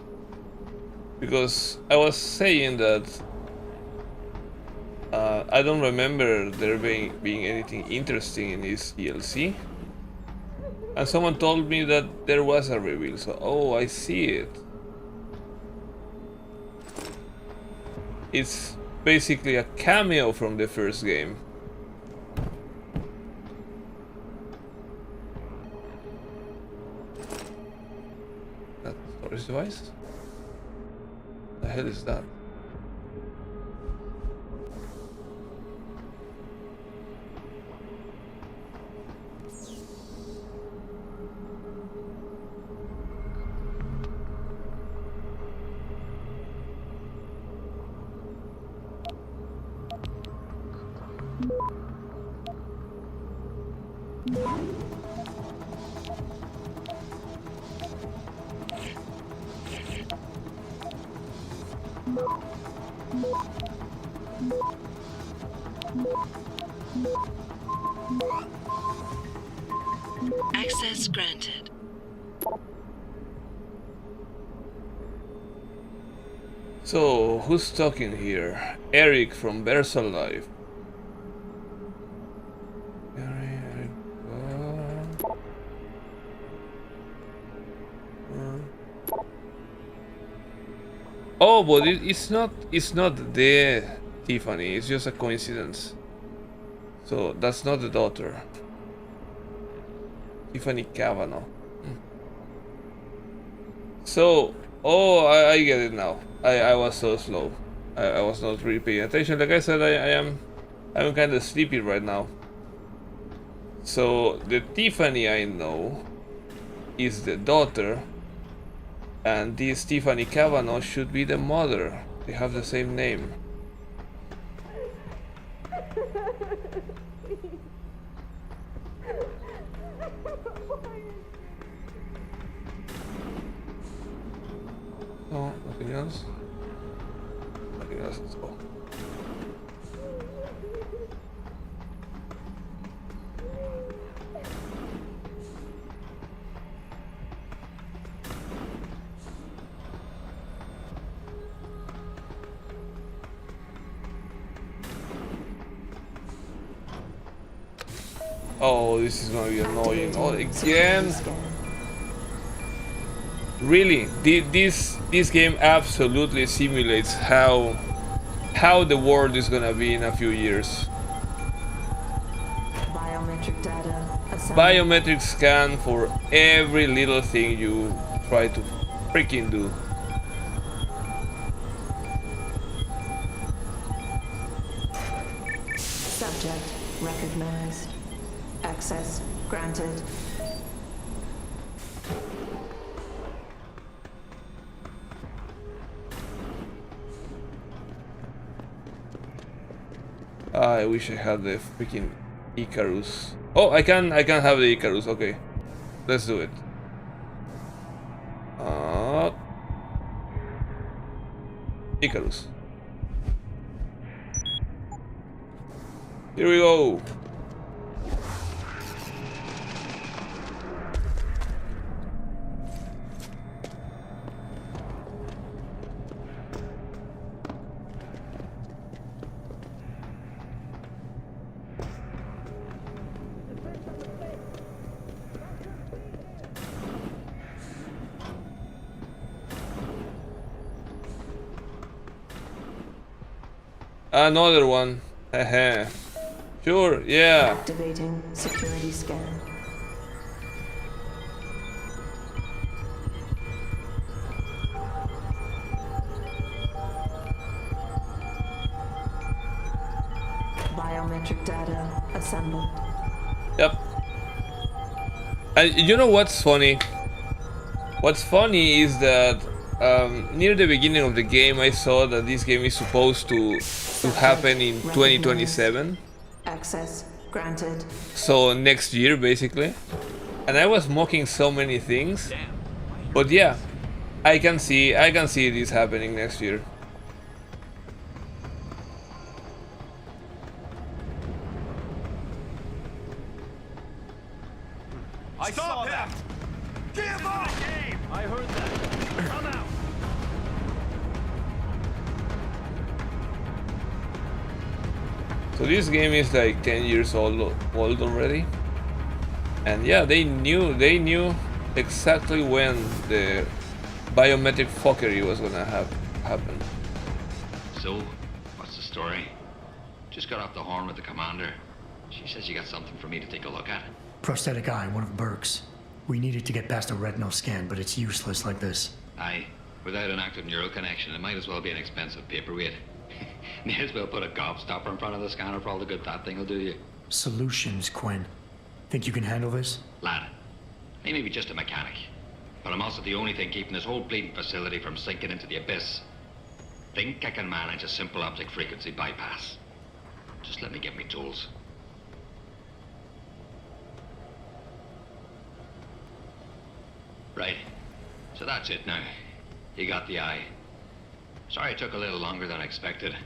Because I was saying that I don't remember there being anything interesting in this DLC. And someone told me that there was a reveal, so oh, I see it. It's basically a cameo from the first game. That storage device? The hell is that? Access granted. So, who's talking here? Eric from Versa Live. Oh, but it's not the Tiffany, it's just a coincidence. So that's not the daughter. Tiffany Cavanaugh. So, oh, I get it now. I was so slow. I was not really paying attention. Like I said, I'm kind of sleepy right now. So the Tiffany I know is the daughter, and this Tiffany Cavanaugh should be the mother. They have the same name. Oh, nothing else? Nothing else, let's go. Oh, this is gonna be annoying. Oh, again? Really, this game absolutely simulates how the world is gonna be in a few years. Biometric data. Biometric scan for every little thing you try to freaking do. Subject recognized. Access granted. I wish I had the freaking Icarus. Oh, I can have the Icarus. Okay, let's do it. Icarus. Here we go. Another one. Haha. Sure, yeah. Activating security scan. Biometric data assembled. Yep. And you know what's funny? What's funny is that near the beginning of the game, I saw that this game is supposed to happen in 2027. Access granted. So next year, basically. And I was mocking so many things, but yeah, I can see this happening next year. I saw that. Give up! I heard that. Come out. So this game is like 10 years old already. And yeah, they knew exactly when the biometric fuckery was gonna happen. So, what's the story? Just got off the horn with the commander. She says you got something for me to take a look at. Prosthetic eye, one of Burke's. We needed to get past a retinal scan, but it's useless like this. Aye, without an active neural connection, it might as well be an expensive paperweight. May as well put a gobstopper in front of the scanner for all the good that thing will do you. Solutions, Quinn. Think you can handle this? Lad, I may be just a mechanic, but I'm also the only thing keeping this whole bleeding facility from sinking into the abyss. Think I can manage a simple optic frequency bypass. Just let me get me tools. Right, so that's it now. You got the eye. Sorry it took a little longer than expected.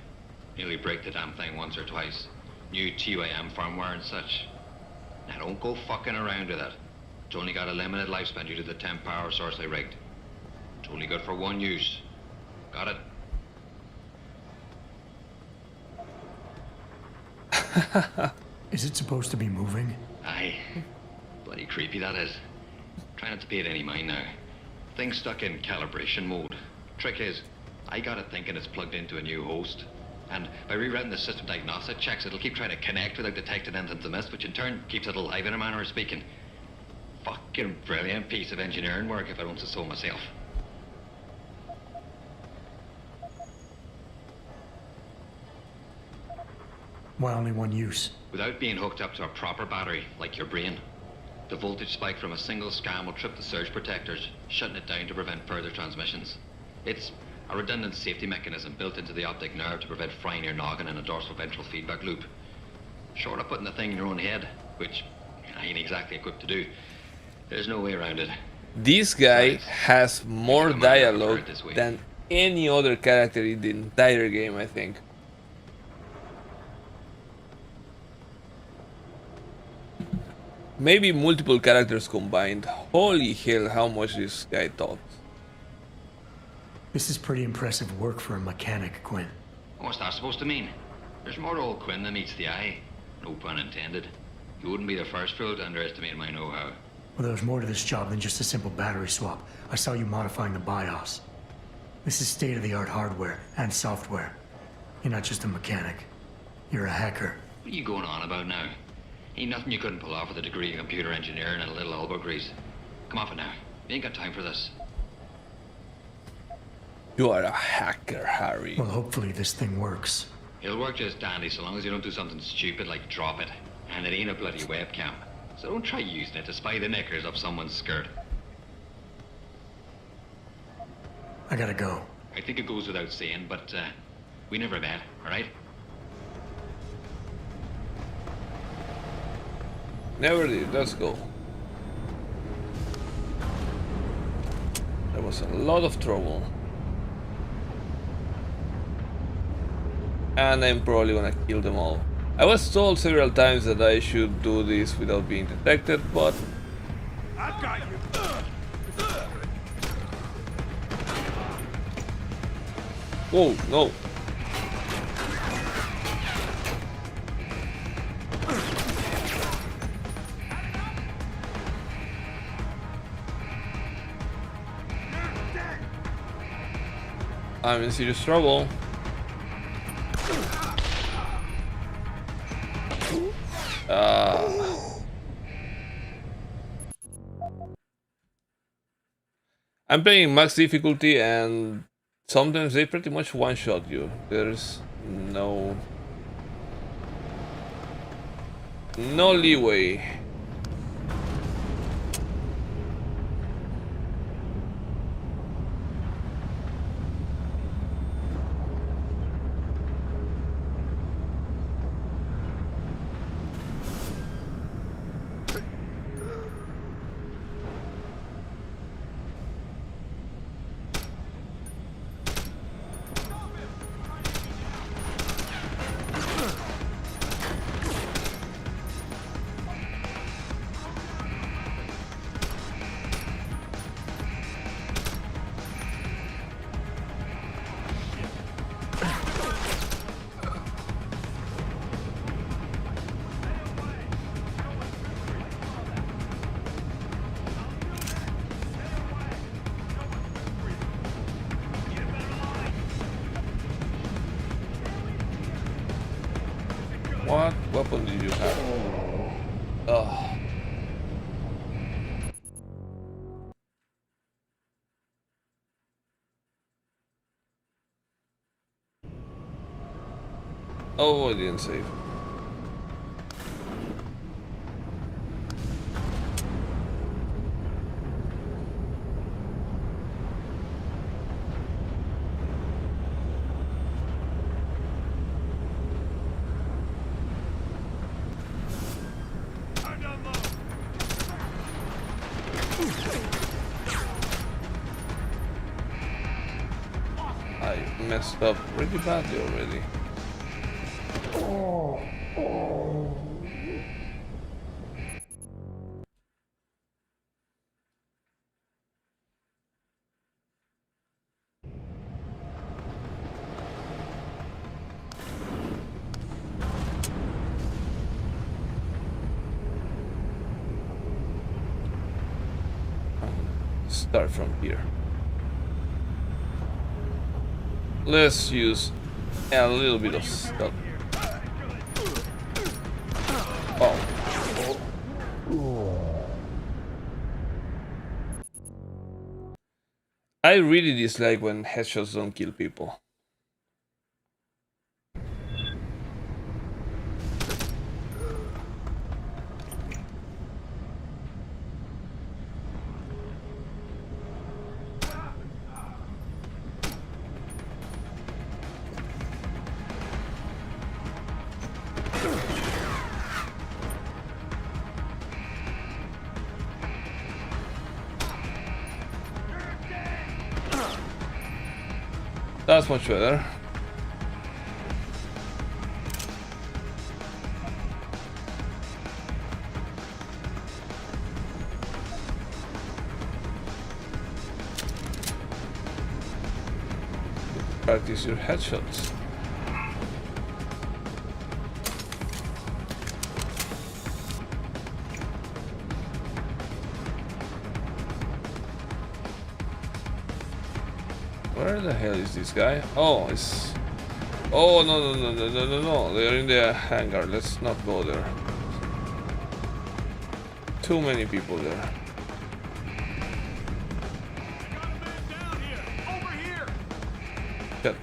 Nearly break the damn thing once or twice. New TUAM firmware and such. Now don't go fucking around with it. It's only got a limited lifespan due to the 10 power source I rigged. It's only good for one use. Got it? Is it supposed to be moving? Aye. Bloody creepy that is. Try not to pay it any mind now. Thing's stuck in calibration mode. Trick is, I got it thinking it's plugged into a new host. And by rewriting the system diagnostic checks, it'll keep trying to connect without detecting anything to miss, which in turn keeps it alive in a manner of speaking. Fucking brilliant piece of engineering work if I don't say so myself. Why only one use? Without being hooked up to a proper battery, like your brain. The voltage spike from a single scan will trip the surge protectors, shutting it down to prevent further transmissions. It's a redundant safety mechanism built into the optic nerve to prevent frying your noggin in a dorsal ventral feedback loop. Short of putting the thing in your own head, which I ain't exactly equipped to do, there's no way around it. This guy has more dialogue than any other character in the entire game, I think. Maybe multiple characters combined. Holy hell, how much this guy talks. This is pretty impressive work for a mechanic, Quinn. What's that supposed to mean? There's more to old Quinn than meets the eye. No pun intended. You wouldn't be the first fool to underestimate my know-how. Well, there's more to this job than just a simple battery swap. I saw you modifying the BIOS. This is state-of-the-art hardware and software. You're not just a mechanic. You're a hacker. What are you going on about now? Ain't nothing you couldn't pull off with a degree in computer engineering and a little elbow grease. Come off it now. We ain't got time for this. You are a hacker, Harry. Well, hopefully this thing works. It'll work just dandy so long as you don't do something stupid like drop it. And it ain't a bloody webcam. So don't try using it to spy the knickers up someone's skirt. I gotta go. I think it goes without saying, but we never bet, alright? Never did. Let's go. There was a lot of trouble. And I'm probably gonna kill them all. I was told several times that I should do this without being detected, but... I've got you. Whoa, no. I'm in serious trouble. I'm playing max difficulty and sometimes they pretty much one-shot you. There's no No leeway. What weapon did you have? Oh. Oh, I didn't save. I messed up pretty badly already. Start from here. Let's use a little bit of stuff. Oh. I really dislike when headshots don't kill people. That's much better. Practice your headshots. Where the hell is this guy? Oh, it's... Oh, no. They're in the hangar. Let's not go there. Too many people there. Shit.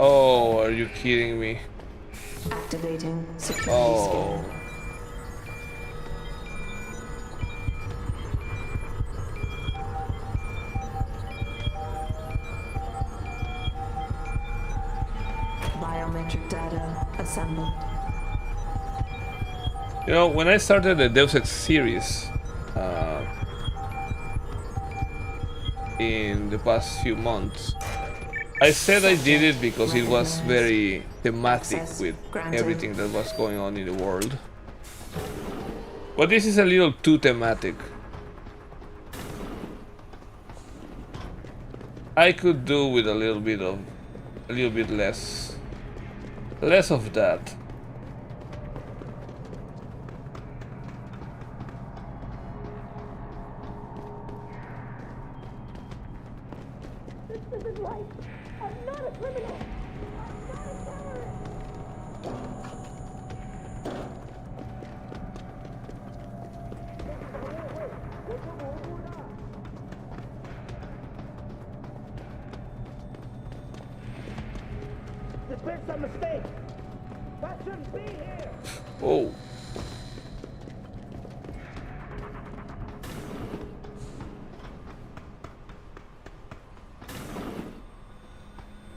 Oh, are you kidding me? Activating security Oh. scan. Biometric data assembled. You know, when I started the Deus Ex series in the past few months, I said I did it because it was very thematic with everything that was going on in the world. But this is a little too thematic. I could do with a little bit less of that. This isn't right. I'm not a criminal. I'm not a terrorist. mistake. That shouldn't be here. Oh.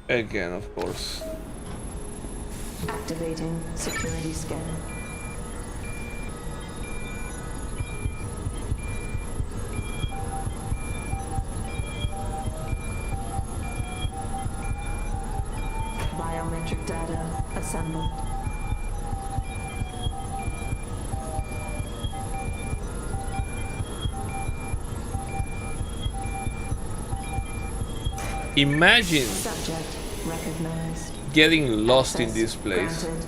Again, of course. Activating security scanner. Biometric data assembled. Imagine Subject recognized. getting lost in Access this place. granted.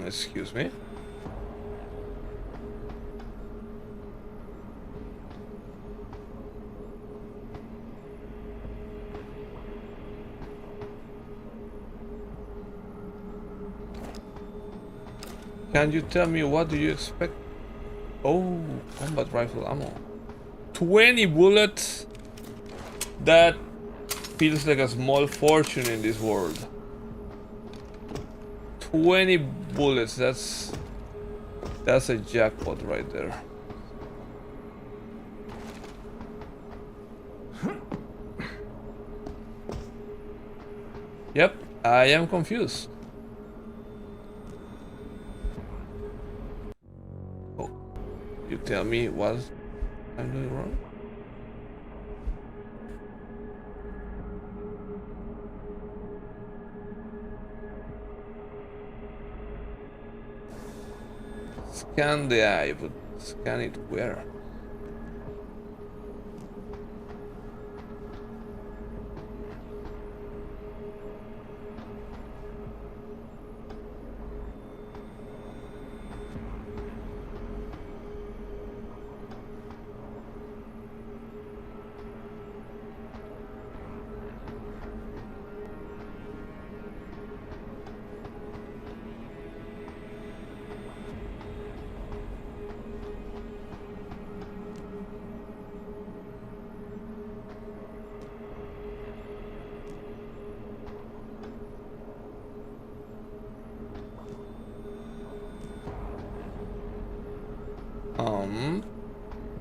Excuse me. Can you tell me what do you expect? Oh, combat rifle ammo. 20 bullets? That feels like a small fortune in this world. 20 bullets, that's a jackpot right there. Yep, I am confused. Oh, you tell me what I'm doing wrong? Scan the eye, but scan it where?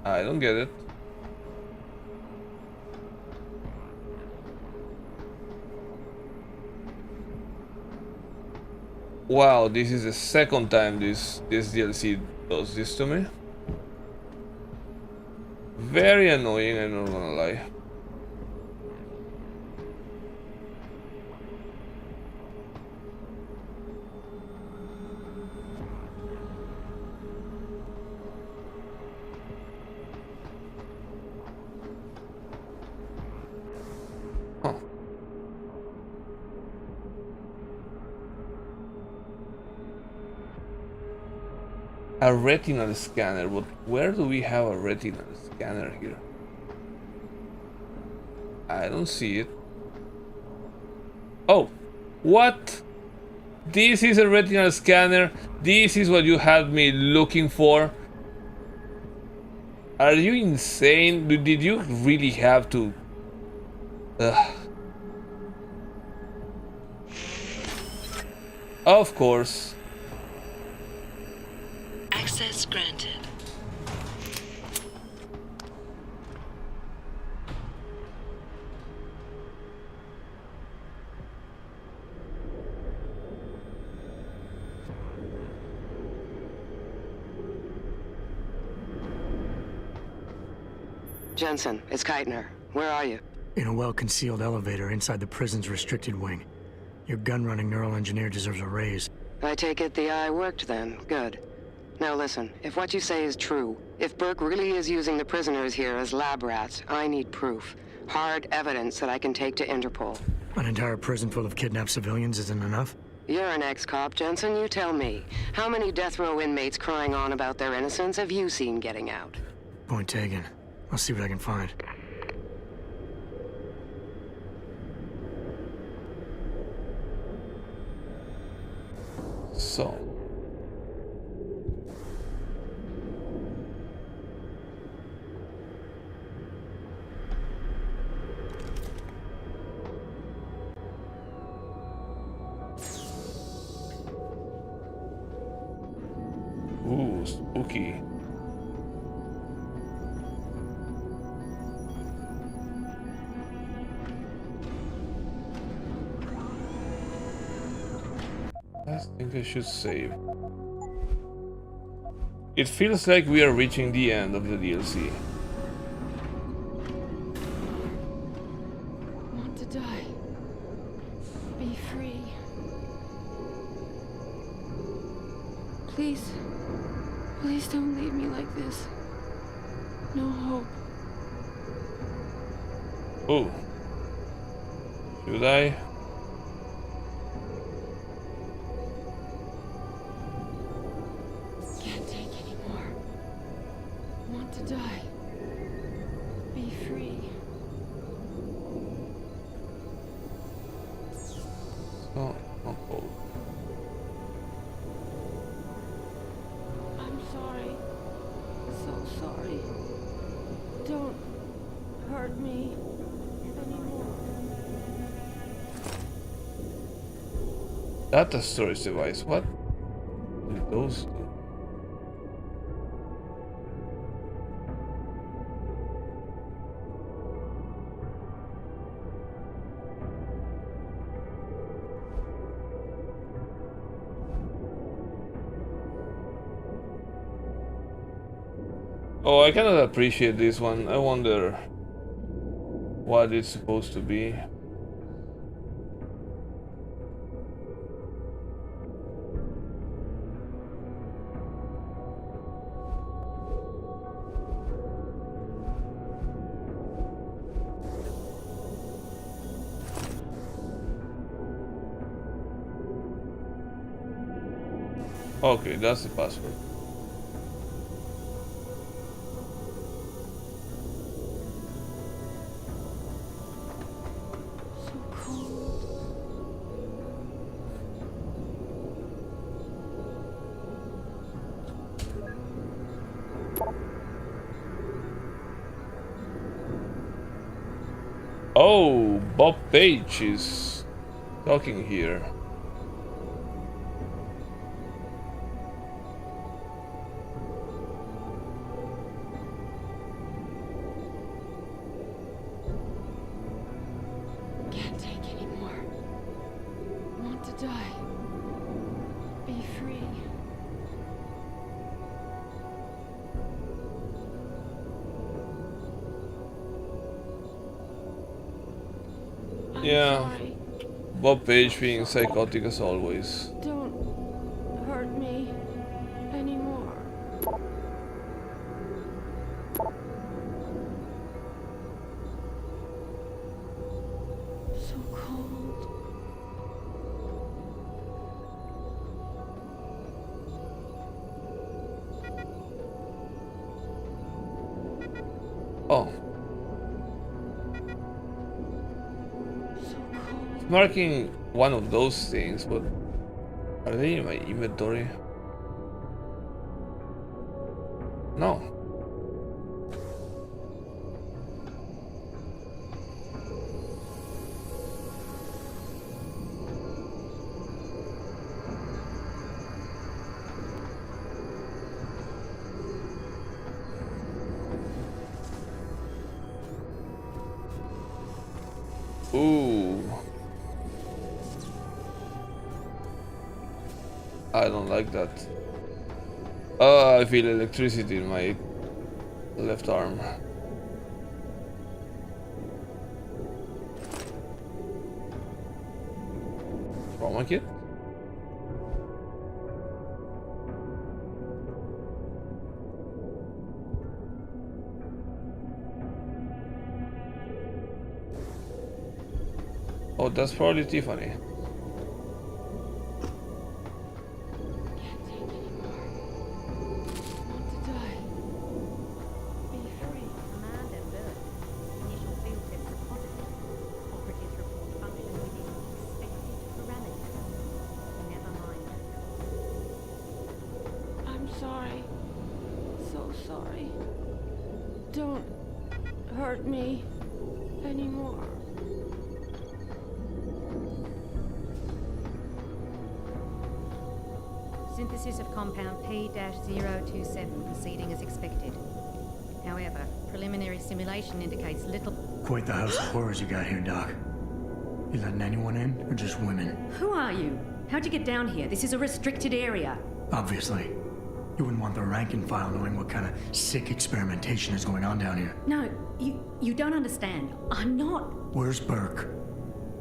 I don't get it. Wow, this is the second time this DLC does this to me. Very annoying, I'm not gonna lie. A retinal scanner, but where do we have a retinal scanner here? I don't see it. Oh, what? This is a retinal scanner. This is what you had me looking for. Are you insane? Did you really have to? Of course. Access granted. Jensen, it's Keitner. Where are you? In a well-concealed elevator inside the prison's restricted wing. Your gun-running neural engineer deserves a raise. I take it the eye worked then. Good. Now listen, if what you say is true, if Burke really is using the prisoners here as lab rats, I need proof. Hard evidence that I can take to Interpol. An entire prison full of kidnapped civilians isn't enough? You're an ex-cop, Jensen, you tell me. How many death row inmates crying on about their innocence have you seen getting out? Point taken. I'll see what I can find. So. Ooh, spooky. I think I should save. It feels like we are reaching the end of the DLC. Want to die. Be free. Please. Please don't leave me like this. No hope. Oh. Should I? Can't take anymore. Want to die. Be free. Oh, not cold. I'm sorry. So sorry. Don't hurt me anymore. Data storage device. What did those do? Oh, I cannot appreciate this one. I wonder what it's supposed to be. Okay, that's the password. Oh, Bob Page is talking here. Can't take anymore. Want to die. Be free. Yeah, Bob Page being psychotic as always. Don't hurt me anymore. So cold. Oh. Marking one of those things, but are they in my inventory? No. Ooh. I don't like that. I feel electricity in my left arm. Trauma kit? Oh, that's probably Tiffany. I'm sorry. So sorry. Don't hurt me anymore. Synthesis of compound P-027 proceeding as expected. However, preliminary simulation indicates little... Quite the house of horrors you got here, Doc. You letting anyone in, or just women? Who are you? How'd you get down here? This is a restricted area. Obviously. You wouldn't want the rank and file knowing what kind of sick experimentation is going on down here. No, you don't understand. I'm not... Where's Burke?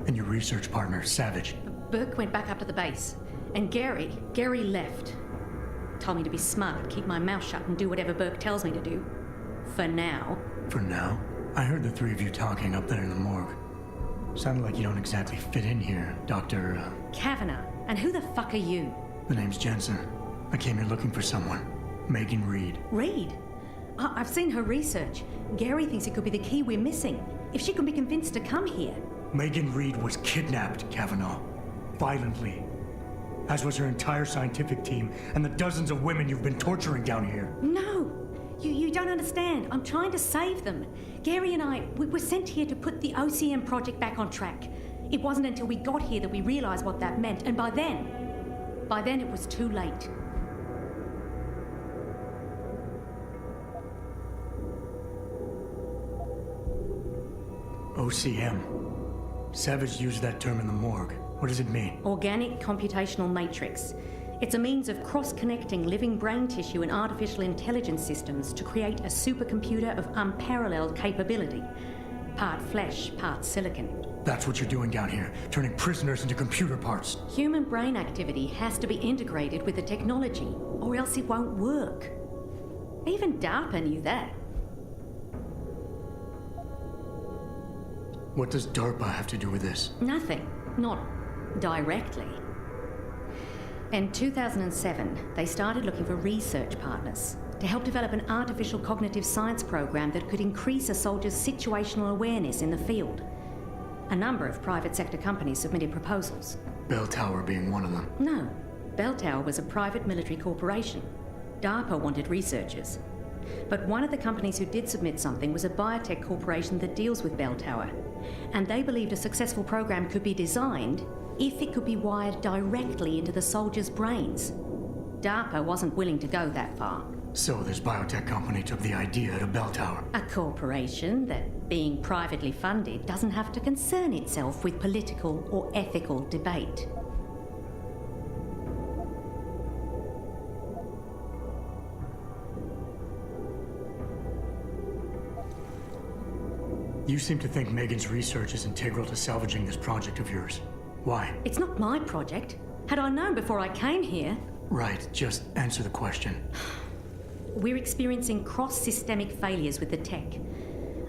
And your research partner, Savage? Burke went back up to the base. And Gary left. Told me to be smart, keep my mouth shut, and do whatever Burke tells me to do. For now. For now? I heard the three of you talking up there in the morgue. Sounded like you don't exactly fit in here, Dr. Kavanagh. And who the fuck are you? The name's Jensen. I came here looking for someone. Megan Reed. Reed? I've seen her research. Gary thinks it could be the key we're missing. If she can be convinced to come here. Megan Reed was kidnapped, Kavanagh. Violently. As was her entire scientific team and the dozens of women you've been torturing down here. No! You don't understand. I'm trying to save them. Gary and I, we were sent here to put the OCM project back on track. It wasn't until we got here that we realized what that meant, and by then it was too late. OCM. Savage used that term in the morgue. What does it mean? Organic computational matrix. It's a means of cross-connecting living brain tissue and artificial intelligence systems to create a supercomputer of unparalleled capability. Part flesh, part silicon. That's what you're doing down here, turning prisoners into computer parts. Human brain activity has to be integrated with the technology, or else it won't work. Even DARPA knew that. What does DARPA have to do with this? Nothing. Not directly. In 2007, they started looking for research partners to help develop an artificial cognitive science program that could increase a soldier's situational awareness in the field. A number of private sector companies submitted proposals. Bell Tower being one of them. No. Bell Tower was a private military corporation. DARPA wanted researchers. But one of the companies who did submit something was a biotech corporation that deals with Bell Tower. And they believed a successful program could be designed if it could be wired directly into the soldiers' brains. DARPA wasn't willing to go that far. So this biotech company took the idea to Bell Tower. A corporation that, being privately funded, doesn't have to concern itself with political or ethical debate. You seem to think Megan's research is integral to salvaging this project of yours. Why? It's not my project. Had I known before I came here... Right, just answer the question. We're experiencing cross-systemic failures with the tech.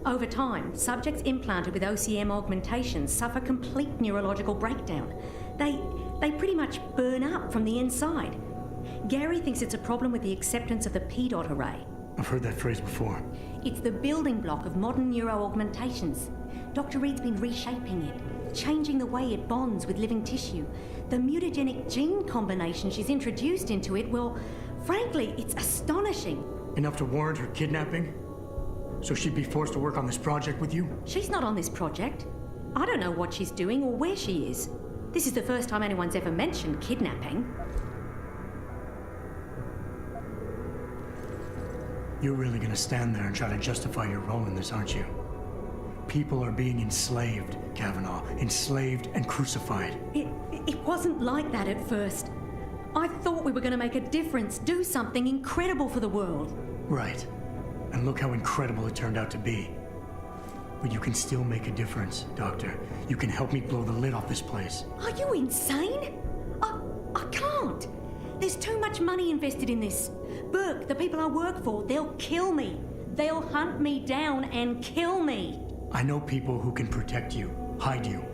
Over time, subjects implanted with OCM augmentations suffer complete neurological breakdown. They pretty much burn up from the inside. Gary thinks it's a problem with the acceptance of the P-dot array. I've heard that phrase before. It's the building block of modern neuro-augmentations. Dr. Reed's been reshaping it, changing the way it bonds with living tissue. The mutagenic gene combination she's introduced into it, well, frankly, it's astonishing. Enough to warrant her kidnapping? So she'd be forced to work on this project with you? She's not on this project. I don't know what she's doing or where she is. This is the first time anyone's ever mentioned kidnapping. You're really gonna stand there and try to justify your role in this, aren't you? People are being enslaved, Kavanagh. Enslaved and crucified. It wasn't like that at first. I thought we were going to make a difference, do something incredible for the world. Right. And look how incredible it turned out to be. But you can still make a difference, Doctor. You can help me blow the lid off this place. Are you insane? I can't. There's too much money invested in this. Burke, the people I work for, they'll kill me. They'll hunt me down and kill me. I know people who can protect you, hide you.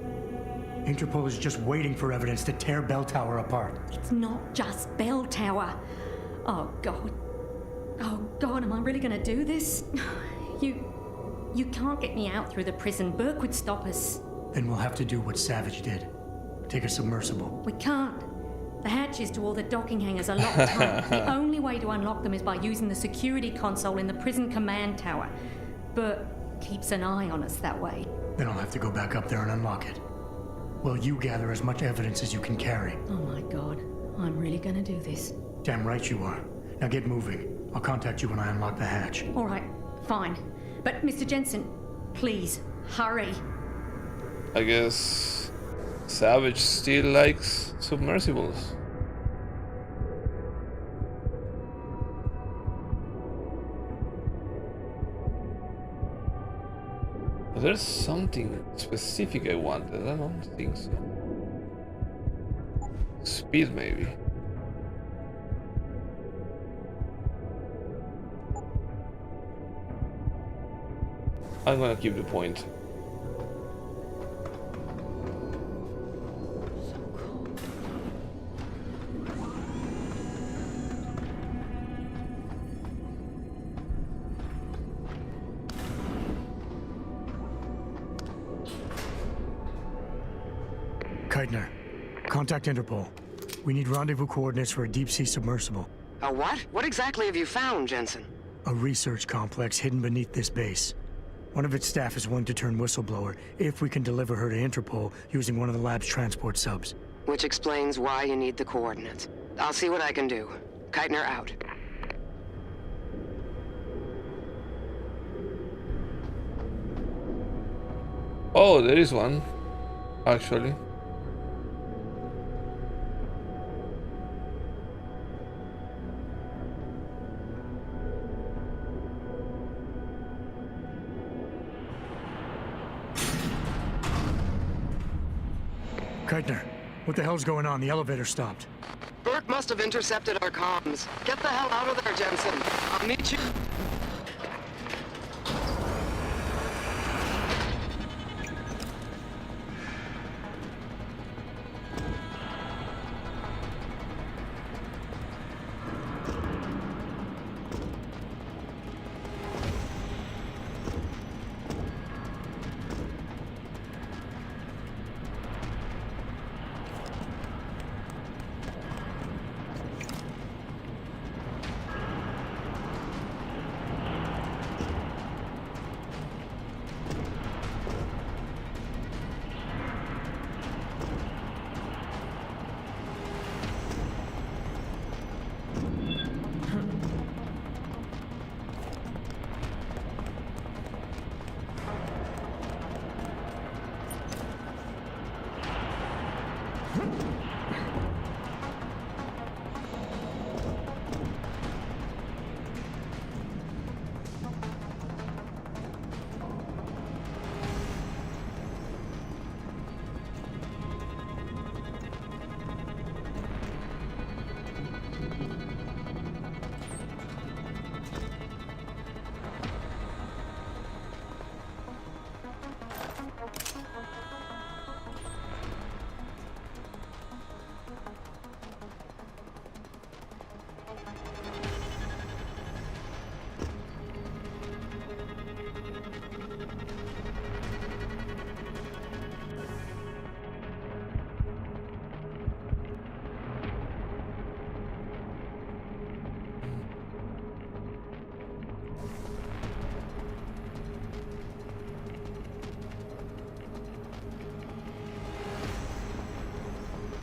Interpol is just waiting for evidence to tear Bell Tower apart. It's not just Bell Tower. Oh, God. Oh, God, am I really gonna do this? You can't get me out through the prison. Burke would stop us. Then we'll have to do what Savage did. Take a submersible. We can't. The hatches to all the docking hangars are locked tight. The only way to unlock them is by using the security console in the prison command tower. Burke keeps an eye on us that way. Then I'll have to go back up there and unlock it. Well, you gather as much evidence as you can carry. Oh my God, I'm really gonna do this. Damn right you are. Now get moving. I'll contact you when I unlock the hatch. All right, fine. But Mr. Jensen, please, hurry. I guess Savage still likes submersibles. There's something specific I wanted. I don't think so. Speed, maybe. I'm gonna keep the point. Keitner, contact Interpol. We need rendezvous coordinates for a deep-sea submersible. A what? What exactly have you found, Jensen? A research complex hidden beneath this base. One of its staff is willing to turn whistleblower if we can deliver her to Interpol using one of the lab's transport subs. Which explains why you need the coordinates. I'll see what I can do. Keitner out. Oh, there is one, actually. Keitner, what the hell's going on? The elevator stopped. Burke must have intercepted our comms. Get the hell out of there, Jensen. I'll meet you.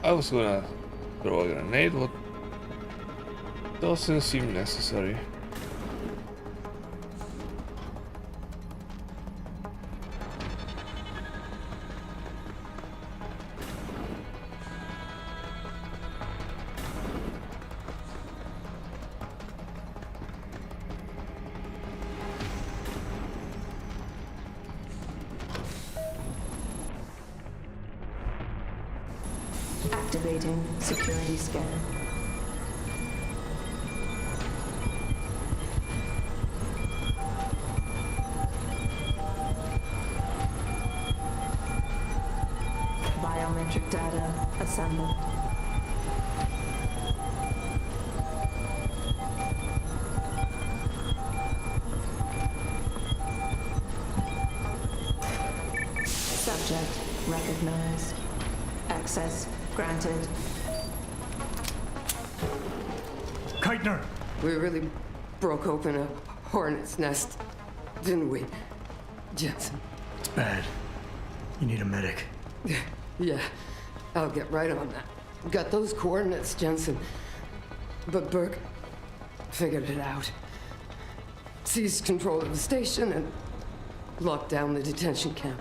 I was gonna throw a grenade, but doesn't seem necessary. Activating security scan. Biometric data assembled. Subject recognized. Access granted. Keitner! We really broke open a hornet's nest, didn't we, Jensen? It's bad. You need a medic. Yeah, I'll get right on that. Got those coordinates, Jensen. But Burke figured it out. Seized control of the station and locked down the detention camp.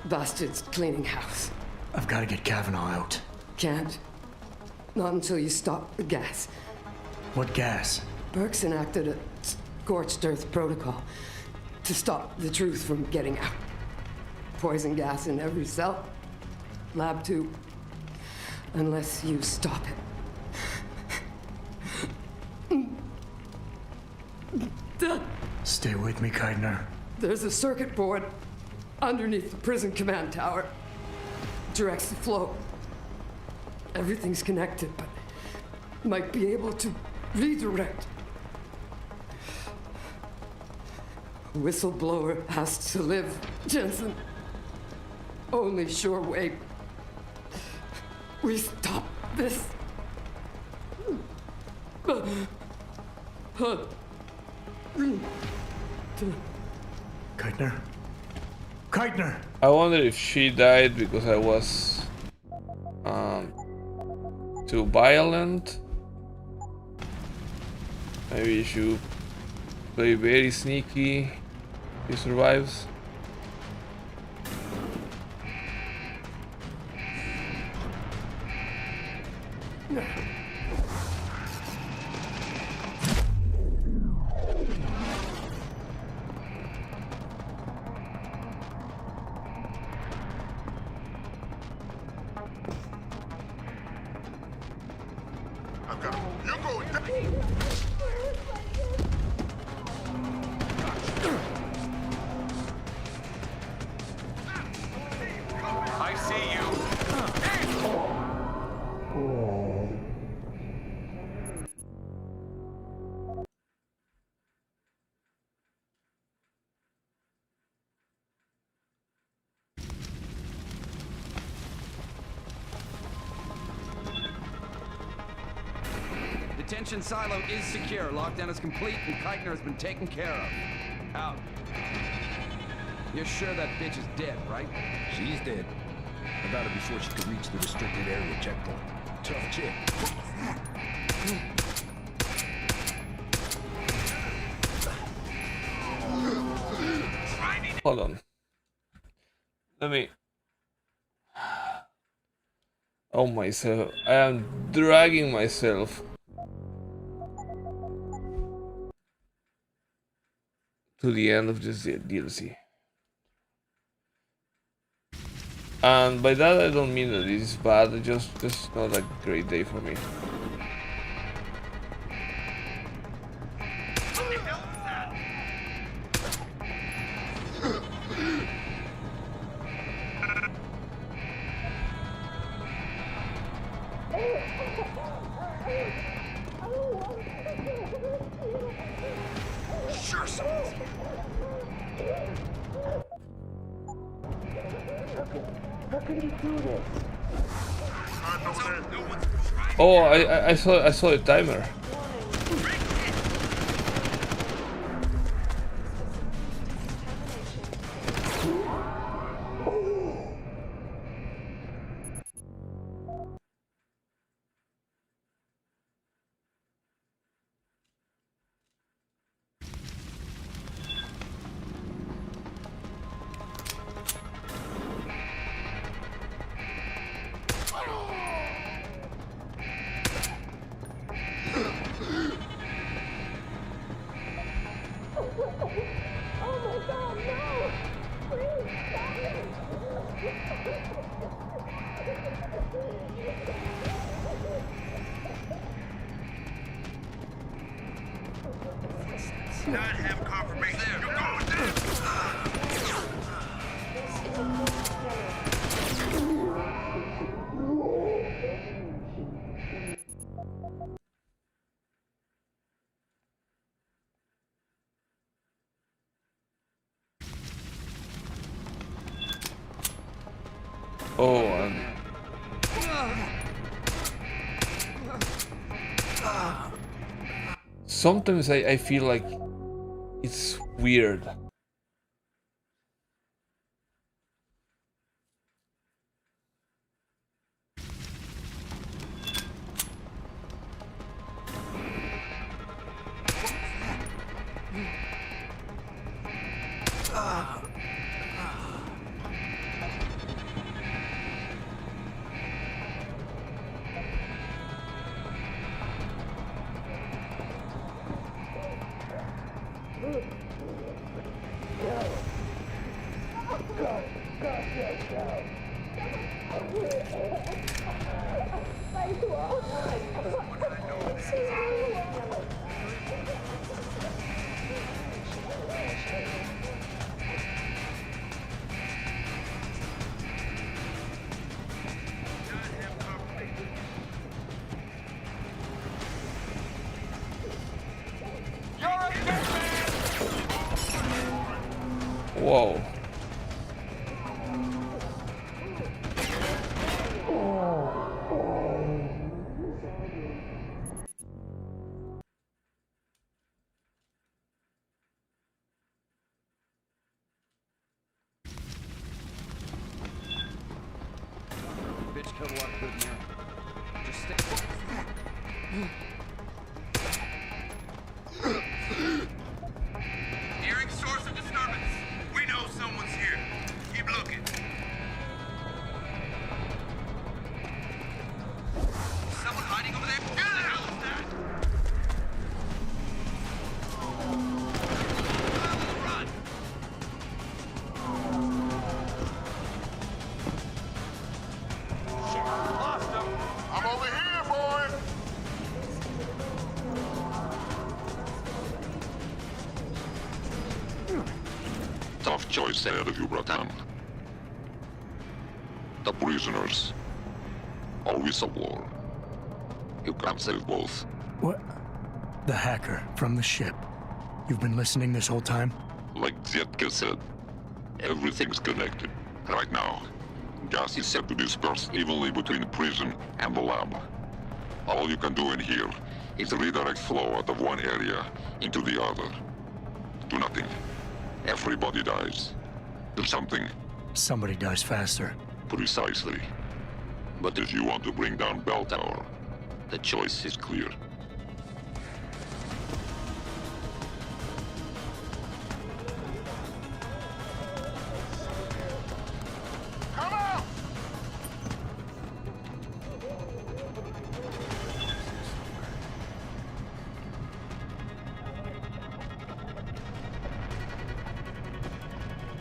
Bastards cleaning house. I've got to get Kavanaugh out. Can't. Not until you stop the gas. What gas? Burke's enacted a scorched earth protocol to stop the truth from getting out. Poison gas in every cell. Lab tube. Unless you stop it. Stay with me, Keitner. There's a circuit board underneath the prison command tower. Directs the flow. Everything's connected, but might be able to redirect. Whistleblower has to live, Jensen. Only sure way we stop this. Keitner? Keitner! I wonder if she died because I was too violent. Maybe you should play very sneaky. He survives. I see you. Detention silo is secure. Lockdown is complete, and Keitner has been taken care of. Out. You're sure that bitch is dead, right? She's dead. I got her before she could reach the restricted area checkpoint. Tough chick. Hold on. Let me. Oh myself. I am dragging myself to the end of this DLC. And by that I don't mean that it is bad, it's just not a great day for me. Oh, I saw the timer. Oh, and sometimes I feel like it's weird. Whoa. Bitch killed a lot of good men. Just stay. Hearing source of disturbance. We know someone's here. Keep looking. Someone hiding over there? Who the hell is that? Run! Lost him. I'm over here, boy. Tough choice ahead of you, Bratan. The prisoners. Or whistleblower. You can't save both. What? The hacker from the ship. You've been listening this whole time? Like Zetka said, everything's connected. Right now, gas is set to disperse evenly between the prison and the lab. All you can do in here is redirect flow out of one area into the other. Do nothing. Everybody dies. Do something. Somebody dies faster. Precisely. But if you want to bring down Bell Tower, the choice is clear. Come out!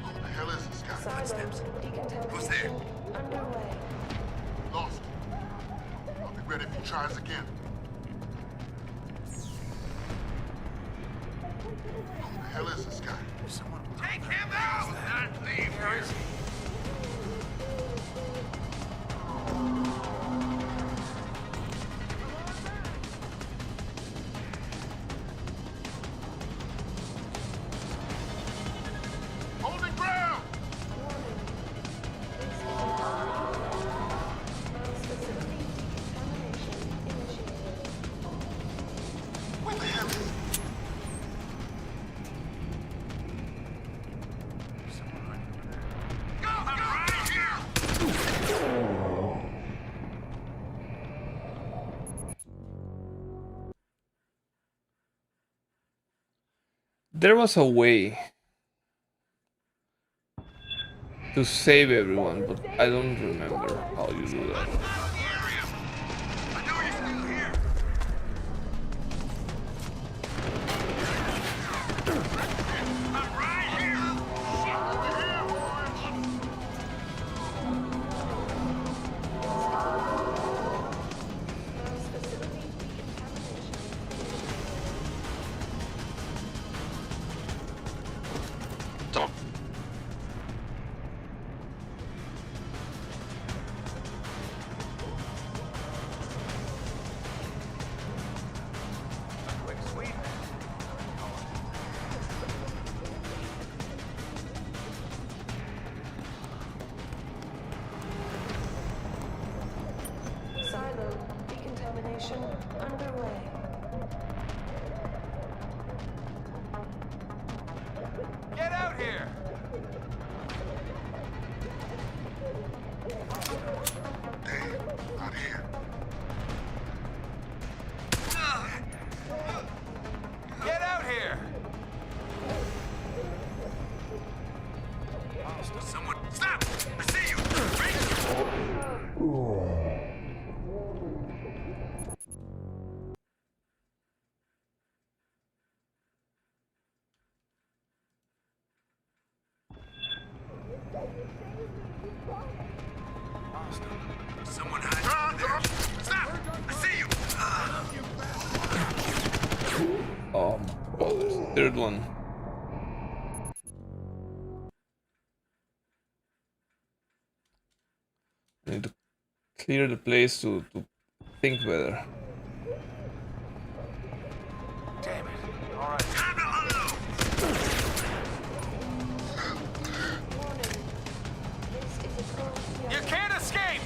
Who the hell is this guy? Footsteps. Who's there? Underway. Lost. I'll be ready if he tries again. Who the hell is this guy? Take him out! Not leave here. Holding ground! What the hell is it? Go! I'm right here! There was a way to save everyone, but I don't remember how you do that. I know you're still here. I'm right here. Top. Someone hide there. Stop! I see you! Oh my god, there's a third one. I need to clear the place to think better. Damn it. Alright. Time to unload! You can't escape!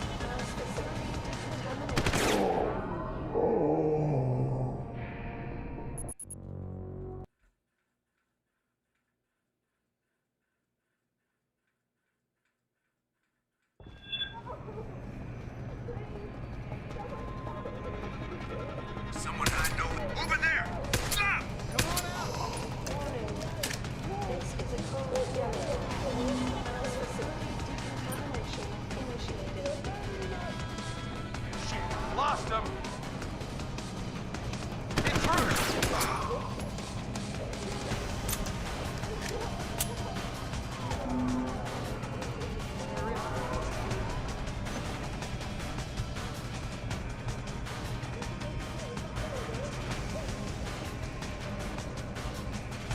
Someone hide over there! Stop! Come on out! This is a code yellow. Facility decontamination initiated. Shit, lost him! Intruder!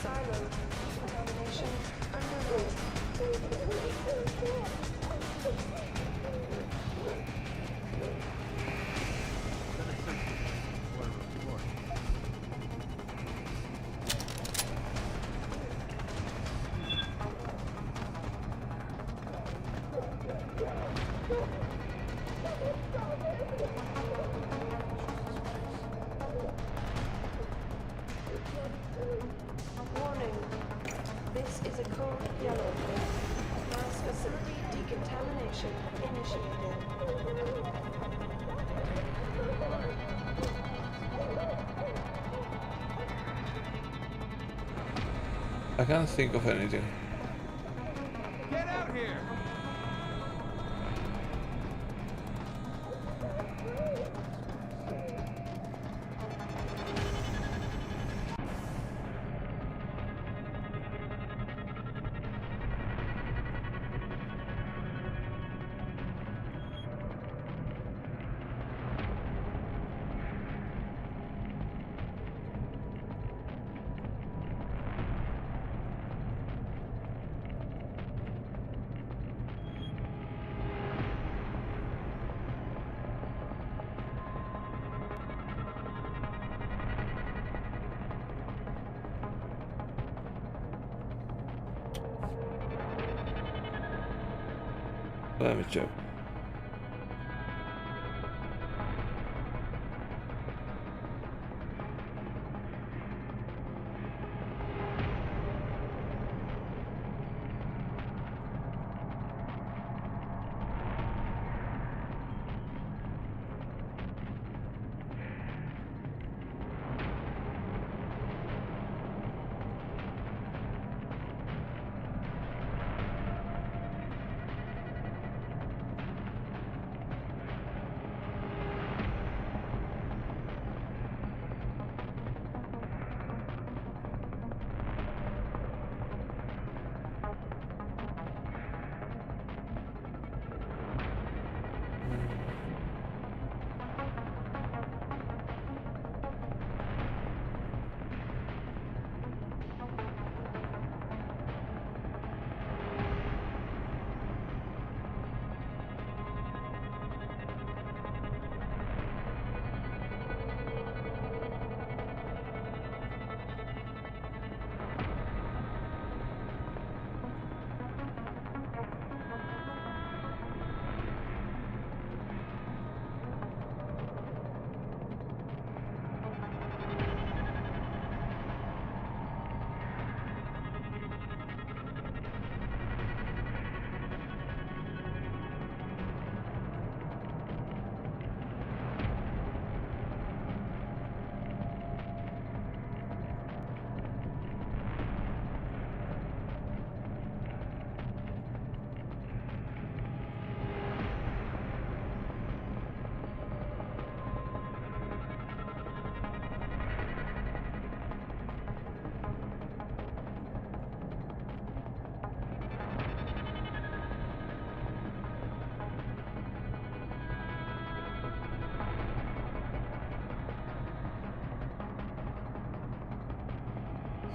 Silo. Contamination underway. Warning. This is a code yellow. Mass facility decontamination initiated. I can't think of anything. Get out here! Let me check.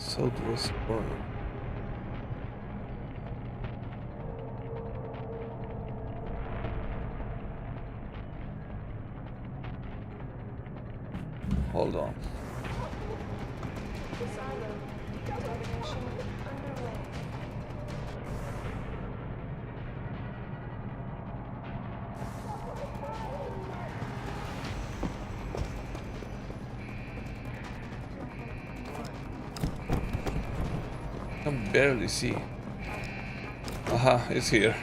Southwest corner. Hold on. I can barely see. Aha, it's here.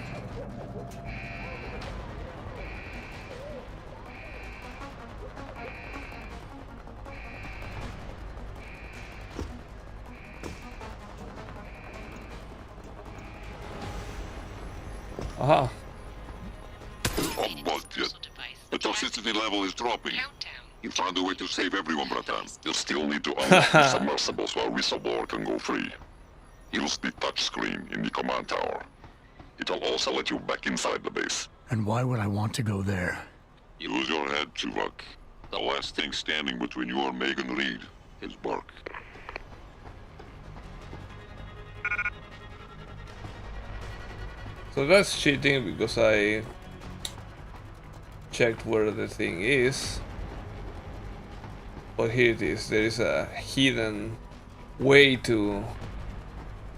Aha. Oh, bullshit. The toxicity level is dropping. You found a way to save everyone, Bratan. You'll still need to unlock the submersibles while Whistleblower can go free. Use the touchscreen in the command tower. It'll also let you back inside the base. And why would I want to go there? Use your head, Tuvok. The last thing standing between you and Megan Reed is Burke. So that's cheating because I checked where the thing is. But here it is. There is a hidden way to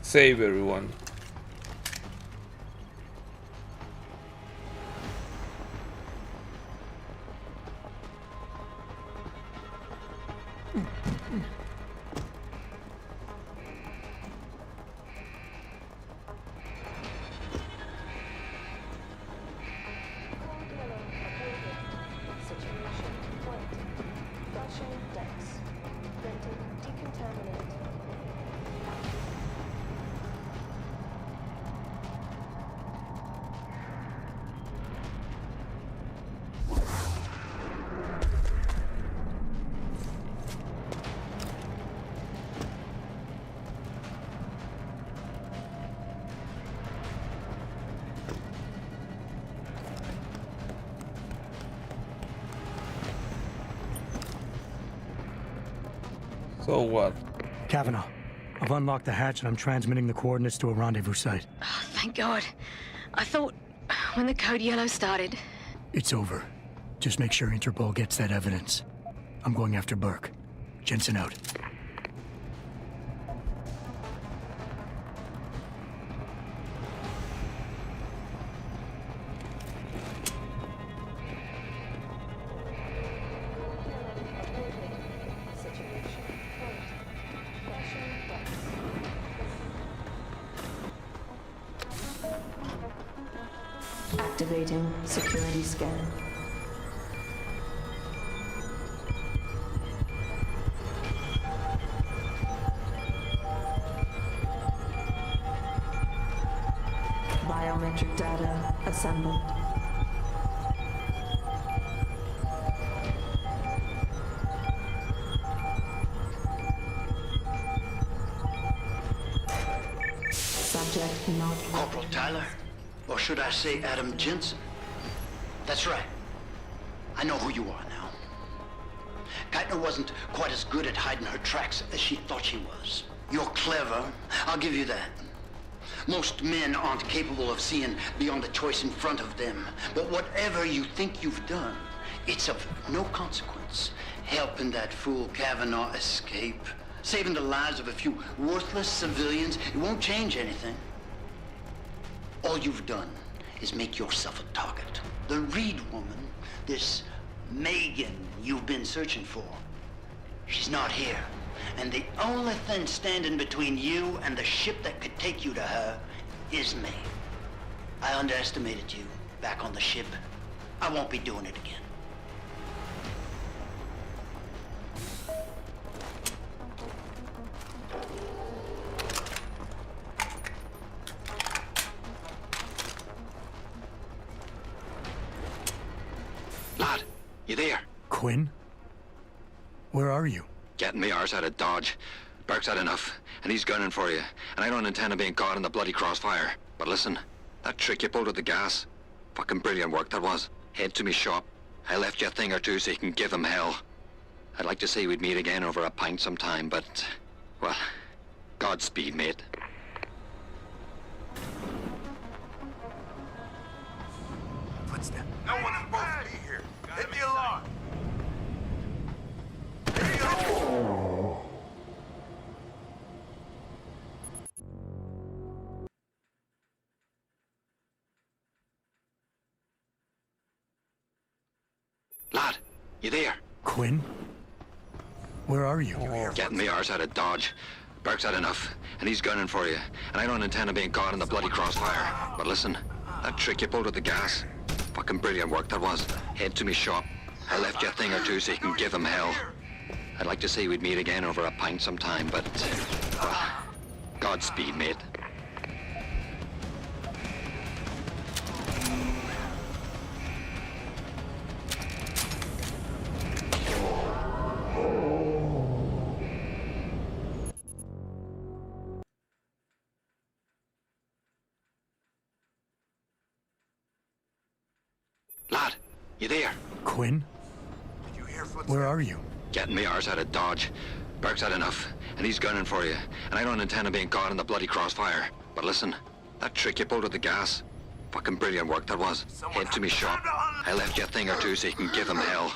save everyone. So what? Kavanaugh, I've unlocked the hatch and I'm transmitting the coordinates to a rendezvous site. Oh, thank God. I thought when the code yellow started. It's over. Just make sure Interpol gets that evidence. I'm going after Burke. Jensen out. Activating security scan. Biometric data assembled. Subject not... Corporal Tyler? Or should I say Adam Jensen? That's right. I know who you are now. Geithner wasn't quite as good at hiding her tracks as she thought she was. You're clever, I'll give you that. Most men aren't capable of seeing beyond the choice in front of them. But whatever you think you've done, it's of no consequence. Helping that fool Kavanaugh escape, saving the lives of a few worthless civilians, it won't change anything. All you've done is make yourself a target. The Reed woman, this Megan you've been searching for, she's not here. And the only thing standing between you and the ship that could take you to her is me. I underestimated you back on the ship. I won't be doing it again. Lad, you there? Quinn? Where are you? Getting me arse out of Dodge. Burke's had enough, and he's gunning for you. And I don't intend on being caught in the bloody crossfire. But listen, that trick you pulled with the gas, fucking brilliant work that was. Head to me shop. I left you a thing or two so you can give him hell. I'd like to say we'd meet again over a pint sometime, but, well, Godspeed, mate. Footstep. No one's supposed to be here. Hit the alarm. Lad, you there? Quinn? Where are you? Getting the arse out of Dodge. Burke's had enough, and he's gunning for you. And I don't intend on being caught in the bloody crossfire. But listen, that trick you pulled with the gas, fucking brilliant work that was. Head to me shop. I left you a thing or two so you can give him hell. I'd like to say we'd meet again over a pint sometime, but... well, Godspeed, mate. Lad, you there? Quinn? Where are you? Getting me arse out of Dodge. Burke's had enough, and he's gunning for you. And I don't intend on being caught in the bloody crossfire. But listen, that trick you pulled with the gas, fucking brilliant work that was. Head to me shop. I left you a thing or two so you can give him hell.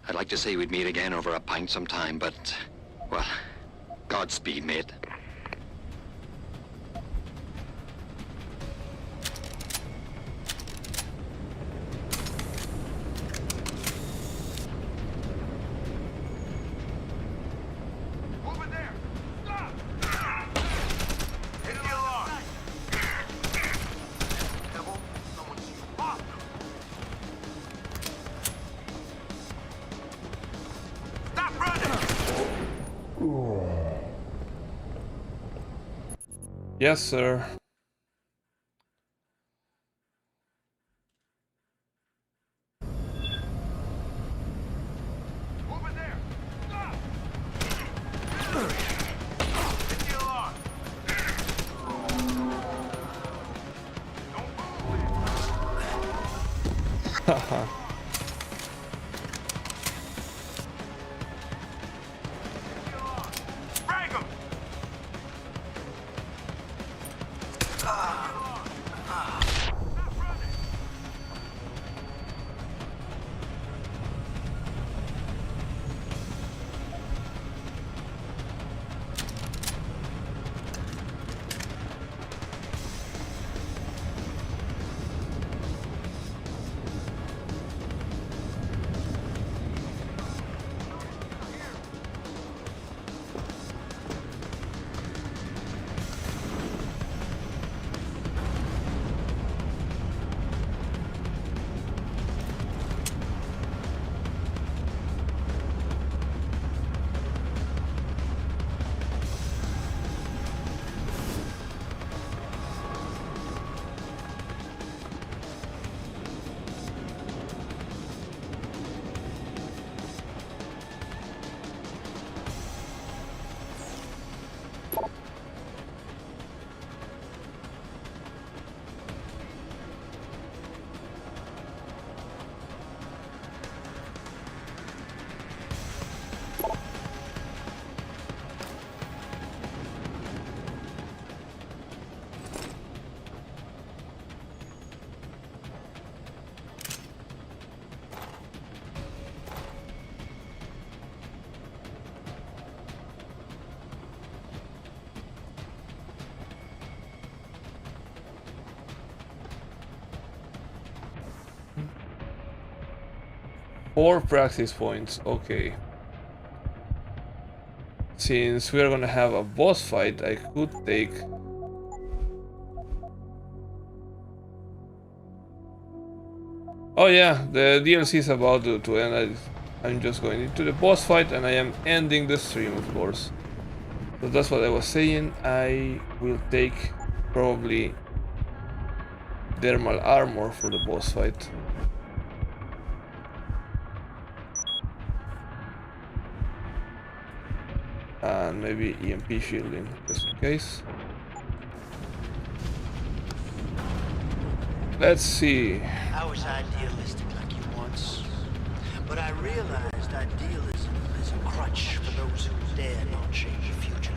I'd like to say we'd meet again over a pint sometime, but... well, Godspeed, mate. Yes, sir. Haha. Four practice points, okay. Since we are gonna have a boss fight, I could take... oh yeah, the DLC is about to end. I'm just going into the boss fight and I am ending the stream, of course. So that's what I was saying. I will take probably thermal armor for the boss fight. And maybe EMP shielding, just in case. Let's see. I was idealistic like you once, but I realized idealism is a crutch for those who dare not change the future.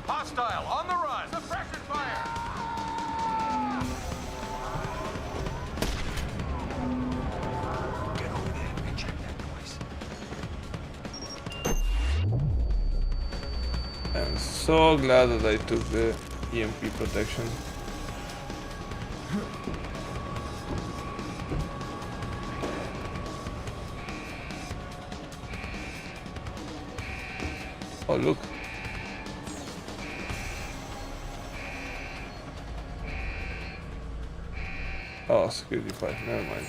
Hostile, on the run! Suppression fire! Get over there and check that noise. I'm so glad that I took the EMP protection. Oh, look. Oh, security 5, never mind.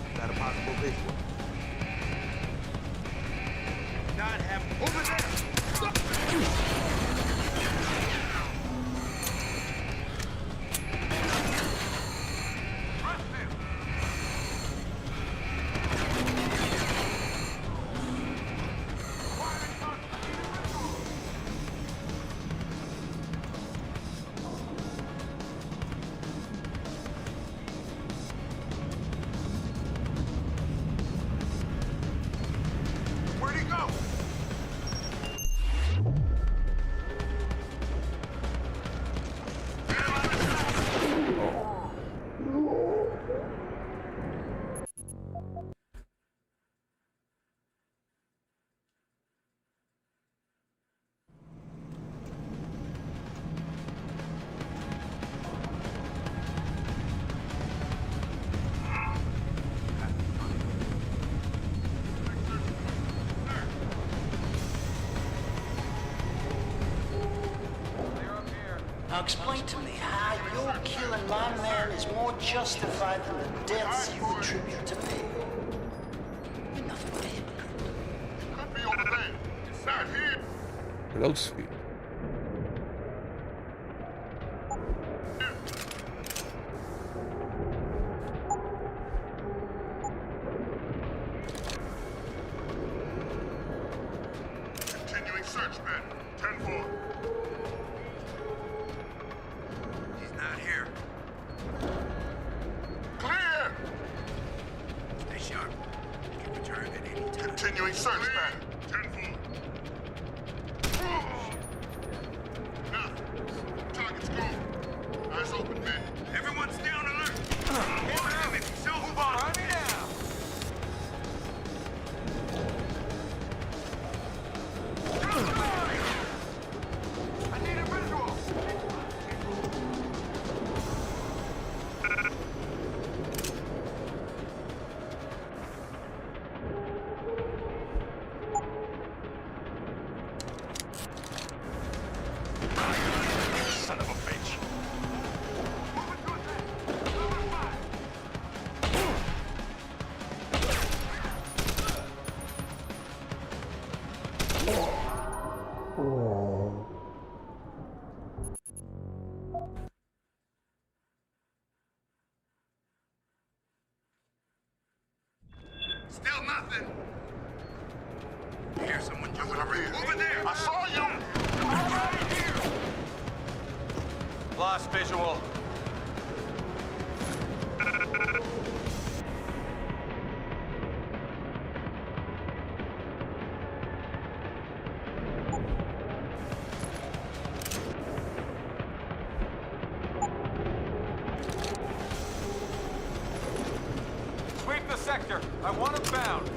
Is that a possible visual? Not have over there! Where'd he go? Now explain to me how your killing my man is more justified than the deaths you attribute to me. You're nothing but a hypocrite. Could be over there. It's not here. Reload speed. Continuing search, man. 10-4. He's not here. Clear! Stay sharp. You can return at any time. Continuing search, man. 10-4. Nah. Target's gone. Eyes open, man. Everyone's down alert. Hold him if you still move on. Army now. I need a visual. Son of a bitch. Still nothing. Here's someone just Over here. over there. I saw you. Right here. Lost visual. sector. I want him found.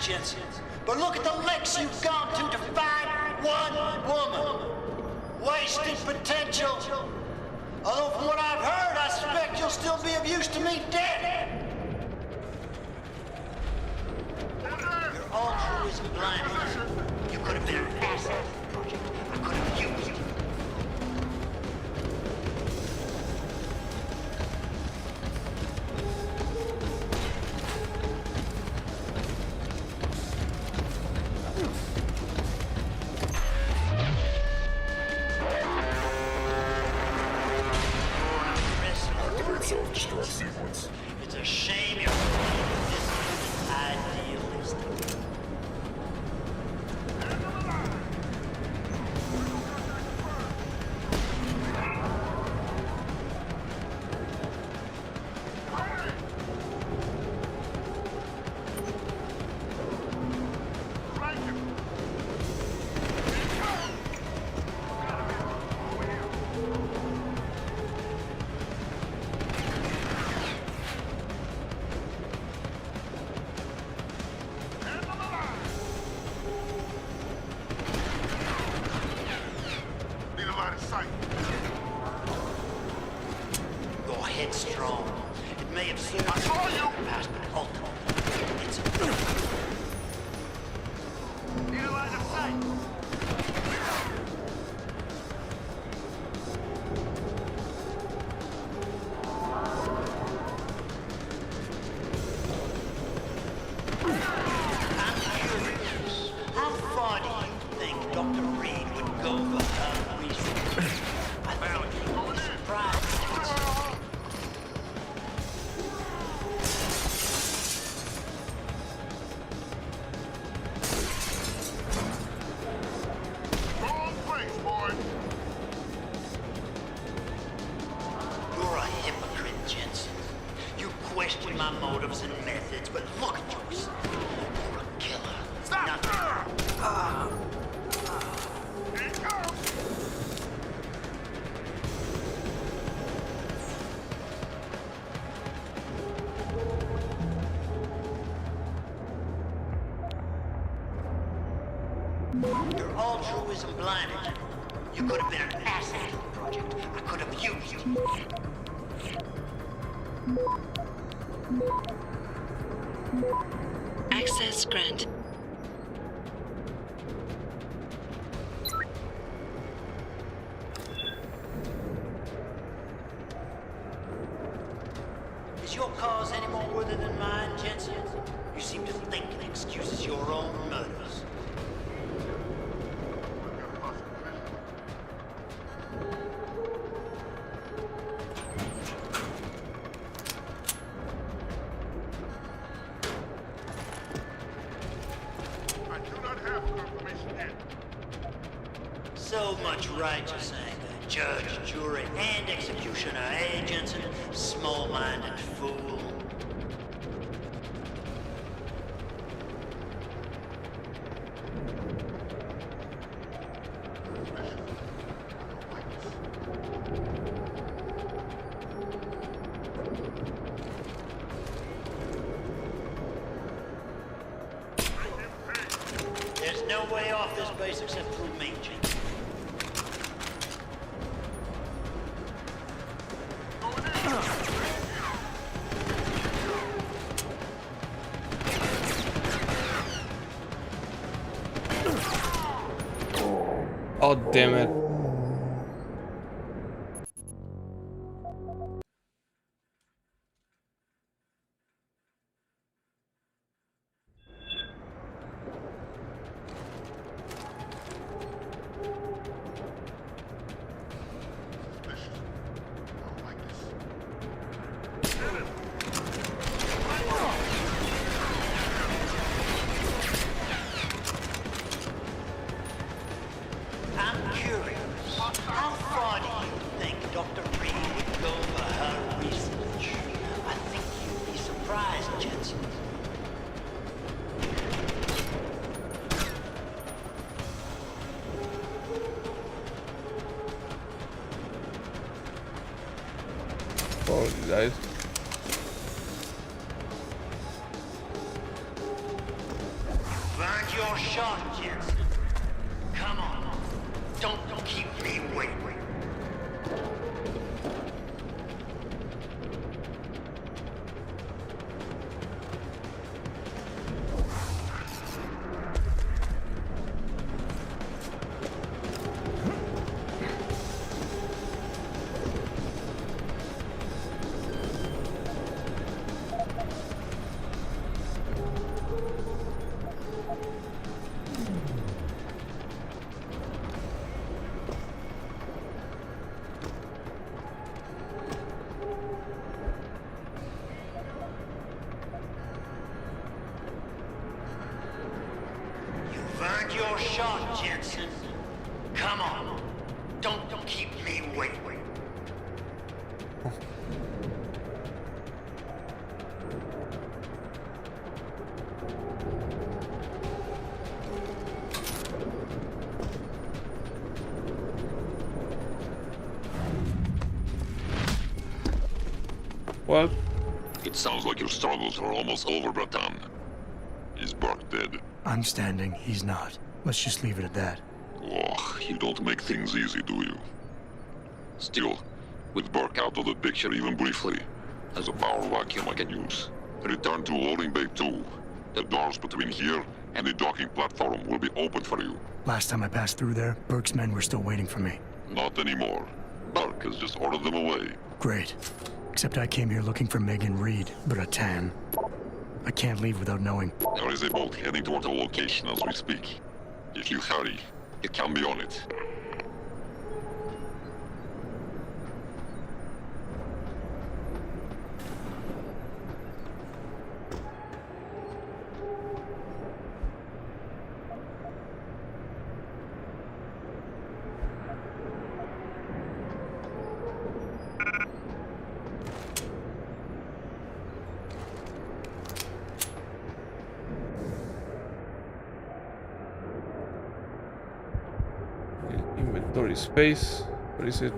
Jensen. But look at the lengths you've gone to find one woman. Wasted potential. Although from what I've heard, I suspect you'll still be of use to me dead. Your altruism blindness. You could have been an asset to the project. I could have used you. It's a shame you're this idealistic. Your head's strong. It may have served I saw you past, but ultimately, it's need a line of sight. I'm curious. How far do you think Dr. Reed would go for her research? I found you. Surprised. You're a hypocrite, Jensen. You question my motives and methods, but look at yourself. You're a killer. Stop! Your altruism blinded you. You could have been an asset to the project. I could have used you. Access granted. Is your cause any more worthy than mine, Jensen? You seem to think it excuses your own murders. So much righteous anger, judge, jury, and executioner, eh, Jensen? Small-minded fool. There's no way off this base except through me, Chief. Oh, damn it. I'm curious. How far do you think Dr. Reed would go for her research? I think you'd be surprised, Jensen. Oh, guys. Find your shot, Jensen. Come on. Don't keep me waiting. Find your shot, Jensen. Come on. Don't keep me waiting. Well, it sounds like your struggles are almost over, Bratan. Is Burke dead? I'm standing, he's not. Let's just leave it at that. Oh, you don't make things easy, do you? Still, with Burke out of the picture even briefly, as a power vacuum I can use. Return to loading bay 2. The doors between here and the docking platform will be open for you. Last time I passed through there, Burke's men were still waiting for me. Not anymore. Burke has just ordered them away. Great. Except I came here looking for Megan Reed, Bratan. I can't leave without knowing. There is a boat heading toward our location as we speak. If you hurry, you can be on it. Inventory space. Where is it?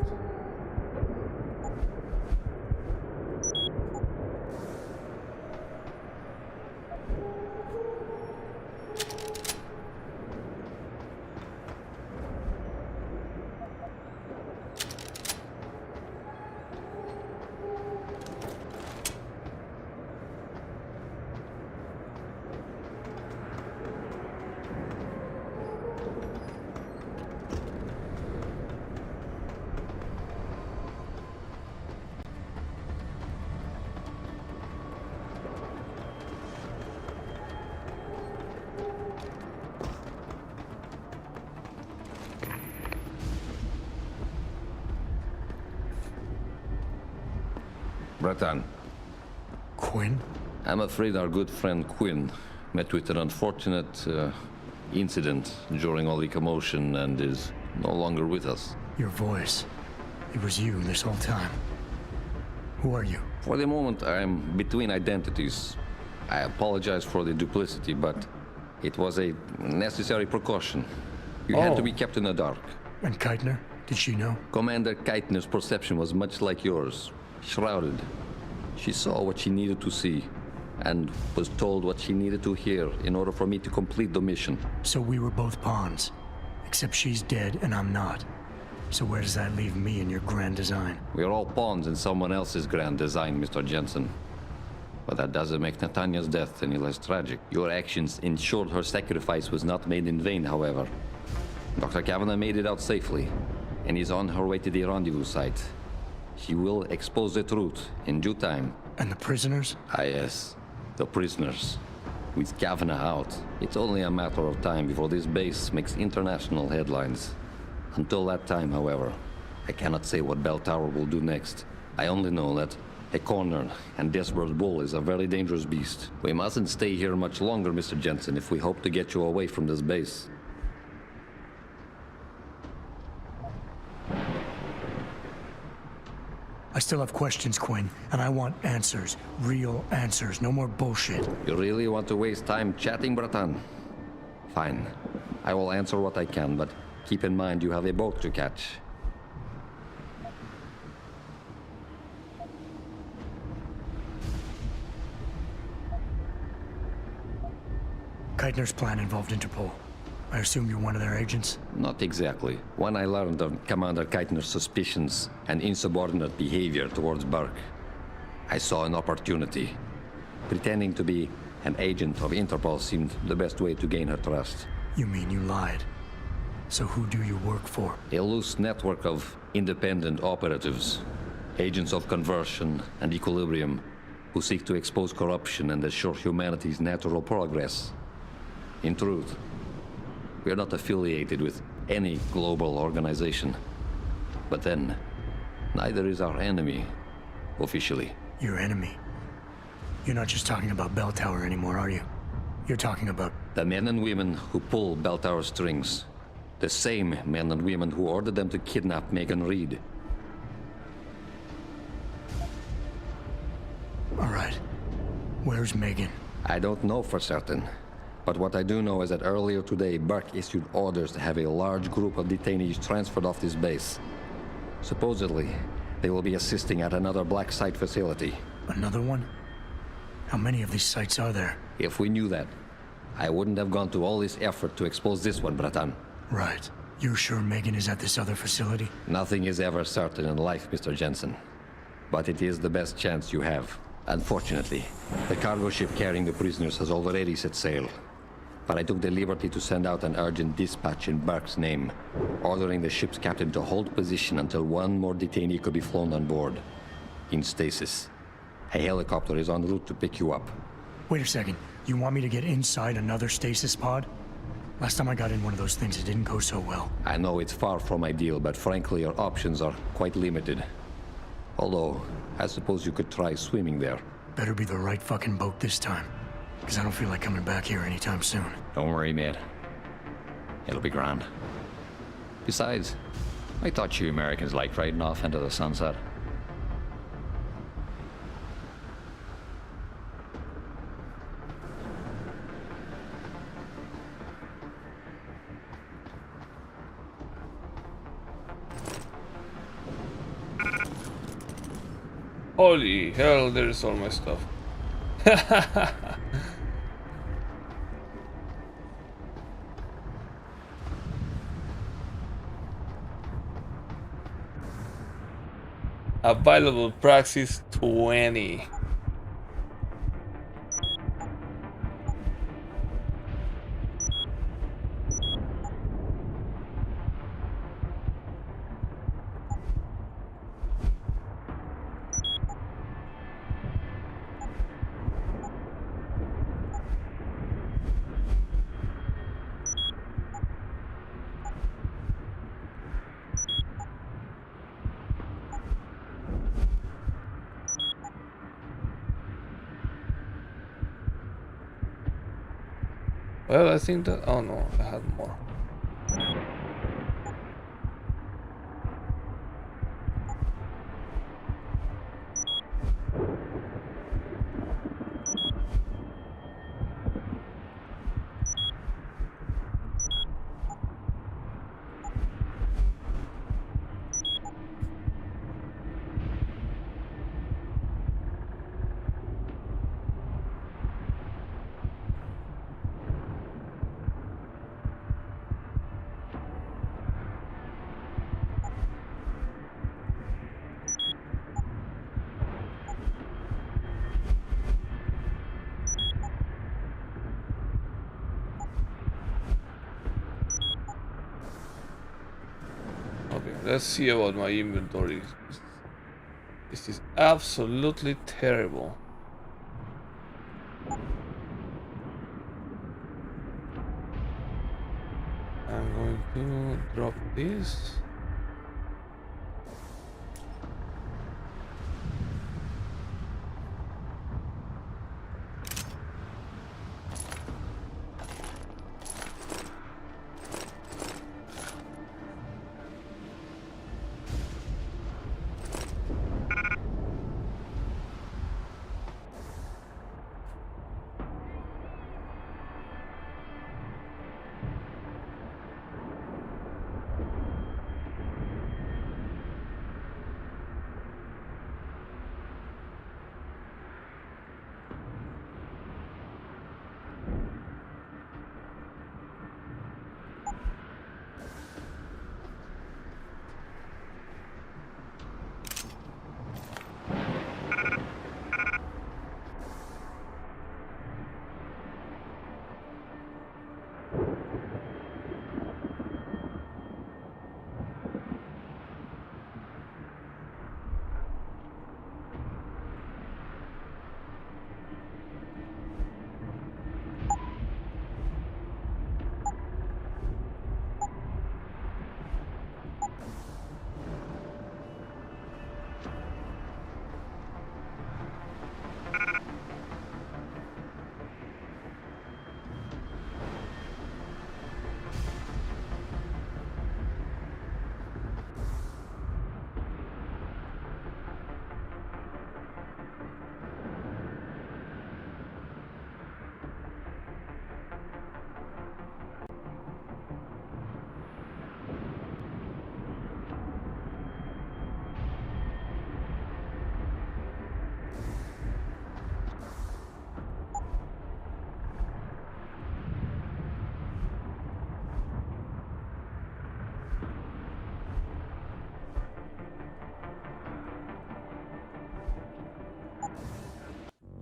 Bratan. Quinn? I'm afraid our good friend Quinn met with an unfortunate incident during all the commotion and is no longer with us. Your voice. It was you this whole time. Who are you? For the moment, I'm between identities. I apologize for the duplicity, but it was a necessary precaution. You had to be kept in the dark. And Keitner? Did she know? Commander Keitner's perception was much like yours. Shrouded. She saw what she needed to see, and was told what she needed to hear in order for me to complete the mission. So we were both pawns. Except she's dead and I'm not. So where does that leave me in your grand design? We're all pawns in someone else's grand design, Mr. Jensen. But that doesn't make Natanya's death any less tragic. Your actions ensured her sacrifice was not made in vain, however. Dr. Kavanagh made it out safely, and is on her way to the rendezvous site. She will expose the truth in due time. And the prisoners? Ah, yes. The prisoners. With Kavanagh out, it's only a matter of time before this base makes international headlines. Until that time, however, I cannot say what Bell Tower will do next. I only know that a cornered and desperate bull is a very dangerous beast. We mustn't stay here much longer, Mr. Jensen, if we hope to get you away from this base. I still have questions, Quinn, and I want answers. Real answers, no more bullshit. You really want to waste time chatting, Bratan? Fine. I will answer what I can, but keep in mind you have a boat to catch. Keitner's plan involved Interpol. I assume you're one of their agents? Not exactly. When I learned of Commander Keitner's suspicions and insubordinate behavior towards Burke, I saw an opportunity. Pretending to be an agent of Interpol seemed the best way to gain her trust. You mean you lied? So who do you work for? A loose network of independent operatives, agents of conversion and equilibrium, who seek to expose corruption and assure humanity's natural progress. In truth, we are not affiliated with any global organization. But then, neither is our enemy, officially. Your enemy? You're not just talking about Bell Tower anymore, are you? You're talking about... The men and women who pull Bell Tower strings. The same men and women who ordered them to kidnap Megan Reed. All right. Where's Megan? I don't know for certain. But what I do know is that earlier today, Burke issued orders to have a large group of detainees transferred off this base. Supposedly, they will be assisting at another black site facility. Another one? How many of these sites are there? If we knew that, I wouldn't have gone to all this effort to expose this one, Bratan. Right. You're sure Megan is at this other facility? Nothing is ever certain in life, Mr. Jensen. But it is the best chance you have. Unfortunately, the cargo ship carrying the prisoners has already set sail. But I took the liberty to send out an urgent dispatch in Burke's name, ordering the ship's captain to hold position until one more detainee could be flown on board. In stasis. A helicopter is en route to pick you up. Wait a second. You want me to get inside another stasis pod? Last time I got in one of those things, it didn't go so well. I know it's far from ideal, but frankly, your options are quite limited. Although, I suppose you could try swimming there. Better be the right fucking boat this time. Because I don't feel like coming back here anytime soon. Don't worry, mate. It'll be grand. Besides, I thought you Americans liked riding off into the sunset. Holy hell, there's all my stuff. Available praxis 20. Well, I think that... Oh no, I had more. let's see about my inventory. This is absolutely terrible. I'm going to drop this.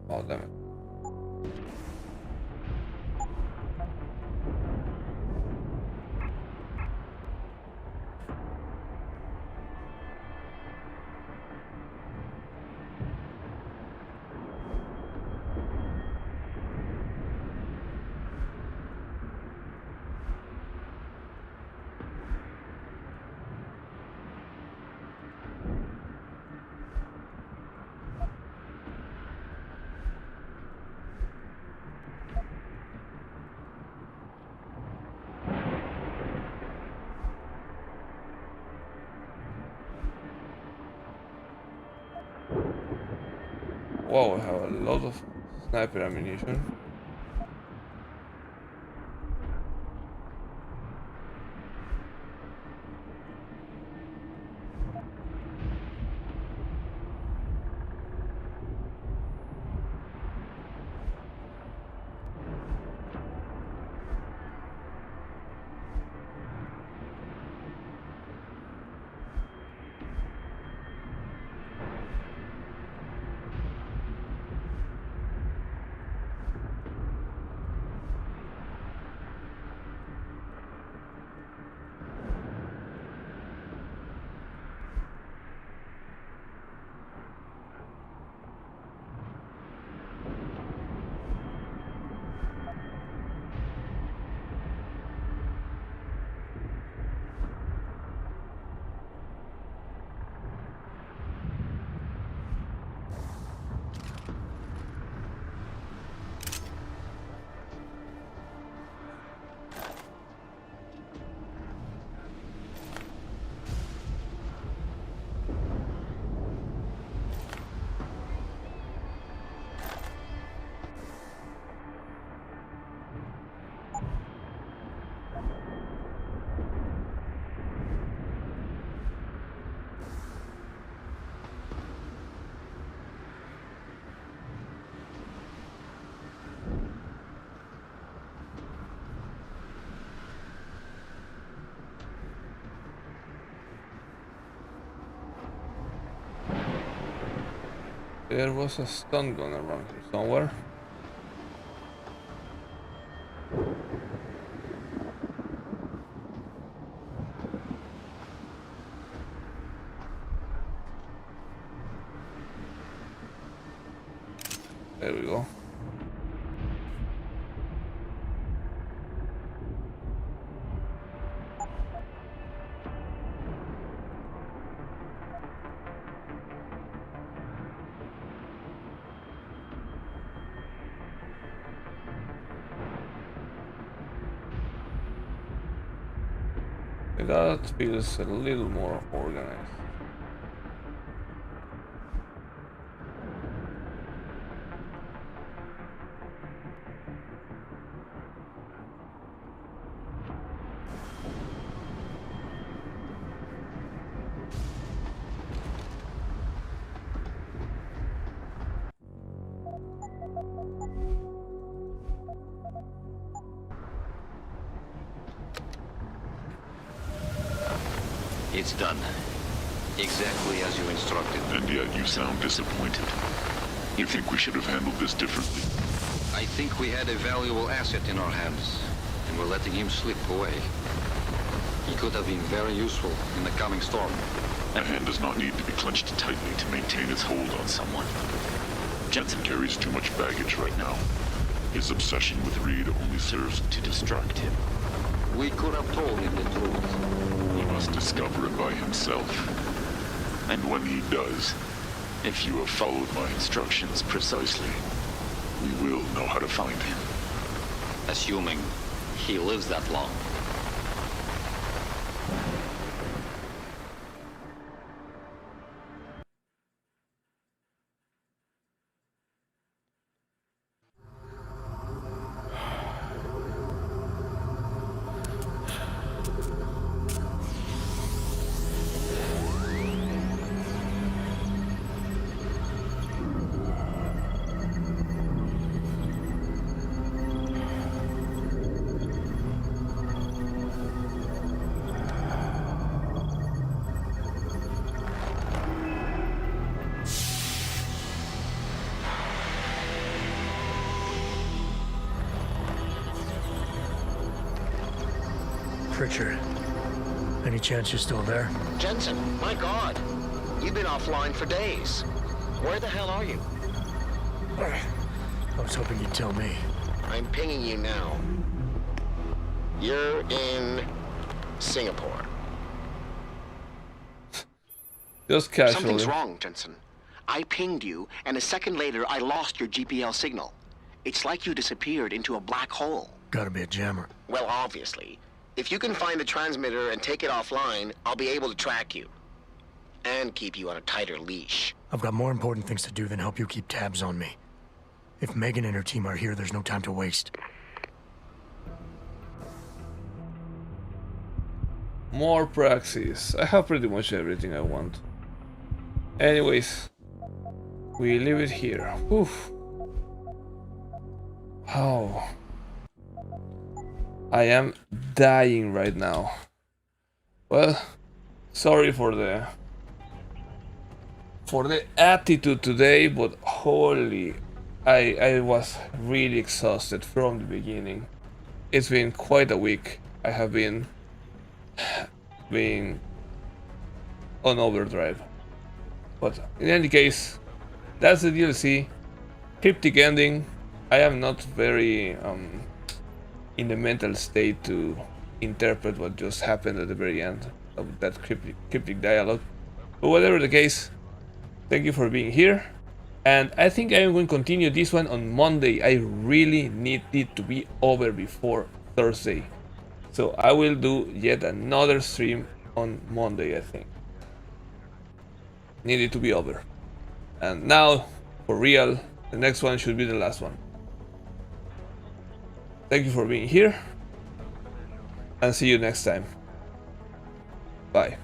Oh, damn it. Wow, I have a lot of sniper ammunition. There was a stun gun around here somewhere. There we go. That feels a little more organized. It's done. Exactly as you instructed. And yet you sound disappointed. You think we should have handled this differently? I think we had a valuable asset in our hands, and we're letting him slip away. He could have been very useful in the coming storm. A hand does not need to be clenched tightly to maintain its hold on someone. Jensen carries too much baggage right now. His obsession with Reed only serves to distract him. We could have told him the truth. He must discover it by himself. And when he does, if you have followed my instructions precisely, we will know how to find him. Assuming he lives that long. Pritchard, any chance you're still there? Jensen, my God. You've been offline for days. Where the hell are you? I was hoping you'd tell me. I'm pinging you now. You're in Singapore. Just casually. Something's wrong, Jensen. I pinged you, and a second later I lost your GPL signal. It's like you disappeared into a black hole. Gotta be a jammer. Well, obviously. If you can find the transmitter and take it offline, I'll be able to track you. And keep you on a tighter leash. I've got more important things to do than help you keep tabs on me. If Megan and her team are here, there's no time to waste. More praxis. I have pretty much everything I want. Anyways, we leave it here. Oof. Oh. I am dying right now. Well, sorry for the attitude today, but holy, I was really exhausted from the beginning. It's been quite a week. I have been on overdrive. But in any case, that's the DLC. Cryptic ending. I am not very in the mental state to interpret what just happened at the very end of that cryptic dialogue. But whatever the case, thank you for being here. And I think I am going to continue this one on Monday. I really need it to be over before Thursday. So I will do yet another stream on Monday, I think. Need it to be over. And now, for real, the next one should be the last one. Thank you for being here, and see you next time. Bye.